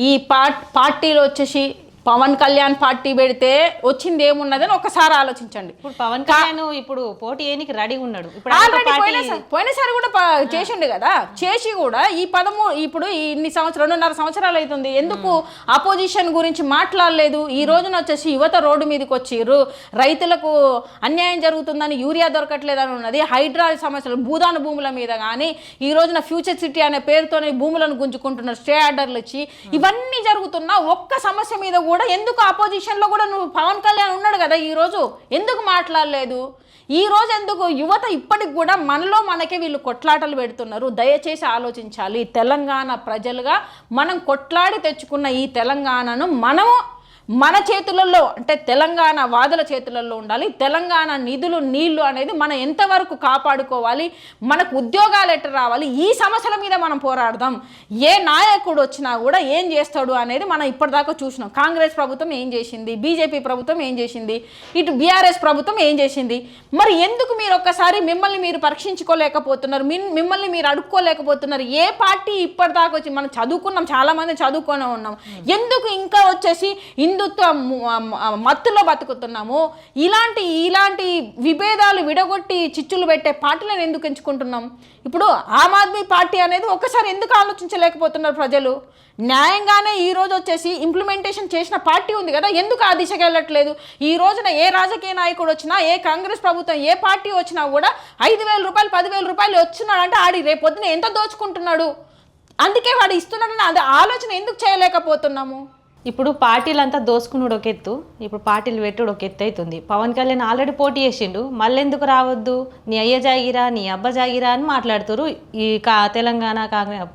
ఈ పార్టీలో వచ్చేసి పవన్ కళ్యాణ్ పార్టీ పెడితే వచ్చింది ఏమున్నదని ఒకసారి ఆలోచించండి. ఇప్పుడు పవన్ కళ్యాణ్ ఇప్పుడు పోటీ ఏనికి రెడీ ఉన్నాడు. ఇప్పుడు పోయినసారి కూడా చేసిండు కదా, చేసి కూడా ఈ ఇప్పుడు ఇన్ని 2.5 సంవత్సరాలు అవుతుంది, ఎందుకు అపోజిషన్ గురించి మాట్లాడలేదు? ఈ రోజున వచ్చేసి యువత రోడ్డు మీదకి వచ్చిర్రు. రైతులకు అన్యాయం జరుగుతుందని, యూరియా దొరకట్లేదని ఉన్నది, హైడ్రా సమస్యలు, భూదాన భూముల మీద కానీ ఈ రోజున ఫ్యూచర్ సిటీ అనే పేరుతోనే భూములను గుంజుకుంటున్నారు స్టే ఆర్డర్లు ఇచ్చి. ఇవన్నీ జరుగుతున్నా ఒక్క సమస్య మీద కూడా ఎందుకు ఆపోజిషన్లో కూడా నువ్వు పవన్ కళ్యాణ్ ఉన్నాడు కదా ఈరోజు ఎందుకు మాట్లాడలేదు? ఈ రోజు ఎందుకు యువత ఇప్పటికి కూడా మనకే వీళ్ళు కొట్లాటలు పెడుతున్నారు? దయచేసి ఆలోచించాలి. తెలంగాణ ప్రజలుగా మనం కొట్లాడి తెచ్చుకున్న ఈ తెలంగాణను మనము మన చేతులలో అంటే తెలంగాణ వాదుల చేతులలో ఉండాలి. తెలంగాణ నిధులు నీళ్లు అనేది మనం ఎంతవరకు కాపాడుకోవాలి, మనకు ఉద్యోగాలు ఎట్లా రావాలి, ఈ సమస్యల మీద మనం పోరాడదాం. ఏ నాయకుడు వచ్చినా కూడా ఏం చేస్తాడు అనేది మనం ఇప్పటిదాకా చూసినాం. కాంగ్రెస్ ప్రభుత్వం ఏం చేసింది, బీజేపీ ప్రభుత్వం ఏం చేసింది, ఇటు బీఆర్ఎస్ ప్రభుత్వం ఏం చేసింది. మరి ఎందుకు మీరు ఒక్కసారి మిమ్మల్ని మీరు పరీక్షించుకోలేకపోతున్నారు, మిమ్మల్ని మీరు అడుక్కోలేకపోతున్నారు? ఏ పార్టీ ఇప్పటిదాకా వచ్చి మనం చదువుకున్నాం, చాలామంది చదువుకునే ఉన్నాం, ఎందుకు ఇంకా వచ్చేసి హిందుత్వ మత్తులో బతుకుతున్నాము? ఇలాంటి విభేదాలు విడగొట్టి చిచ్చులు పెట్టే పార్టీలను ఎందుకు ఎంచుకుంటున్నాం? ఇప్పుడు ఆమ్ ఆద్మీ పార్టీ అనేది ఒక్కసారి ఎందుకు ఆలోచించలేకపోతున్నారు ప్రజలు? న్యాయంగానే ఈ రోజు వచ్చేసి ఇంప్లిమెంటేషన్ చేసిన పార్టీ ఉంది కదా, ఎందుకు ఆ దిశగా వెళ్ళట్లేదు? ఈ రోజున ఏ రాజకీయ నాయకుడు వచ్చినా, ఏ కాంగ్రెస్ ప్రభుత్వం ఏ పార్టీ వచ్చినా కూడా 5,000 రూపాయలు 10,000 రూపాయలు వచ్చినాడు అంటే ఆడి రేపొద్దున ఎంత దోచుకుంటున్నాడు? అందుకే వాడు ఇస్తున్నాడని అది ఆలోచన ఎందుకు చేయలేకపోతున్నాము? ఇప్పుడు పార్టీలంతా దోసుకున్నాడు ఒక ఎత్తు, ఇప్పుడు పార్టీలు పెట్టుడు ఒక ఎత్తు అవుతుంది. పవన్ కళ్యాణ్ ఆల్రెడీ పోటీ చేసిండు, మళ్ళీ ఎందుకు రావద్దు, నీ అయ్య జాగిరా నీ అబ్బ జాగిరా అని మాట్లాడుతారు ఈ తెలంగాణ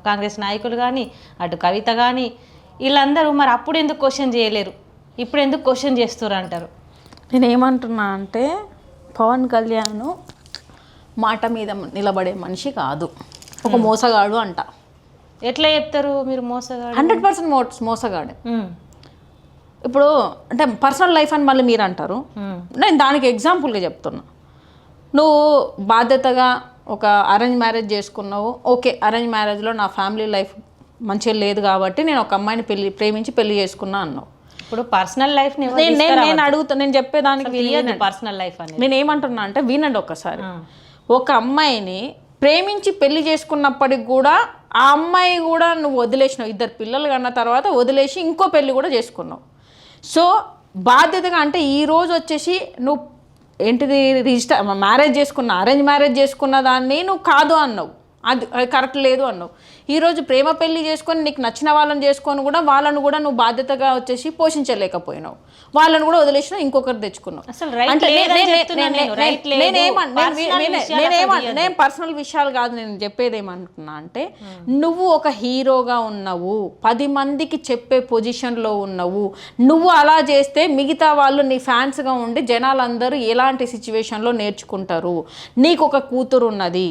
కాంగ్రెస్ నాయకులు కానీ, అటు కవిత కానీ, వీళ్ళందరూ. మరి అప్పుడు ఎందుకు క్వశ్చన్ చేయలేరు, ఇప్పుడు ఎందుకు క్వశ్చన్ చేస్తారు అంటారు? నేనేమంటున్నా అంటే పవన్ కళ్యాణ్ మాట మీద నిలబడే మనిషి కాదు, ఒక మోసగాడు అంట. ఎట్లా చెప్తారు మీరు మోసగాడు? 100% మోసగాడు. ఇప్పుడు అంటే పర్సనల్ లైఫ్ అని మళ్ళీ మీరు అంటారు, నేను దానికి ఎగ్జాంపుల్గా చెప్తున్నా. నువ్వు బాధ్యతగా ఒక అరేంజ్ మ్యారేజ్ చేసుకున్నావు, ఓకే, అరేంజ్ మ్యారేజ్లో నా ఫ్యామిలీ లైఫ్ మంచిగా లేదు కాబట్టి నేను ఒక అమ్మాయిని ప్రేమించి పెళ్లి చేసుకున్నా అన్నావు. ఇప్పుడు పర్సనల్ లైఫ్ నేను అడుగుతా, నేను చెప్పేదానికి పర్సనల్ లైఫ్ అని నేను ఏమంటున్నా అంటే వినండి ఒకసారి. ఒక అమ్మాయిని ప్రేమించి పెళ్లి చేసుకున్నప్పటికి కూడా ఆ అమ్మాయి కూడా నువ్వు వదిలేసినావు, 2 పిల్లలు కన్న తర్వాత వదిలేసి ఇంకో పెళ్లి కూడా చేసుకున్నావు. సో బాధ్యతగా అంటే ఈరోజు వచ్చేసి నువ్వు ఏంటిది మ్యారేజ్ చేసుకున్న అరేంజ్ మ్యారేజ్ చేసుకున్న దాన్ని నువ్వు కాదు అన్నావు, అది కరెక్ట్ లేదు అన్నావు. ఈరోజు ప్రేమ పెళ్లి చేసుకొని నీకు నచ్చిన వాళ్ళని చేసుకొని కూడా వాళ్ళను కూడా నువ్వు బాధ్యతగా వచ్చేసి పోషించలేకపోయినావు, వాళ్ళను కూడా వదిలేసినావు, ఇంకొకరు తెచ్చుకున్నావు. నేను పర్సనల్ విషయాలు కాదు నేను చెప్పేది. ఏమంటున్నా అంటే నువ్వు ఒక హీరోగా ఉన్నావు, 10 మందికి చెప్పే పొజిషన్లో ఉన్నావు. నువ్వు అలా చేస్తే మిగతా వాళ్ళు నీ ఫ్యాన్స్గా ఉండి జనాలందరూ ఎలాంటి సిచ్యువేషన్లో నేర్చుకుంటారు. నీకు ఒక కూతురు ఉన్నది,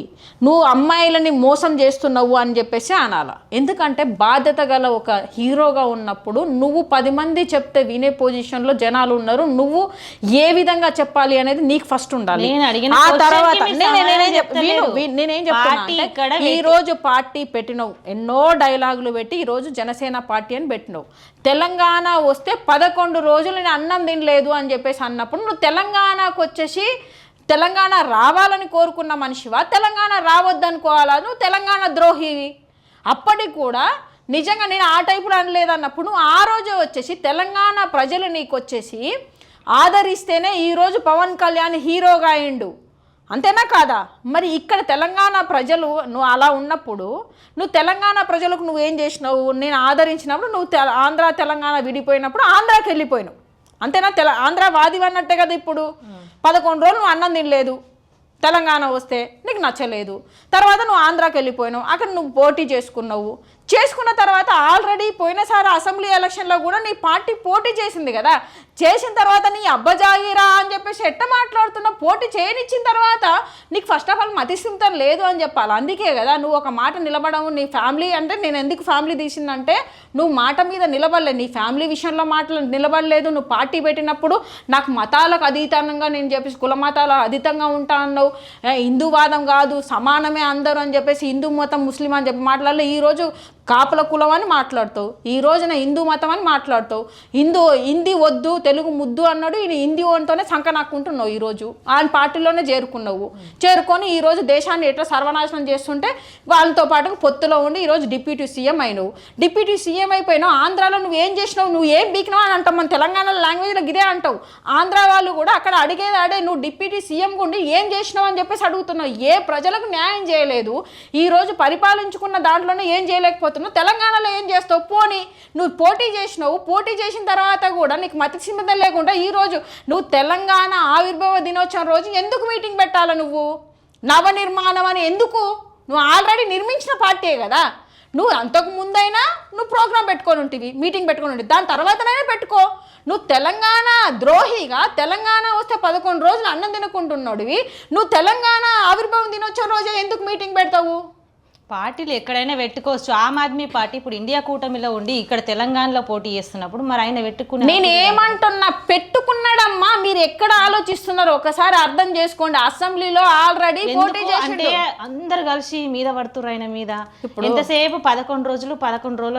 నువ్వు అమ్మాయిలని మోసం చేస్తున్నావు అని చెప్పేసి అనాల. ఎందుకంటే బాధ్యత గల ఒక హీరోగా ఉన్నప్పుడు నువ్వు 10 మంది చెప్తే వినే పొజిషన్లో జనాలు ఉన్నారు, నువ్వు ఏ విధంగా చెప్పాలి అనేది నీకు ఫస్ట్ ఉండాలి. ఆ తర్వాత నేనేం చెప్తున్నా, ఈ రోజు పార్టీ పెట్టినవు, ఎన్నో డైలాగులు పెట్టి ఈ రోజు జనసేన పార్టీ అని పెట్టినవు. తెలంగాణ వస్తే 11 రోజులు నేను అన్నం తినలేదు అని చెప్పేసి అన్నప్పుడు నువ్వు తెలంగాణకు వచ్చేసి తెలంగాణ రావాలని కోరుకున్న మనిషివా, తెలంగాణ రావద్దనుకోవాలా? నువ్వు తెలంగాణ ద్రోహివి. అప్పటికి కూడా నిజంగా నేను ఆ టైపులో అనలేదన్నప్పుడు నువ్వు ఆ రోజే వచ్చేసి తెలంగాణ ప్రజలు నీకు వచ్చేసి ఆదరిస్తేనే ఈరోజు పవన్ కళ్యాణ్ హీరోగా అయిండు, అంతేనా కాదా? మరి ఇక్కడ తెలంగాణ ప్రజలు నువ్వు అలా ఉన్నప్పుడు నువ్వు తెలంగాణ ప్రజలకు నువ్వేం చేసినావు? నేను ఆదరించినప్పుడు నువ్వు ఆంధ్ర తెలంగాణ విడిపోయినప్పుడు ఆంధ్రాకి వెళ్ళిపోయినావు, అంతేనా? ఆంధ్ర వాదివి అన్నట్టే కదా. ఇప్పుడు 11 రోజులు నువ్వు అన్నం తినలేదు, తెలంగాణ వస్తే నీకు నచ్చలేదు, తర్వాత నువ్వు ఆంధ్రాకి వెళ్ళిపోయినావు, అక్కడ నువ్వు పోటీ చేసుకున్న తర్వాత ఆల్రెడీ పోయినసారి అసెంబ్లీ ఎలక్షన్లో కూడా నీ పార్టీ పోటీ చేసింది కదా. చేసిన తర్వాత నీ అబ్బజాగిరా అని చెప్పేసి ఎట్ట మాట్లాడుతున్నావు? పోటీ చేయనిచ్చిన తర్వాత నీకు ఫస్ట్ ఆఫ్ ఆల్ మతిస్థిమితం లేదు అని చెప్పాలి. అందుకే కదా నువ్వు ఒక మాట నిలబడవు. నీ ఫ్యామిలీ అంటే నేను ఎందుకు ఫ్యామిలీ తీసిందంటే నువ్వు మాట మీద నిలబడలేదు, నీ ఫ్యామిలీ విషయంలో నిలబడలేదు. నువ్వు పార్టీ పెట్టినప్పుడు నాకు మతాలకు అతీతంగా నేను చెప్పేసి కుల మతాలకు అతీతంగా ఉంటా అన్నావు. హిందూవాదం కాదు, సమానమే అందరూ అని చెప్పేసి హిందూ మతం ముస్లిం అని చెప్పి మాట్లాడలేదు. ఈరోజు కాపుల కులం అని మాట్లాడుతావు, ఈ రోజున హిందూ మతం అని మాట్లాడుతావు. హిందీ వద్దు తెలుగు ముద్దు అన్నాడు, ఈయన హిందీ ఓన్తోనే సంకనాక్కుంటున్నావు. ఈరోజు ఆయన పార్టీలోనే చేరుకొని ఈరోజు దేశాన్ని ఎట్లా సర్వనాశనం చేస్తుంటే వాళ్ళతో పాటు పొత్తులో ఉండి ఈరోజు డిప్యూటీ సీఎం అయినావు. డిప్యూటీ సీఎం అయిపోయినావు. ఆంధ్రాలో నువ్వు ఏం చేసినావు, నువ్వు ఏం బీకినావు అని అంటావు. మన తెలంగాణ లాంగ్వేజ్లో ఇదే అంటావు. ఆంధ్ర వాళ్ళు కూడా అక్కడ అడిగేది నువ్వు డిప్యూటీ సీఎం ఉండి ఏం చేసినావు అని చెప్పేసి అడుగుతున్నావు. ఏ ప్రజలకు న్యాయం చేయలేదు, ఈరోజు పరిపాలించుకున్న దాంట్లోనే ఏం చేయలేకపోతే మాట్లాడుతున్నావు, తెలంగాణలో ఏం చేస్తావు? పోనీ నువ్వు పోటీ చేసినావు, పోటీ చేసిన తర్వాత కూడా నీకు మతి స్థిమితం లేకుండా ఈరోజు నువ్వు తెలంగాణ ఆవిర్భావ దినోత్సవం రోజు ఎందుకు మీటింగ్ పెట్టాలా? నువ్వు నవనిర్మాణం అని ఎందుకు? నువ్వు ఆల్రెడీ నిర్మించిన పార్టీయే కదా. నువ్వు అంతకు ముందైనా నువ్వు ప్రోగ్రామ్ పెట్టుకొని ఉంటివి, మీటింగ్ పెట్టుకొని ఉంటివి, దాని తర్వాతనైనా పెట్టుకో. నువ్వు తెలంగాణ ద్రోహిగా తెలంగాణ వస్తే 11 రోజులు అన్నం తినకుంటున్నాడువి, నువ్వు తెలంగాణ ఆవిర్భావం దినోత్సవం రోజే ఎందుకు మీటింగ్ పెడతావు? పార్టీలు ఎక్కడైనా పెట్టుకోవచ్చు. ఆమ్ ఆద్మీ పార్టీ ఇప్పుడు ఇండియా కూటమిలో ఉండి ఇక్కడ తెలంగాణలో పోటీ చేస్తున్నప్పుడు మరి ఆయన పెట్టుకున్న నేను ఏమంటున్నా, పెట్టుకున్నాడమ్మా. మీరు ఎక్కడ ఆలోచిస్తున్నారు ఒకసారి అర్థం చేసుకోండి. అసెంబ్లీలో ఆల్రెడీ పోటీ అంటే అందరు కలిసి మీద పడుతున్నారు ఆయన మీద. ఎంతసేపు 11 రోజులు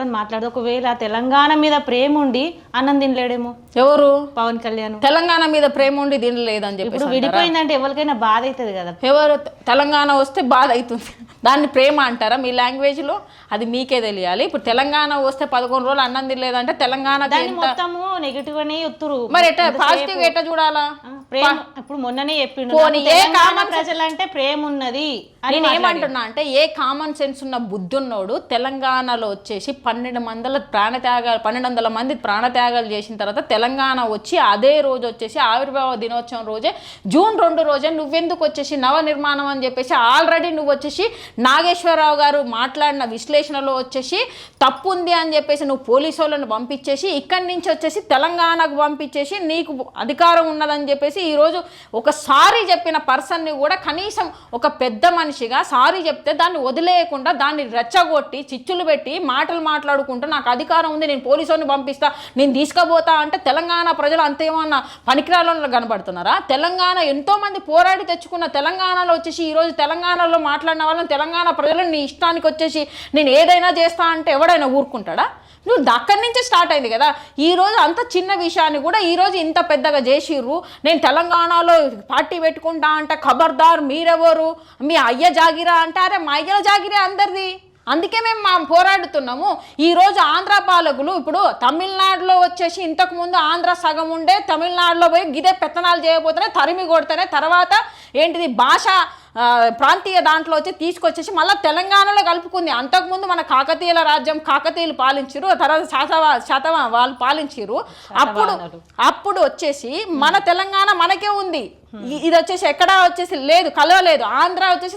అని మాట్లాడు. ఒకవేళ తెలంగాణ మీద ప్రేమ ఉండి అన్నం తినలేడేమో. ఎవరు? పవన్ కళ్యాణ్. తెలంగాణ మీద ప్రేమ ఉండి తినలేదని చెప్పి ఇప్పుడు విడిపోయిందంటే ఎవరికైనా బాధ అవుతుంది కదా. ఎవరు? తెలంగాణ వస్తే బాధ అవుతుంది, దాన్ని ప్రేమ అంటారా మీ లాంగ్వేజ్లో? అది మీకే తెలియాలి. ఇప్పుడు తెలంగాణ వస్తే 11 రోజులు అన్నం తినలేదంటే తెలంగాణ మొత్తము నెగిటివ్ అనే చెప్తురు. మరి ఎట్లా పాజిటివ్ ఎట్లా చూడాలా? ప్రేమ ఇప్పుడు మొన్ననే చెప్పిండు ప్రజలంటే ప్రేమ ఉన్నది. నేను ఏమంటున్నా అంటే, ఏ కామన్ సెన్స్ ఉన్న బుద్ధున్నోడు తెలంగాణలో వచ్చేసి 1200 మంది ప్రాణత్యాగాలు చేసిన తర్వాత తెలంగాణ వచ్చి అదే రోజు వచ్చేసి ఆవిర్భావ దినోత్సవం రోజే జూన్ 2 రోజే నువ్వెందుకు వచ్చేసి నవనిర్మాణం అని చెప్పేసి ఆల్రెడీ నువ్వు వచ్చేసి నాగేశ్వరరావు గారు మాట్లాడిన విశ్లేషణలో వచ్చేసి తప్పు ఉంది అని చెప్పేసి నువ్వు పోలీసు వాళ్ళని పంపించేసి ఇక్కడి నుంచి వచ్చేసి తెలంగాణకు పంపించేసి నీకు అధికారం ఉన్నదని చెప్పేసి ఈరోజు ఒక సారీ చెప్పిన పర్సన్ని కూడా కనీసం ఒక పెద్ద మనిషిగా సారీ చెప్తే దాన్ని వదిలేయకుండా దాన్ని రెచ్చగొట్టి చిచ్చులు పెట్టి మాటలు మాట్లాడుకుంటూ నాకు అధికారం ఉంది, నేను పోలీసుని పంపిస్తా, నేను తీసుకుపోతా అంటే తెలంగాణ ప్రజలు అంతేమన్నా పనికిరాలలో కనబడుతున్నారా? తెలంగాణ ఎంతోమంది పోరాడి తెచ్చుకున్న తెలంగాణలో వచ్చేసి ఈరోజు తెలంగాణలో మాట్లాడిన వాళ్ళని తెలంగాణ ప్రజలను నీ ఇష్టానికి వచ్చేసి నేను ఏదైనా చేస్తా అంటే ఎవడైనా ఊరుకుంటాడా? నువ్వు అక్కడి నుంచే స్టార్ట్ అయింది కదా. ఈరోజు అంత చిన్న విషయాన్ని కూడా ఈరోజు ఇంత పెద్దగా చేసిర్రు. నేను తెలంగాణలో పార్టీ పెట్టుకుంటా అంటే ఖబర్దార్ మీరెవరు, మీ అయ్య జాగిరా అంటారే. మా అయ్య జాగిరే అందరిది, అందుకే మేము పోరాడుతున్నాము. ఈరోజు ఆంధ్ర పాలకులు ఇప్పుడు తమిళనాడులో వచ్చేసి ఇంతకుముందు ఆంధ్ర సగం ఉండే తమిళనాడులో పోయి గిదే పెత్తనాలు చేయబోతేనే తరిమి కొడితేనే తర్వాత ఏంటిది భాష ప్రాంతీయ దాంట్లో వచ్చి తీసుకొచ్చేసి మళ్ళీ తెలంగాణలో కలుపుకుంది. అంతకుముందు మన కాకతీయుల రాజ్యం కాకతీయులు పాలించారు, తర్వాత శాతవా వాళ్ళు పాలించారు. అప్పుడు వచ్చేసి మన తెలంగాణ మనకే ఉంది. ఇది వచ్చేసి ఎక్కడ వచ్చేసి లేదు, కలవలేదు. ఆంధ్ర వచ్చేసి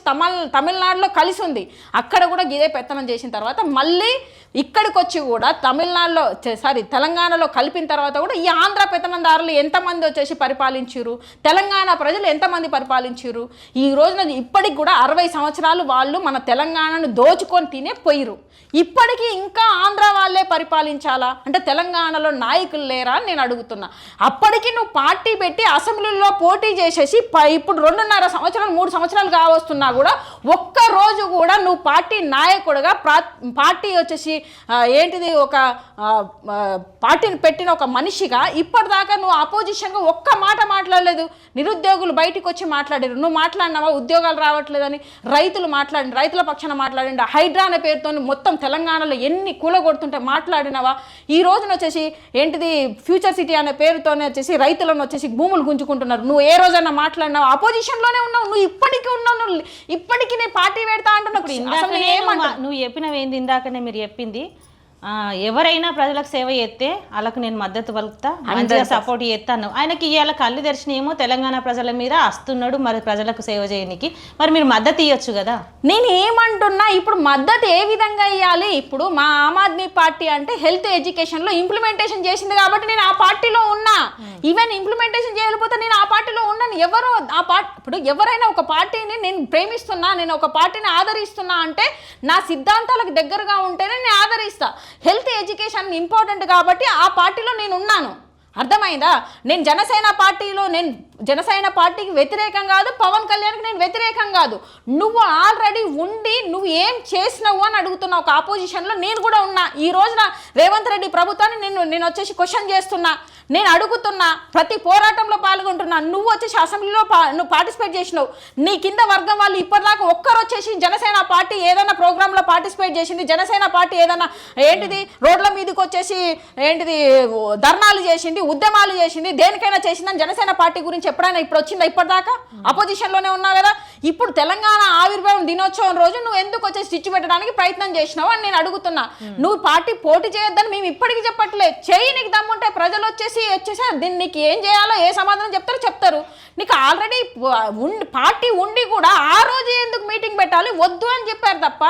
తమిళనాడులో కలిసి ఉంది. అక్కడ కూడా గిదే పెత్తనం చేసిన తర్వాత మళ్ళీ ఇక్కడికి వచ్చి కూడా తెలంగాణలో కలిపిన తర్వాత కూడా ఈ ఆంధ్ర పెత్తనందారులు ఎంతమంది వచ్చేసి పరిపాలించారు, తెలంగాణ ప్రజలు ఎంతమంది పరిపాలించారు? ఈ రోజున ఇప్పటికి కూడా 60 సంవత్సరాలు వాళ్ళు మన తెలంగాణను దోచుకొని తినే పోయిరు. ఇప్పటికీ ఇంకా ఆంధ్ర వాళ్ళే పరిపాలించాలా అంటే తెలంగాణలో నాయకులు లేరా అని నేను అడుగుతున్నా. అప్పటికి నువ్వు పార్టీ పెట్టి అసెంబ్లీలో పోటీ చేసేసి ఇప్పుడు 2.5 సంవత్సరాలు 3 సంవత్సరాలు కావస్తున్నా కూడా ఒక్కరోజు కూడా నువ్వు పార్టీ నాయకుడుగా పార్టీ వచ్చేసి ఏంటిది ఒక పార్టీని పెట్టిన ఒక మనిషిగా ఇప్పటిదాకా నువ్వు అపోజిషన్గా ఒక్క మాట మాట్లాడలేదు. నిరుద్యోగులు బయటికి వచ్చి మాట్లాడారు, నువ్వు మాట్లాడినావా? ఉద్యోగాలు రావట్లేదని రైతులు మాట్లాడి రైతుల పక్షాన మాట్లాడిండు. హైడ్రా అనే పేరుతో మొత్తం తెలంగాణలో ఎన్ని కూలగొడుతుంటే మాట్లాడినావా? ఈ రోజున వచ్చేసి ఏంటిది ఫ్యూచర్ సిటీ అనే పేరుతోనే వచ్చేసి రైతులను వచ్చేసి భూములు గుంజుకుంటున్నారు. నువ్వు ఏ రోజైనా మాట్లాడినావు? అపోజిషన్లోనే ఉన్నావు, నువ్వు ఇప్పటికీ ఉన్నావు. నువ్వు ఇప్పటికీ నేను పార్టీ పెడతా అంటున్నావు. నువ్వు చెప్పినవి ఏంది ఇందాకనే మీరు చెప్పింది, ఎవరైనా ప్రజలకు సేవ చేస్తే వాళ్ళకు నేను మద్దతు పలుకుతా, మంచిగా సపోర్ట్ చేస్తాను. ఆయనకి ఇవాళ కళ్ళు తెరిచినేమో తెలంగాణ ప్రజల మీద వస్తున్నాడు, మరి ప్రజలకు సేవ చేయడానికి మరి మీరు మద్దతు ఇవ్వచ్చు కదా. నేను ఏమంటున్నా, ఇప్పుడు మద్దతు ఏ విధంగా ఇవ్వాలి? ఇప్పుడు మా ఆమ్ ఆద్మీ పార్టీ అంటే హెల్త్ ఎడ్యుకేషన్లో ఇంప్లిమెంటేషన్ చేసింది కాబట్టి నేను ఆ పార్టీలో ఉన్నా. ఈవెన్ ఇంప్లిమెంటేషన్ చేయకపోతే నేను ఆ పార్టీలో ఉన్నాను. ఎవరో ఆ పార్టీ ఇప్పుడు ఎవరైనా ఒక పార్టీని నేను ప్రేమిస్తున్నా, నేను ఒక పార్టీని ఆదరిస్తున్నా అంటే నా సిద్ధాంతాలకు దగ్గరగా ఉంటేనే నేను ఆదరిస్తా. హెల్త్ ఎడ్యుకేషన్ ఇంపార్టెంట్ కాబట్టి ఆ పార్టీలో నేను ఉన్నాను. అర్థమైందా? నేను జనసేన పార్టీకి వ్యతిరేకం కాదు, పవన్ కళ్యాణ్కి నేను వ్యతిరేకం కాదు. నువ్వు ఆల్రెడీ ఉండి నువ్వు ఏం చేసినావు అని అడుగుతున్నావు. ఒక ఆపోజిషన్లో నేను కూడా ఉన్నా. ఈ రోజున రేవంత్ రెడ్డి ప్రభుత్వాన్ని నేను వచ్చేసి క్వశ్చన్ చేస్తున్నా, నేను అడుగుతున్నా, ప్రతి పోరాటంలో పాల్గొంటున్నా. నువ్వు వచ్చేసి అసెంబ్లీలో నువ్వు పార్టిసిపేట్ చేసినావు. నీ కింద వర్గం వాళ్ళు ఇప్పటిదాకా ఒక్కరు వచ్చేసి జనసేన పార్టీ ఏదైనా ప్రోగ్రాంలో పార్టిసిపేట్ చేసింది, జనసేన పార్టీ ఏదైనా ఏంటిది రోడ్ల మీదకి వచ్చేసి ఏంటిది ధర్నాలు చేసింది, ఉద్యమాలు చేసింది, దేనికైనా చేసిందని జనసేన పార్టీ గురించి ఎప్పుడైనా ఇప్పుడు వచ్చిందా? ఇప్పటిదాకా అపోజిషన్లోనే ఉన్నావు కదా. ఇప్పుడు తెలంగాణ ఆవిర్భావం దినోత్సవం రోజు నువ్వు ఎందుకు వచ్చేసి స్టిచ్ పెట్టడానికి ప్రయత్నం చేసినావు అని నేను అడుగుతున్నా. నువ్వు పార్టీ పోటీ చేయొద్దని మేము ఇప్పటికీ చెప్పట్లేదు. చెయ్యి, నీకు దమ్ముంటే ప్రజలు వచ్చేసి దీన్ని నీకు ఏం చేయాలో ఏ సమాధానం చెప్తారు. నీకు ఆల్రెడీ పార్టీ ఉండి కూడా ఆ రోజు ఎందుకు మీటింగ్ పెట్టాలి, వద్దు అని చెప్పారు తప్ప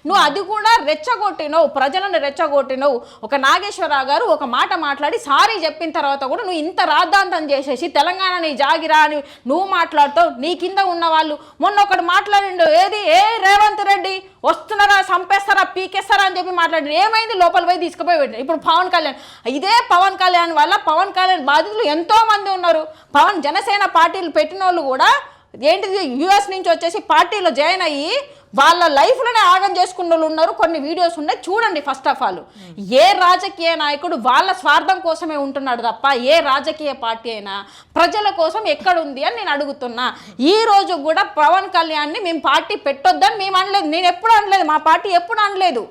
నువ్వు అది కూడా రెచ్చగొట్టినవు, ప్రజలను రెచ్చగొట్టినవు. ఒక నాగేశ్వరరావు గారు ఒక మాట మాట్లాడి సారీ చెప్పిన తర్వాత కూడా నువ్వు ఇంత రాద్ధాంతం చేసేసి తెలంగాణ నీ జాగిరా అని నువ్వు మాట్లాడుతావు. నీ కింద ఉన్న వాళ్ళు మొన్న ఒకటి మాట్లాడిండు, ఏది రేవంత్ రెడ్డి వస్తున్నారా, చంపేస్తారా, పీకేస్తారా అని చెప్పి మాట్లాడి ఏమైంది, లోపల పోయి తీసుకుపోయి పెట్టిన. ఇప్పుడు పవన్ కళ్యాణ్, ఇదే పవన్ కళ్యాణ్ వల్ల పవన్ కళ్యాణ్ బాధితులు ఎంతో మంది ఉన్నారు. జనసేన పార్టీలు పెట్టిన వాళ్ళు కూడా ఏంటిది యుఎస్ నుంచి వచ్చేసి పార్టీలో జాయిన్ అయ్యి వాళ్ళ లైఫ్లోనే ఆగం చేసుకున్న వాళ్ళు ఉన్నారు. కొన్ని వీడియోస్ ఉన్నాయి, చూడండి. ఫస్ట్ ఆఫ్ ఆల్ ఏ రాజకీయ నాయకుడు వాళ్ళ స్వార్థం కోసమే ఉంటున్నాడు తప్ప ఏ రాజకీయ పార్టీ అయినా ప్రజల కోసం ఎక్కడుంది అని నేను అడుగుతున్నా. ఈ రోజు కూడా పవన్ కళ్యాణ్ని మేము పార్టీ పెట్టొద్దని మేము అనలేదు, నేను ఎప్పుడు అనలేదు, మా పార్టీ ఎప్పుడు అనలేదు.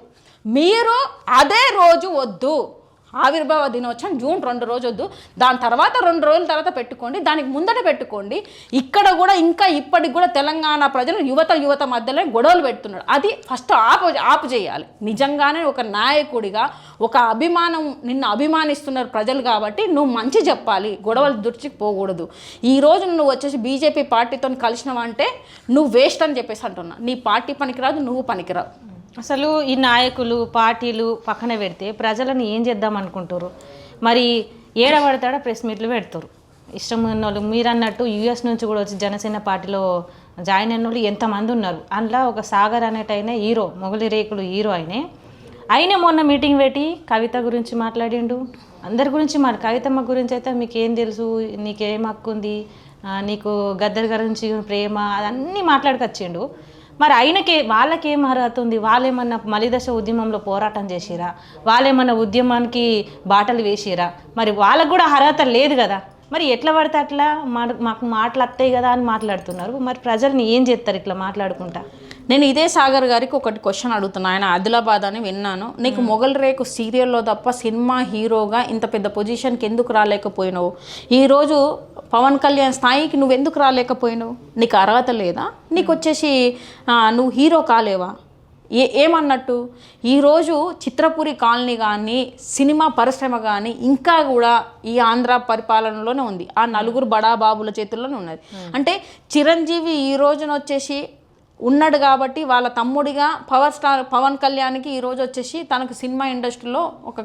మీరు అదే రోజు వద్దు, ఆవిర్భావ దినోత్సవం జూన్ 2 రోజు వద్దు, దాని తర్వాత 2 రోజుల తర్వాత పెట్టుకోండి, దానికి ముందట పెట్టుకోండి. ఇక్కడ కూడా ఇంకా ఇప్పటికి కూడా తెలంగాణ ప్రజలు యువత మధ్యలో గొడవలు పెడుతున్నాడు. అది ఫస్ట్ ఆపు చేయాలి. నిజంగానే ఒక నాయకుడిగా ఒక అభిమానం, నిన్ను అభిమానిస్తున్నారు ప్రజలు కాబట్టి నువ్వు మంచి చెప్పాలి, గొడవలు దుర్చికి పోకూడదు. ఈ రోజు నువ్వు వచ్చేసి బీజేపీ పార్టీతో కలిసినావంటే నువ్వు వేస్ట్ అని చెప్పేసి అంటున్నా. నీ పార్టీ పనికిరాదు, నువ్వు పనికిరావు. అసలు ఈ నాయకులు పార్టీలు పక్కన పెడితే ప్రజలను ఏం చేద్దాం అనుకుంటారు? మరి ఏడబడతాడా ప్రెస్ మీట్లు పెడతారు ఇష్టం ఉన్న వాళ్ళు. మీరు అన్నట్టు యూఎస్ నుంచి కూడా వచ్చి జనసేన పార్టీలో జాయిన్ అయిన వాళ్ళు ఎంతమంది ఉన్నారు. అందులో ఒక సాగర్ అనేటైనా హీరో, మొగలి రేకులు హీరో అయినా మొన్న మీటింగ్ పెట్టి కవిత గురించి మాట్లాడిండు, అందరి గురించి కవితమ్మ గురించి అయితే మీకేం తెలుసు, నీకేం హక్కు ఉంది, నీకు గద్దర్ గురించి ప్రేమ, అదన్నీ మాట్లాడుకొచ్చిండు. మరి వాళ్ళకేం అర్హత ఉంది? వాళ్ళేమన్నా మలిదశ ఉద్యమంలో పోరాటం చేసిరా? వాళ్ళేమన్నా ఉద్యమానికి బాటలు వేసిరా? మరి వాళ్ళకు కూడా అర్హత లేదు కదా. మరి ఎట్లా పడితే అట్లా మాకు మాటలు వస్తాయి కదా అని మాట్లాడుతున్నారు. మరి ప్రజల్ని ఏం చేస్తారు ఇట్లా మాట్లాడుకుంటా? నేను ఇదే సాగర్ గారికి ఒకటి క్వశ్చన్ అడుగుతున్నా. ఆయన ఆదిలాబాద్ అని విన్నాను. నీకు మొగల్ రేకు సీరియల్లో తప్ప సినిమా హీరోగా ఇంత పెద్ద పొజిషన్కి ఎందుకు రాలేకపోయినావు? ఈరోజు పవన్ కళ్యాణ్ స్థాయికి నువ్వు ఎందుకు రాలేకపోయినావు? నీకు అర్హత లేదా? నీకు వచ్చేసి నువ్వు హీరో కాలేవా? ఏమన్నట్టు? ఈరోజు చిత్రపురి కాలనీ కానీ సినిమా పరిశ్రమ కానీ ఇంకా కూడా ఈ ఆంధ్ర పరిపాలనలోనే ఉంది, ఆ 4 బడాబాబుల చేతుల్లోనే ఉన్నది. అంటే చిరంజీవి ఈ రోజున వచ్చేసి ఉన్నాడు కాబట్టి వాళ్ళ తమ్ముడిగా పవర్ స్టార్ పవన్ కళ్యాణ్కి ఈరోజు వచ్చేసి తనకు సినిమా ఇండస్ట్రీలో ఒక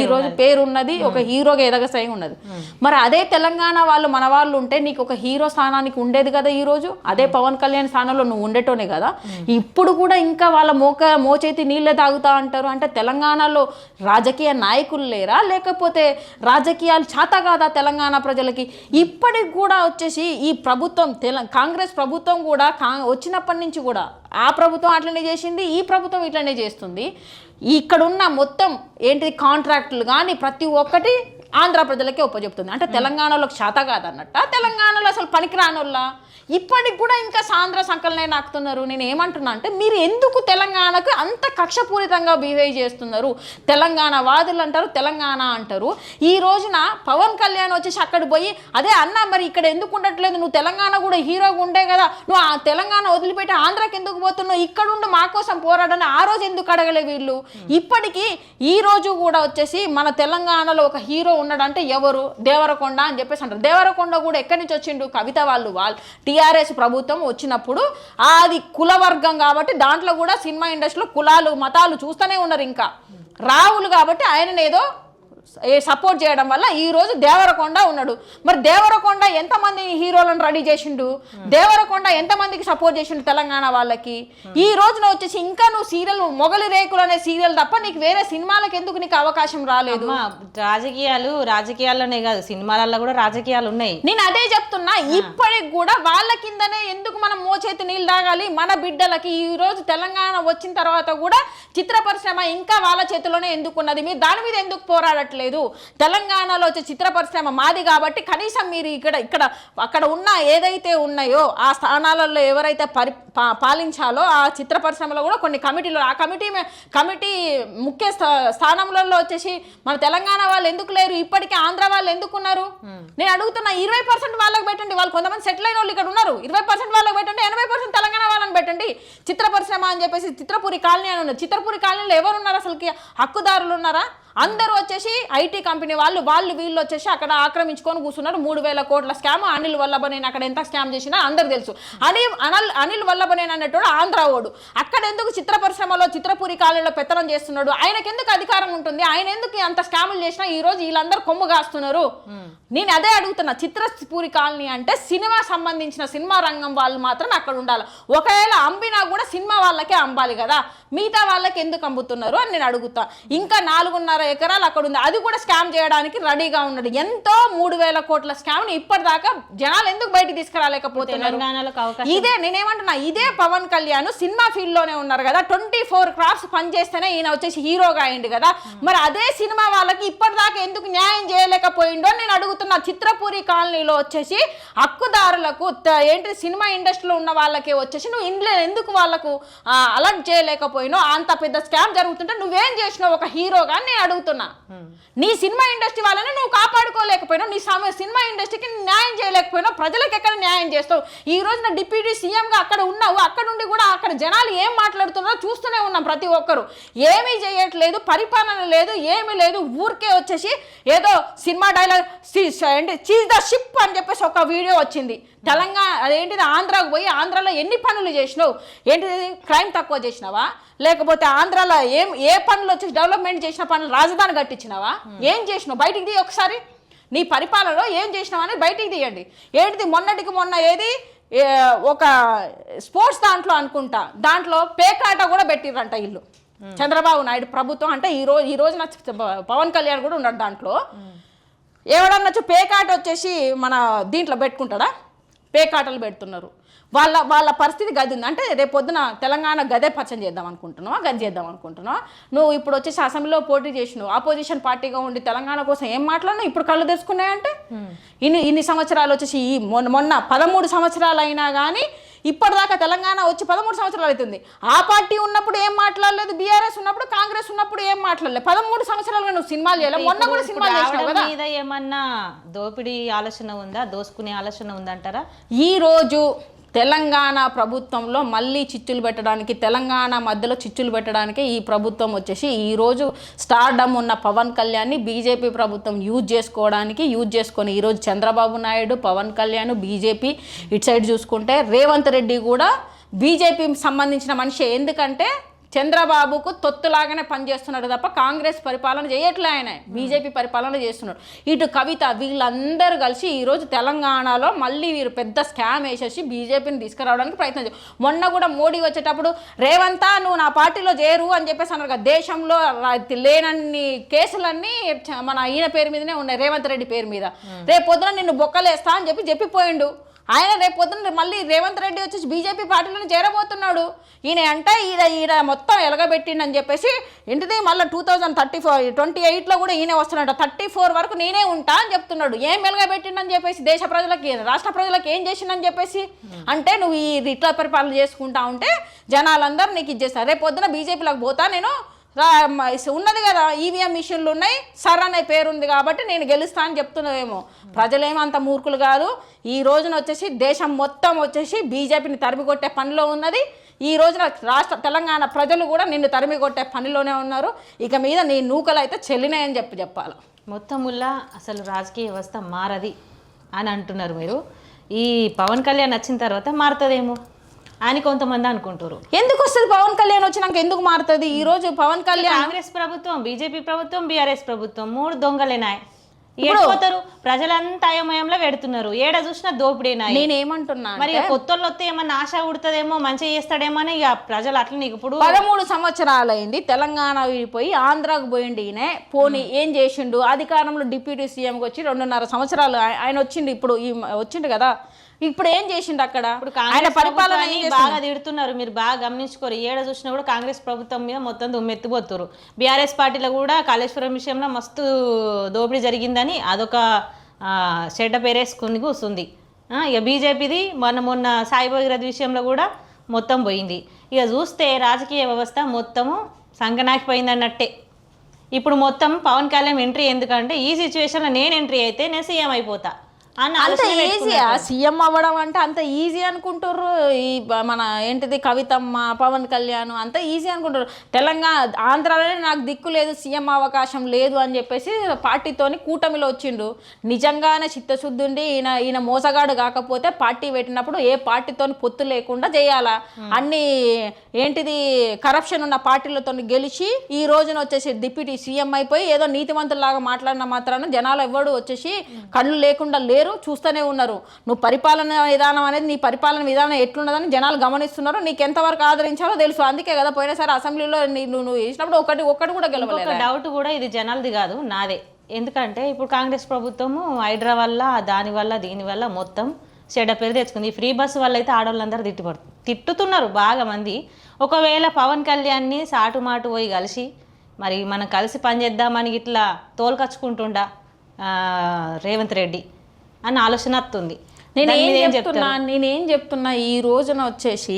ఈరోజు పేరు ఉన్నది, ఒక హీరోగా ఎదగసాయి ఉన్నది. మరి అదే తెలంగాణ వాళ్ళు మన వాళ్ళు ఉంటే నీకు ఒక హీరో స్థానానికి ఉండేది కదా. ఈరోజు అదే పవన్ కళ్యాణ్ స్థానంలో నువ్వు ఉండేటోనే కదా. ఇప్పుడు కూడా ఇంకా వాళ్ళ మోచేతి నీళ్ళే తాగుతా అంటారు. అంటే తెలంగాణలో రాజకీయ నాయకులు లేరా, లేకపోతే రాజకీయాలు చేత కాదా తెలంగాణ ప్రజలకి? ఇప్పటికి కూడా వచ్చేసి ఈ ప్రభుత్వం కాంగ్రెస్ ప్రభుత్వం కూడా వచ్చినప్పటి నుంచి కూడా ఆ ప్రభుత్వం అట్లనే చేసింది, ఈ ప్రభుత్వం ఇట్లనే చేస్తుంది. ఇక్కడున్న మొత్తం ఏంటిది కాంట్రాక్టులు కానీ ప్రతి ఒక్కటి ఆంధ్ర ప్రజలకే ఒప్పచెప్తుంది. అంటే తెలంగాణలోకి శాత కాదన్నట్ట, తెలంగాణలో అసలు పనికిరానోళ్ళ ఇప్పటికి కూడా ఇంకా సాంద్ర సంకలనే నాకుతున్నారు. నేను ఏమంటున్నా అంటే మీరు ఎందుకు తెలంగాణకు అంత కక్షపూరితంగా బిహేవ్ చేస్తున్నారు? తెలంగాణ వాదులు అంటారు, తెలంగాణ అంటారు. ఈ రోజున పవన్ కళ్యాణ్ వచ్చేసి అక్కడ పోయి అదే అన్న మరి ఇక్కడ ఎందుకు ఉండట్లేదు, నువ్వు తెలంగాణ కూడా హీరోగా ఉండే కదా, నువ్వు ఆ తెలంగాణ వదిలిపెట్టి ఆంధ్రాకి ఎందుకు పోతున్నావు, ఇక్కడ ఉండి మా కోసం పోరాడని ఆ రోజు ఎందుకు అడగలే వీళ్ళు? ఇప్పటికీ ఈ రోజు కూడా వచ్చేసి మన తెలంగాణలో ఒక హీరో ఉన్నాడంటే ఎవరు? దేవరకొండ అని చెప్పేసి అంటారు. దేవరకొండ కూడా ఎక్కడి నుంచి వచ్చిండు? కవిత వాళ్ళు టీఆర్ఎస్ ప్రభుత్వం వచ్చినప్పుడు అది కుల వర్గం కాబట్టి దాంట్లో కూడా సినిమా ఇండస్ట్రీలో కులాలు మతాలు చూస్తూనే ఉన్నారు. ఇంకా రావులు కాబట్టి ఆయనను ఏదో సపోర్ట్ చేయడం వల్ల ఈ రోజు దేవరకొండ ఉన్నాడు. మరి దేవరకొండ ఎంతమంది హీరోలను రెడీ చేసిండు? దేవరకొండ ఎంతమందికి సపోర్ట్ చేసిండు తెలంగాణ వాళ్ళకి? ఈ రోజున వచ్చేసి ఇంకా నువ్వు సీరియల్ మొగలి రేకులు అనే సీరియల్ తప్ప నీకు వేరే సినిమాలకు ఎందుకు నీకు అవకాశం రాలేదు? రాజకీయాల్లోనే కాదు, సినిమాలలో కూడా రాజకీయాలు ఉన్నాయి. నేను అదే చెప్తున్నా. ఇప్పటికి కూడా వాళ్ళ కిందనే ఎందుకు మనం మోచేతి నీళ్ళు తాగాలి? మన బిడ్డలకి ఈ రోజు తెలంగాణ వచ్చిన తర్వాత కూడా చిత్ర పరిశ్రమ ఇంకా వాళ్ళ చేతిలోనే ఎందుకున్నది? మీరు దాని మీద ఎందుకు పోరాడట్లేదు? చేయలేదు, తెలంగాణలో వచ్చే చిత్ర పరిశ్రమ మాది కాబట్టి కనీసం మీరు ఇక్కడ అక్కడ ఉన్న ఏదైతే ఉన్నాయో ఆ స్థానాలలో ఎవరైతే పాలించాలో ఆ చిత్ర పరిశ్రమలో కూడా కొన్ని కమిటీలు, ఆ కమిటీ ముఖ్య స్థానంలో వచ్చేసి మన తెలంగాణ వాళ్ళు ఎందుకు లేరు, ఇప్పటికీ ఆంధ్ర వాళ్ళు ఎందుకు ఉన్నారు? నేను అడుగుతున్నా, 20% వాళ్ళకి పెట్టండి. వాళ్ళు కొంతమంది సెటిల్ అయిన వాళ్ళు ఇక్కడ ఉన్నారు, 20% వాళ్ళకి పెట్టండి, 80% తెలంగాణ వాళ్ళని పెట్టండి. చిత్ర పరిశ్రమ అని చెప్పేసి చిత్రపూరి కాలనీ అని ఉన్నారు. చిత్రపూరి కాలనీలో ఎవరు ఉన్నారు? అసలుకి హక్కుదారులు ఉన్నారా? అందరూ వచ్చేసి ఐటీ కంపెనీ వాళ్ళు వీళ్ళు వచ్చేసి అక్కడ ఆక్రమించుకొని కూర్చున్నారు. 3,000 కోట్ల స్కామ్. అనిల్ వల్లభనేని అక్కడ ఎంత స్కామ్ చేసినా అందరు తెలుసు. అనిల్ వల్లభనేని అనేటోడు ఆంధ్ర ఓడు. అక్కడ ఎందుకు చిత్ర పరిశ్రమలో చిత్రపూరి కాలనీలో పెత్తనం చేస్తున్నాడు? ఆయనకి ఎందుకు అధికారం ఉంటుంది? ఆయన ఎందుకు అంత స్కాములు చేసినా ఈ రోజు వీళ్ళందరూ కొమ్ము కాస్తున్నారు? నేను అదే అడుగుతున్నా. చిత్రపూరి కాలనీ అంటే సినిమా సంబంధించిన సినిమా రంగం వాళ్ళు మాత్రం అక్కడ ఉండాలి. ఒకవేళ అమ్మినా కూడా సినిమా వాళ్ళకే అమ్మాలి కదా, మిగతా వాళ్ళకి ఎందుకు అమ్ముతున్నారు అని నేను అడుగుతా. ఇంకా 4.5 ఎకరాలు అక్కడ ఉంది, అది కూడా స్కామ్ చేయడానికి రెడీగా ఉన్నాడు. ఎంతో 3,000 కోట్ల స్కామ్ ని ఇప్పటిదాకా జనాలు ఎందుకు బయటికి తీసుకురాలేకపోతున్నారు? ఇదే నేనేమంటున్నా, ఇదే పవన్ కళ్యాణ్ సినిమా ఫీల్డ్ లోనే ఉన్నారు కదా, 24 క్రాఫ్ట్స్ పనిచేస్తేనే ఈయన వచ్చేసి హీరోగా అయింది కదా, మరి అదే సినిమా వాళ్ళకి ఇప్పటిదాకా ఎందుకు న్యాయం చేయలేకపోయిండో నేను అడుగుతున్నా. చిత్రపూరి కాలనీలో వచ్చేసి హక్కుదారులకు ఏంటి సినిమా ఇండస్ట్రీలో ఉన్న వాళ్ళకి వచ్చేసి నువ్వు ఇంట్లో ఎందుకు వాళ్ళకు అలర్ట్ చేయలేకపోయినావు? అంత పెద్ద స్కామ్ జరుగుతుంటే నువ్వేం చేసినావు ఒక హీరోగా నేను అడుగుతున్నా. నీ సినిమా ఇండస్ట్రీ వాళ్ళని నువ్వు కాపాడుకోలేకపోయినావు, నీ సినిమా ఇండస్ట్రీకి న్యాయం చేయలేకపోయినావు, ప్రజలకు ఎక్కడ న్యాయం చేస్తావు? ఈ రోజున డిప్యూటీ సీఎంగా అక్కడ ఉన్నావు, అక్కడ నుండి కూడా అక్కడ జనాలు ఏం మాట్లాడుతున్నారో చూస్తూనే ఉన్నాం. ప్రతి ఒక్కరు ఏమీ చేయట్లేదు, పరిపాలన లేదు, ఏమీ లేదు. ఊరికే వచ్చేసి ఏదో సినిమా డైలాగ్ ఏంటి చీజ్ ద షిప్ అని చెప్పేసి ఒక వీడియో వచ్చింది. తెలంగాణ అదేంటిది ఆంధ్రాకు పోయి ఆంధ్రాలో ఎన్ని పనులు చేసినావు? ఏంటిది క్రైమ్ తక్కువ చేసినావా? లేకపోతే ఆంధ్రాలో ఏ పనులు వచ్చి డెవలప్మెంట్ చేసిన పనులు రాజధాని కట్టించినావా? ఏం చేసినావు? బయటికి దిగి ఒకసారి నీ పరిపాలనలో ఏం చేసినావు అనేది బయటికి తీయండి. ఏంటిది మొన్న ఏది ఒక స్పోర్ట్స్ దాంట్లో అనుకుంటా, దాంట్లో పేకాట కూడా పెట్టిర్రంట ఇల్లు చంద్రబాబు నాయుడు ప్రభుత్వం. అంటే ఈ రోజున పవన్ కళ్యాణ్ కూడా ఉన్నాడు దాంట్లో. ఎవడన్నా పేకాట వచ్చేసి మన దీంట్లో పెట్టుకుంటాడా? పేకాటలు పెడుతున్నారు. వాళ్ళ పరిస్థితి గది ఉంది. అంటే రేపు పొద్దున తెలంగాణ గదే పరిచయం చేద్దాం అనుకుంటున్నావా? గది చేద్దాం అనుకుంటున్నావా? నువ్వు ఇప్పుడు వచ్చేసి అసెంబ్లీలో పోటీ చేసినావు, ఆపోజిషన్ పార్టీగా ఉండి తెలంగాణ కోసం ఏం మాట్లాడినా ఇప్పుడు కళ్ళు తెరుచుకున్నాయంటే ఇన్ని సంవత్సరాలు వచ్చేసి మొన్న 13 సంవత్సరాలు అయినా కానీ ఇప్పటిదాకా తెలంగాణ వచ్చి 13 సంవత్సరాలు అవుతుంది. ఆ పార్టీ ఉన్నప్పుడు ఏం మాట్లాడలేదు, బీఆర్ఎస్ ఉన్నప్పుడు, కాంగ్రెస్ ఉన్నప్పుడు ఏం మాట్లాడలేదు. 13 సంవత్సరాలుగా నువ్వు సినిమాలు చేయలేదు, మొన్న కూడా సినిమాలు చేసినావు కదా. ఏమన్నా దోపిడీ ఆలోచన ఉందా, దోసుకునే ఆలోచన ఉందంటారా? ఈ రోజు తెలంగాణ ప్రభుత్వంలో మళ్ళీ చిచ్చులు పెట్టడానికి, తెలంగాణ మధ్యలో చిచ్చులు పెట్టడానికి ఈ ప్రభుత్వం వచ్చేసి ఈరోజు స్టార్డమ్ ఉన్న పవన్ కళ్యాణ్ని బీజేపీ ప్రభుత్వం యూజ్ చేసుకొని ఈరోజు చంద్రబాబు నాయుడు, పవన్ కళ్యాణ్, బీజేపీ ఇటు సైడ్ చూసుకుంటే రేవంత్ రెడ్డి కూడా బీజేపీకి సంబంధించిన మనిషి. ఎందుకంటే చంద్రబాబుకు తొత్తులాగానే పనిచేస్తున్నాడు తప్ప కాంగ్రెస్ పరిపాలన చేయట్లే, ఆయన బీజేపీ పరిపాలన చేస్తున్నాడు. ఇటు కవిత వీళ్ళందరూ కలిసి ఈరోజు తెలంగాణలో మళ్ళీ వీరు పెద్ద స్కామ్ వేసేసి బీజేపీని తీసుకురావడానికి ప్రయత్నం చేశారు. మొన్న కూడా మోడీ వచ్చేటప్పుడు రేవంతా నువ్వు నా పార్టీలో చేరు అని చెప్పేసి అన్నారు కదా. దేశంలో లేనన్ని కేసులన్నీ మన ఈయన పేరు మీదనే ఉన్నాయి, రేవంత్ రెడ్డి పేరు మీద. రేపు పొద్దున నిన్ను బొక్కలేస్తా అని చెప్పిపోయిండు ఆయన. రేపు పొద్దున మళ్ళీ రేవంత్ రెడ్డి వచ్చేసి బీజేపీ పార్టీలో చేరబోతున్నాడు. ఈయన మొత్తం ఎలగబెట్టిండని చెప్పేసి ఏంటిది మళ్ళీ 2028లో కూడా ఈయన వస్తున్నాడు. 34 వరకు నేనే ఉంటా అని చెప్తున్నాడు. ఏం ఎలగబెట్టిండని చెప్పేసి దేశ ప్రజలకి, రాష్ట్ర ప్రజలకు ఏం చేసిండని చెప్పేసి. అంటే నువ్వు ఈ ఇట్లా పరిపాలన చేసుకుంటా ఉంటే జనాలందరూ నీకు ఇచ్చేస్తారు. రేపు పొద్దున బీజేపీలోకి పోతా నేను, ఉన్నది కదా ఈవీఎం మిషన్లు ఉన్నాయి, సర్ అనే పేరు ఉంది కాబట్టి నేను గెలుస్తా అని చెప్తున్నావేమో. ప్రజలేమో అంత మూర్ఖులు కాదు. ఈ రోజున వచ్చేసి దేశం మొత్తం వచ్చేసి బీజేపీని తరిమి కొట్టే పనిలో ఉన్నది. ఈ రోజున తెలంగాణ ప్రజలు కూడా నిన్ను తరిమి కొట్టే పనిలోనే ఉన్నారు. ఇక మీద నీ నూకలు అయితే చెల్లినాయని చెప్పాలి. మొత్తముల్లా అసలు రాజకీయ వ్యవస్థ మారది అని అంటున్నారు మీరు. ఈ పవన్ కళ్యాణ్ వచ్చిన తర్వాత మారుతుందేమో అని కొంతమంది అనుకుంటారు. ఎందుకు వస్తుంది పవన్ కళ్యాణ్ వచ్చినాక ఎందుకు మారుతుంది? ఈ రోజు పవన్ కళ్యాణ్, కాంగ్రెస్ ప్రభుత్వం, బీజేపీ ప్రభుత్వం, బీఆర్ఎస్ ప్రభుత్వం 3 దొంగలేనాయి. ఏడిపోతారు ప్రజలంతా అయోమయంలో పెడుతున్నారు. ఏడ చూసినా దోపిడేనాయి. నేనేమంటున్నా మరి కొత్తోళ్ళు వస్తే ఏమన్నా ఆశ ఉడుతుందేమో, మంచిగా చేస్తాడేమో అని ఇక ప్రజలు అట్లా. ఇప్పుడు 13 సంవత్సరాలు అయింది తెలంగాణ విడిపోయి ఆంధ్రాకు పోయిండు ఈయన. పోనీ ఏం చేసిండు? అధికారంలో డిప్యూటీ సీఎంకి వచ్చి 2.5 సంవత్సరాలు ఆయన వచ్చిండు. ఇప్పుడు వచ్చిండు కదా ఇప్పుడు ఏం చేసిండు అక్కడ? ఇప్పుడు ఆయన కాంగ్రెస్ పరిపాలన ఏం ప్రభుత్వాన్ని చేస్తున్నాడు? బాగా తిడుతున్నారు, మీరు బాగా గమనించుకోరు. ఏడ చూసినా కూడా కాంగ్రెస్ ప్రభుత్వం మీద మొత్తం దుమ్మెత్తిపోతున్నారు. బీఆర్ఎస్ పార్టీలో కూడా కాళేశ్వరం విషయంలో మస్తు దోపిడీ జరిగిందని అదొక చెడ్డ పేరేసుకుని కూర్చుంది. ఇక బీజేపీది మొన్న సాయి భగీరథ విషయంలో కూడా మొత్తం పోయింది. ఇక చూస్తే రాజకీయ వ్యవస్థ మొత్తము సంకనాకిపోయింది అన్నట్టే. ఇప్పుడు మొత్తం పవన్ కళ్యాణ్ ఎంట్రీ ఎందుకంటే ఈ సిచ్యువేషన్లో నేను ఎంట్రీ అయితే నేను సీఎం అయిపోతా అన్న అంత ఆలోచన ఈజీయా సీఎం అవ్వడం అంటే? అంత ఈజీ అనుకుంటారు ఈ మన ఏంటిది కవితమ్మ, పవన్ కళ్యాణ్ అంత ఈజీ అనుకుంటారు. తెలంగాణ ఆంధ్రాలోనే నాకు దిక్కు లేదు, సీఎం అవకాశం లేదు అని చెప్పేసి పార్టీతోని కూటమిలో వచ్చిండు. నిజంగానే చిత్తశుద్ధి ఉండి ఈయన మోసగాడు కాకపోతే పార్టీ పెట్టినప్పుడు ఏ పార్టీతోని పొత్తు లేకుండా చేయాలా, అన్ని ఏంటిది కరప్షన్ ఉన్న పార్టీలతో గెలిచి ఈ రోజున వచ్చేసి డిప్యూటీ సీఎం అయిపోయి ఏదో నీతివంతులాగా మాట్లాడిన మాత్రాన జనాలు ఎవ్వడు వచ్చేసి కళ్ళు లేకుండా లేరు, చూస్తూనే ఉన్నారు. నువ్వు పరిపాలన విధానం అనేది, నీ పరిపాలన విధానం ఎట్లున్నదని జనాలు గమనిస్తున్నారు. నీకు ఎంతవరకు ఆదరించాలో తెలుసు. అందుకే కదా పోయినసారి అసెంబ్లీలో నువ్వు వేసినప్పుడు ఒకటి కూడా గెలవలేదు. ఒక డౌట్ కూడా ఇది జనాలది కాదు, నాదే. ఎందుకంటే ఇప్పుడు కాంగ్రెస్ ప్రభుత్వము హైడ్రా వల్ల దానివల్ల దీనివల్ల మొత్తం చెడ్డ పేరు తెచ్చుకుంది. ఈ ఫ్రీ బస్సు వల్ల అయితే ఆడవాళ్ళందరూ తిట్టుతున్నారు బాగా మంది. ఒకవేళ పవన్ కళ్యాణ్ని సాటుమాటు పోయి కలిసి మరి మనం కలిసి పనిచేద్దామని ఇట్లా తోలుకచ్చుకుంటుండా రేవంత్ రెడ్డి అన్న ఆలోచన వస్తుంది. నేనేం చెప్తున్నా ఈ రోజున వచ్చేసి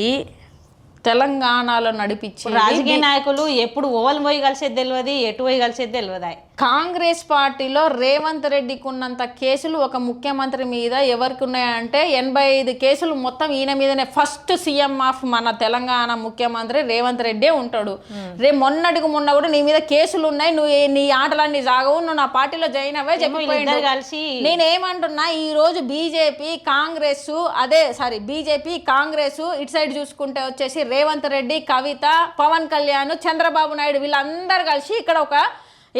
తెలంగాణలో నడిపించి రాజకీయ నాయకులు ఎప్పుడు ఓవల్ పోయి కలిసేది తెలియదు, ఎటు పోయి కలిసేది తెలియదు. కాంగ్రెస్ పార్టీలో రేవంత్ రెడ్డికి ఉన్నంత కేసులు ఒక ముఖ్యమంత్రి మీద ఎవరికి ఉన్నాయంటే 85 కేసులు మొత్తం ఈయన మీదనే. ఫస్ట్ సీఎం ఆఫ్ మన తెలంగాణ ముఖ్యమంత్రి రేవంత్ రెడ్డే ఉంటాడు. మొన్నటికి మొన్న కూడా నీ మీద కేసులు ఉన్నాయి, నువ్వు నీ ఆటలన్నీ సాగవు, నువ్వు నా పార్టీలో జాయిన్ అవే చెప్పిపోయిండు. కలిసి నేనేమంటున్నా, ఈ రోజు బీజేపీ కాంగ్రెస్ ఇటు సైడ్ చూసుకుంటే వచ్చేసి రేవంత్ రెడ్డి, కవిత, పవన్ కళ్యాణ్, చంద్రబాబు నాయుడు వీళ్ళందరూ కలిసి ఇక్కడ ఒక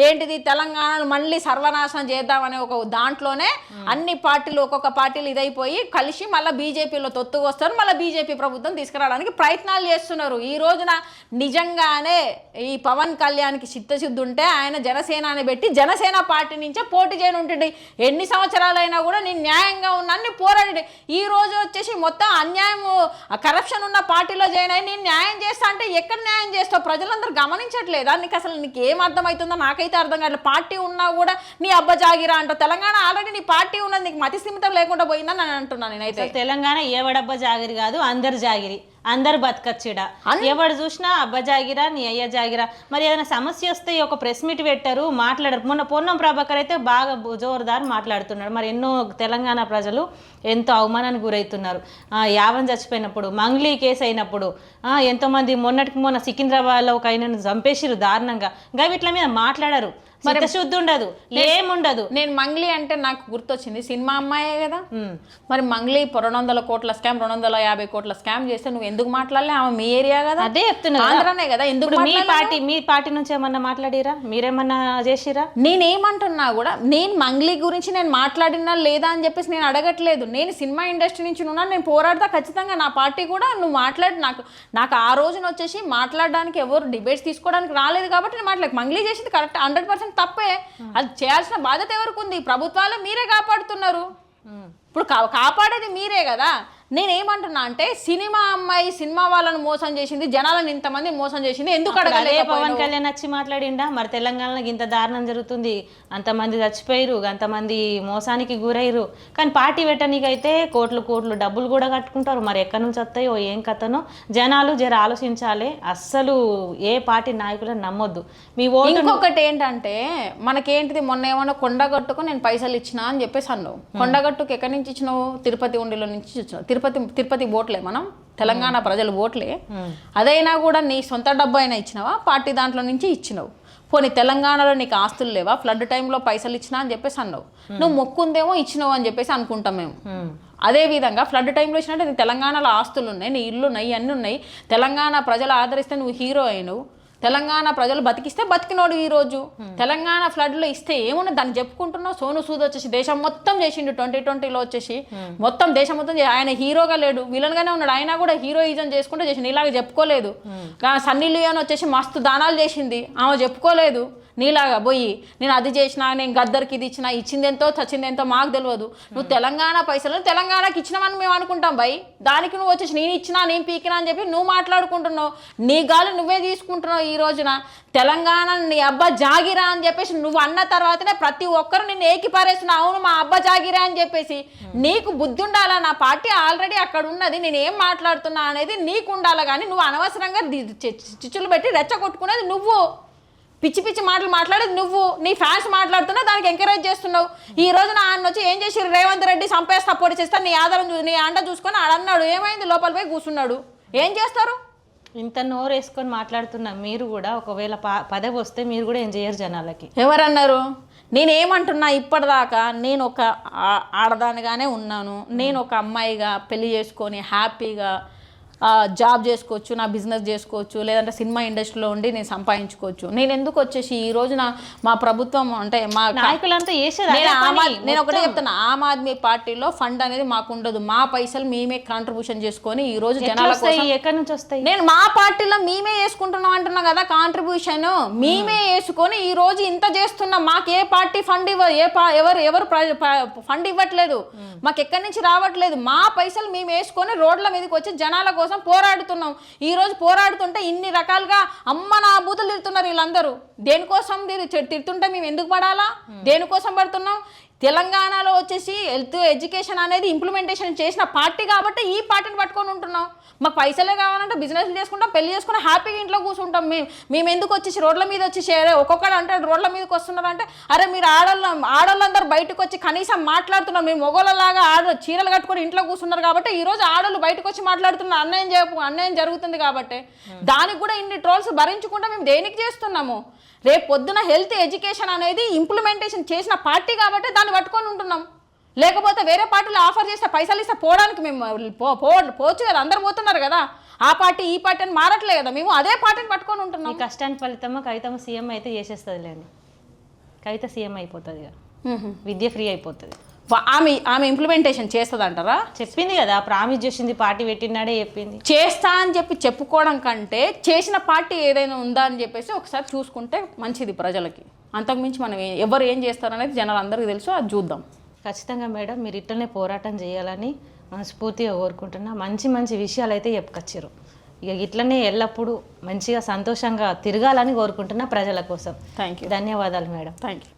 ఏంటిది తెలంగాణను మళ్ళీ సర్వనాశనం చేద్దామనే ఒక దాంట్లోనే అన్ని పార్టీలు ఒక్కొక్క పార్టీలు ఇదైపోయి కలిసి మళ్ళీ బీజేపీలో తొత్తుకు వస్తారు, మళ్ళీ బీజేపీ ప్రభుత్వం తీసుకురావడానికి ప్రయత్నాలు చేస్తున్నారు. ఈ రోజున నిజంగానే ఈ పవన్ కళ్యాణ్కి చిత్తశుద్ధి ఉంటే ఆయన జనసేనని పెట్టి జనసేన పార్టీ నుంచే పోటీ చేయని ఉంటుంది. ఎన్ని సంవత్సరాలైనా కూడా నేను న్యాయంగా ఉన్నాను పోరాడి. ఈ రోజు వచ్చేసి మొత్తం అన్యాయం కరప్షన్ ఉన్న పార్టీలో జాయిన్ అయ్యి నేను న్యాయం చేస్తా అంటే ఎక్కడ న్యాయం చేస్తావు? ప్రజలందరూ గమనించట్లేదా? నీకు ఏం అర్థమవుతుందో నాకైతే అర్థం కాదు. పార్టీ ఉన్నా కూడా నీ అబ్బ జాగిరా అంట. తెలంగాణ ఆల్రెడీ నీ పార్టీ ఉన్నది, నీకు మతి స్థిమితం లేకుండా పోయిందని నేను అంటున్నాను. నేనైతే తెలంగాణ ఎవడబ్బ జాగిరి కాదు, అందరు జాగిరి, అందరు బతకచ్చిడ. ఎవడు చూసినా అబ్బ జాగిరా, నీ అయ్య జాగిరా. మరి ఏదైనా సమస్య వస్తే ఒక ప్రెస్ మీట్ పెట్టారు, మాట్లాడారు. మొన్న పొన్నం ప్రభాకర్ అయితే బాగా జోరుదారు మాట్లాడుతున్నాడు. మరి ఎన్నో తెలంగాణ ప్రజలు ఎంతో అవమానానికి గురవుతున్నారు. యావన్ చచ్చిపోయినప్పుడు, మంగ్లీ కేసు అయినప్పుడు, ఎంతోమంది మొన్నటికి మొన్న సికింద్రాబాద్లో ఒక ఆయనను చంపేసిరు దారుణంగా. ఇంకా వీటి మీద మాట్లాడారు. శుద్ధి ఉండదు, ఏముండదు. నేను మంగ్లీ అంటే నాకు గుర్తొచ్చింది, సినిమా అమ్మాయే కదా. మరి మంగ్లీ 200 కోట్ల స్కామ్, 250 కోట్ల స్కామ్ చేస్తే నువ్వు ఎందుకు మాట్లాడలే? ఆమె మీ ఏరియా కదా, అదే చెప్తున్నా, ఆంధ్రానే కదా. ఎందుకు మీ పార్టీ నుంచి ఏమన్నా మాట్లాడిరా? మీరేమన్నా చేసిరా? నేనేమంటున్నా కూడా, నేను మంగ్లీ గురించి నేను మాట్లాడినా లేదా అని చెప్పేసి నేను అడగట్లేదు. నేను సినిమా ఇండస్ట్రీ నుంచి ఉన్నాను, నేను పోరాడతా ఖచ్చితంగా. నా పార్టీ కూడా నువ్వు మాట్లాడి నాకు ఆ రోజున వచ్చేసి మాట్లాడడానికి ఎవరు డిబేట్స్ తీసుకోవడానికి రాలేదు కాబట్టి నేను మాట్లాడలేదు. మంగ్లీ చేసింది కరెక్ట్, 100% తప్పే. అది చేయాల్సిన బాధ్యత ఎవరికి ఉంది? ప్రభుత్వాలు మీరే కాపాడుతున్నారు. ఇప్పుడు కాపాడేది మీరే కదా. నేనేమంటున్నా అంటే సినిమా అమ్మాయి సినిమా వాళ్ళని మోసం చేసింది, జనాలను ఇంతమంది మోసం చేసింది, ఎందుకు అడగలే? పవన్ కళ్యాణ్ వచ్చి మాట్లాడిండా? మరి తెలంగాణలో ఇంత దారుణం జరుగుతుంది, అంతమంది చచ్చిపోయారు, అంతమంది మోసానికి గురయ్యారు, కానీ పార్టీ పెట్టనీకైతే కోట్లు డబ్బులు కూడా కట్టుకుంటారు. మరి ఎక్కడి నుంచి వస్తాయో ఏం కథనో జనాలు జర ఆలోచించాలి. అస్సలు ఏ పార్టీ నాయకులను నమ్మొద్దు. మీ ఓటు. ఇంకొకటి ఏంటంటే మనకేంటిది, మొన్న ఏమన్నా కొండగట్టుకు నేను పైసలు ఇచ్చినా అని చెప్పేసి అన్నావు. కొండగట్టుకు ఎక్కడి నుంచి ఇచ్చినావు? తిరుపతి ఉండిలో నుంచి ఇచ్చినావు. తిరుపతి ఓట్లే, మనం తెలంగాణ ప్రజలు ఓట్లే. అదైనా కూడా నీ సొంత డబ్బు అయినా ఇచ్చినావా? పార్టీ దాంట్లో నుంచి ఇచ్చినావు. పోనీ తెలంగాణలో నీకు ఆస్తులు లేవా? ఫ్లడ్ టైంలో పైసలు ఇచ్చినా అని చెప్పేసి అన్నావు. నువ్వు మొక్కుందేమో ఇచ్చినావు అని చెప్పేసి అనుకుంటాం మేము. అదే విధంగా ఫ్లడ్ టైంలో ఇచ్చినట్టు నీ తెలంగాణలో ఆస్తులు ఉన్నాయి, నీ ఇల్లు ఉన్నాయి, అన్నీ ఉన్నాయి. తెలంగాణ ప్రజలు ఆదరిస్తే నువ్వు హీరో అయినవు. తెలంగాణ ప్రజలు బతికిస్తే బతికినోడు. ఈరోజు తెలంగాణ ఫ్లడ్లో ఇస్తే ఏమున్నా దాన్ని చెప్పుకుంటున్నావు. సోను సూద్ వచ్చేసి దేశం మొత్తం చేసిండు 2020లో వచ్చేసి మొత్తం దేశం మొత్తం. ఆయన హీరోగా లేడు, విలన్గానే ఉన్నాడు. ఆయన కూడా హీరోయిజం చేసుకుంటూ చేసిండు, ఇలాగ చెప్పుకోలేదు. సన్నీ లియోన్ వచ్చేసి మస్తు దానాలు చేసింది, ఆమె చెప్పుకోలేదు. నీలాగా పోయి నేను అది చేసినా, నేను గద్దరికి ఇది ఇచ్చినా, ఇచ్చిందెంతో చచ్చిందెంతో మాకు తెలియదు. నువ్వు తెలంగాణ పైసలు తెలంగాణకి ఇచ్చినామని మేము అనుకుంటాం భయ్. దానికి నువ్వు వచ్చేసి నేను ఇచ్చినా నేను పీకినా అని చెప్పి నువ్వు మాట్లాడుకుంటున్నావు. నీ గాలి నువ్వే తీసుకుంటున్నావు. ఈ రోజున తెలంగాణ నీ అబ్బా జాగిరా అని చెప్పేసి నువ్వు అన్న తర్వాతనే ప్రతి ఒక్కరు నిన్ను ఏకిపారేస్తున్నా. అవును మా అబ్బా జాగిరా అని చెప్పేసి నీకు బుద్ధి ఉండాలా? నా పార్టీ ఆల్రెడీ అక్కడ ఉన్నది, నేను ఏం మాట్లాడుతున్నా అనేది నీకు ఉండాలి. కానీ నువ్వు అనవసరంగా చిచ్చులు పెట్టి రెచ్చగొట్టుకునేది నువ్వు, పిచ్చి పిచ్చి మాటలు మాట్లాడేది నువ్వు. నీ ఫ్యాన్స్ మాట్లాడుతున్నా దానికి ఎంకరేజ్ చేస్తున్నావు. ఈ రోజున ఆయన వచ్చి ఏం చేసి రేవంత్ రెడ్డి చంపేస్తా పొడి చేస్తా నీ ఆధారం నీ అండ చూసుకొని ఆడన్నాడు. ఏమైంది? లోపల పోయి కూర్చున్నాడు. ఏం చేస్తారు? ఇంత నోరు వేసుకొని మాట్లాడుతున్నా మీరు కూడా ఒకవేళ పదవి వస్తే మీరు కూడా ఏం చేయరు జనాలకి. ఎవరన్నారు? నేనేమంటున్నా, ఇప్పటిదాకా నేను ఒక ఆడదానిగానే ఉన్నాను. నేను ఒక అమ్మాయిగా పెళ్లి చేసుకొని హ్యాపీగా జాబ్ చేసుకోవచ్చు, నా బిజినెస్ చేసుకోవచ్చు, లేదంటే సినిమా ఇండస్ట్రీలో ఉండి నేను సంపాదించుకోవచ్చు. నేను ఎందుకు వచ్చేసి ఈ రోజున మా ప్రభుత్వం అంటే మా నాయకులంతా నేను ఒకటే చెప్తున్నా, ఆమ్ ఆద్మీ పార్టీలో ఫండ్ అనేది మాకు ఉండదు. మా పైసలు మేమే కాంట్రిబ్యూషన్ చేసుకొని ఈ రోజు జనాల కోసం ఎక్కడి నుంచి వస్తాయి? నేను మా పార్టీలో మేమే వేసుకుంటున్నాం అంటున్నా కదా, కాంట్రిబ్యూషన్ మేమే వేసుకొని ఈ రోజు ఇంత చేస్తున్నాం. మాకు ఏ పార్టీ ఫండ్ ఎవరు ఫండ్ ఇవ్వట్లేదు, మాకు ఎక్కడి నుంచి రావట్లేదు. మా పైసలు మేము వేసుకొని రోడ్ల మీదకి వచ్చి జనాల కోసం పోరాడుతున్నాం. ఈ రోజు పోరాడుతుంటే ఇన్ని రకాలుగా అమ్మ నా బూతులు తిడుతున్నారు వీళ్ళందరూ. దేనికోసం తిడుతుంటే మేము ఎందుకు పడాలా? దేనికోసం పడుతున్నాం? తెలంగాణలో వచ్చేసి హెల్త్ ఎడ్యుకేషన్ అనేది ఇంప్లిమెంటేషన్ చేసిన పార్టీ కాబట్టి ఈ పార్టీని పట్టుకొని ఉంటున్నాం. మాకు పైసలే కావాలంటే బిజినెస్లు చేసుకుంటాం, పెళ్లి చేసుకుని హ్యాపీగా ఇంట్లో కూర్చుంటాం. మేము ఎందుకు వచ్చేసి రోడ్ల మీద వచ్చేసి ఒక్కొక్కడు అంటే రోడ్ల మీదకి వస్తున్నారంటే అరే మీరు ఆడోళ్ళందరూ బయటకు వచ్చి కనీసం మాట్లాడుతున్నారు. మేము మొగోళ్ళలాగా చీరలు కట్టుకొని ఇంట్లో కూర్చున్నారు కాబట్టి ఈ రోజు ఆడోళ్ళు బయటకు వచ్చి మాట్లాడుతున్నారు. అన్యాయం జరుగుతుంది కాబట్టి దానికి కూడా ఇన్ని ట్రోల్స్ భరించుకుంటే మేము దేనికి చేస్తున్నాము? రేపు పొద్దున హెల్త్ ఎడ్యుకేషన్ అనేది ఇంప్లిమెంటేషన్ చేసిన పార్టీ కాబట్టి దాన్ని పట్టుకొని ఉంటున్నాం. లేకపోతే వేరే పార్టీలు ఆఫర్ చేస్తే పైసలు ఇస్తే పోవడానికి మేము పోవచ్చు కదా, అందరు పోతున్నారు కదా. ఆ పార్టీ ఈ పార్టీ అని మారట్లే కదా, మేము అదే పార్టీని పట్టుకొని ఉంటున్నాం. ఈ కష్టానికి ఫలితమా కవితమ్మ సీఎం అయితే చేసేస్తుందిలేండి. కవిత సీఎం అయిపోతుంది, విద్య ఫ్రీ అయిపోతుంది. ఆమె ఇంప్లిమెంటేషన్ చేస్తుంది అంటారా? చెప్పింది కదా, ప్రామిస్ చేసింది, పార్టీ పెట్టినాడే చెప్పింది. చేస్తా అని చెప్పి చెప్పుకోవడం కంటే చేసిన పార్టీ ఏదైనా ఉందా అని చెప్పేసి ఒకసారి చూసుకుంటే మంచిది ప్రజలకి. అంతకుమించి మనం ఎవరు ఏం చేస్తారనేది జనాలు అందరికీ తెలుసు, అది చూద్దాం. ఖచ్చితంగా మేడం, మీరు ఇట్లనే పోరాటం చేయాలని మనస్ఫూర్తిగా కోరుకుంటున్నా. మంచి మంచి విషయాలు అయితే చెప్పుకొచ్చారు. ఇక ఇట్లనే ఎల్లప్పుడూ మంచిగా సంతోషంగా తిరగాలని కోరుకుంటున్నా ప్రజల కోసం. Thank you. ధన్యవాదాలు మేడం. Thank you.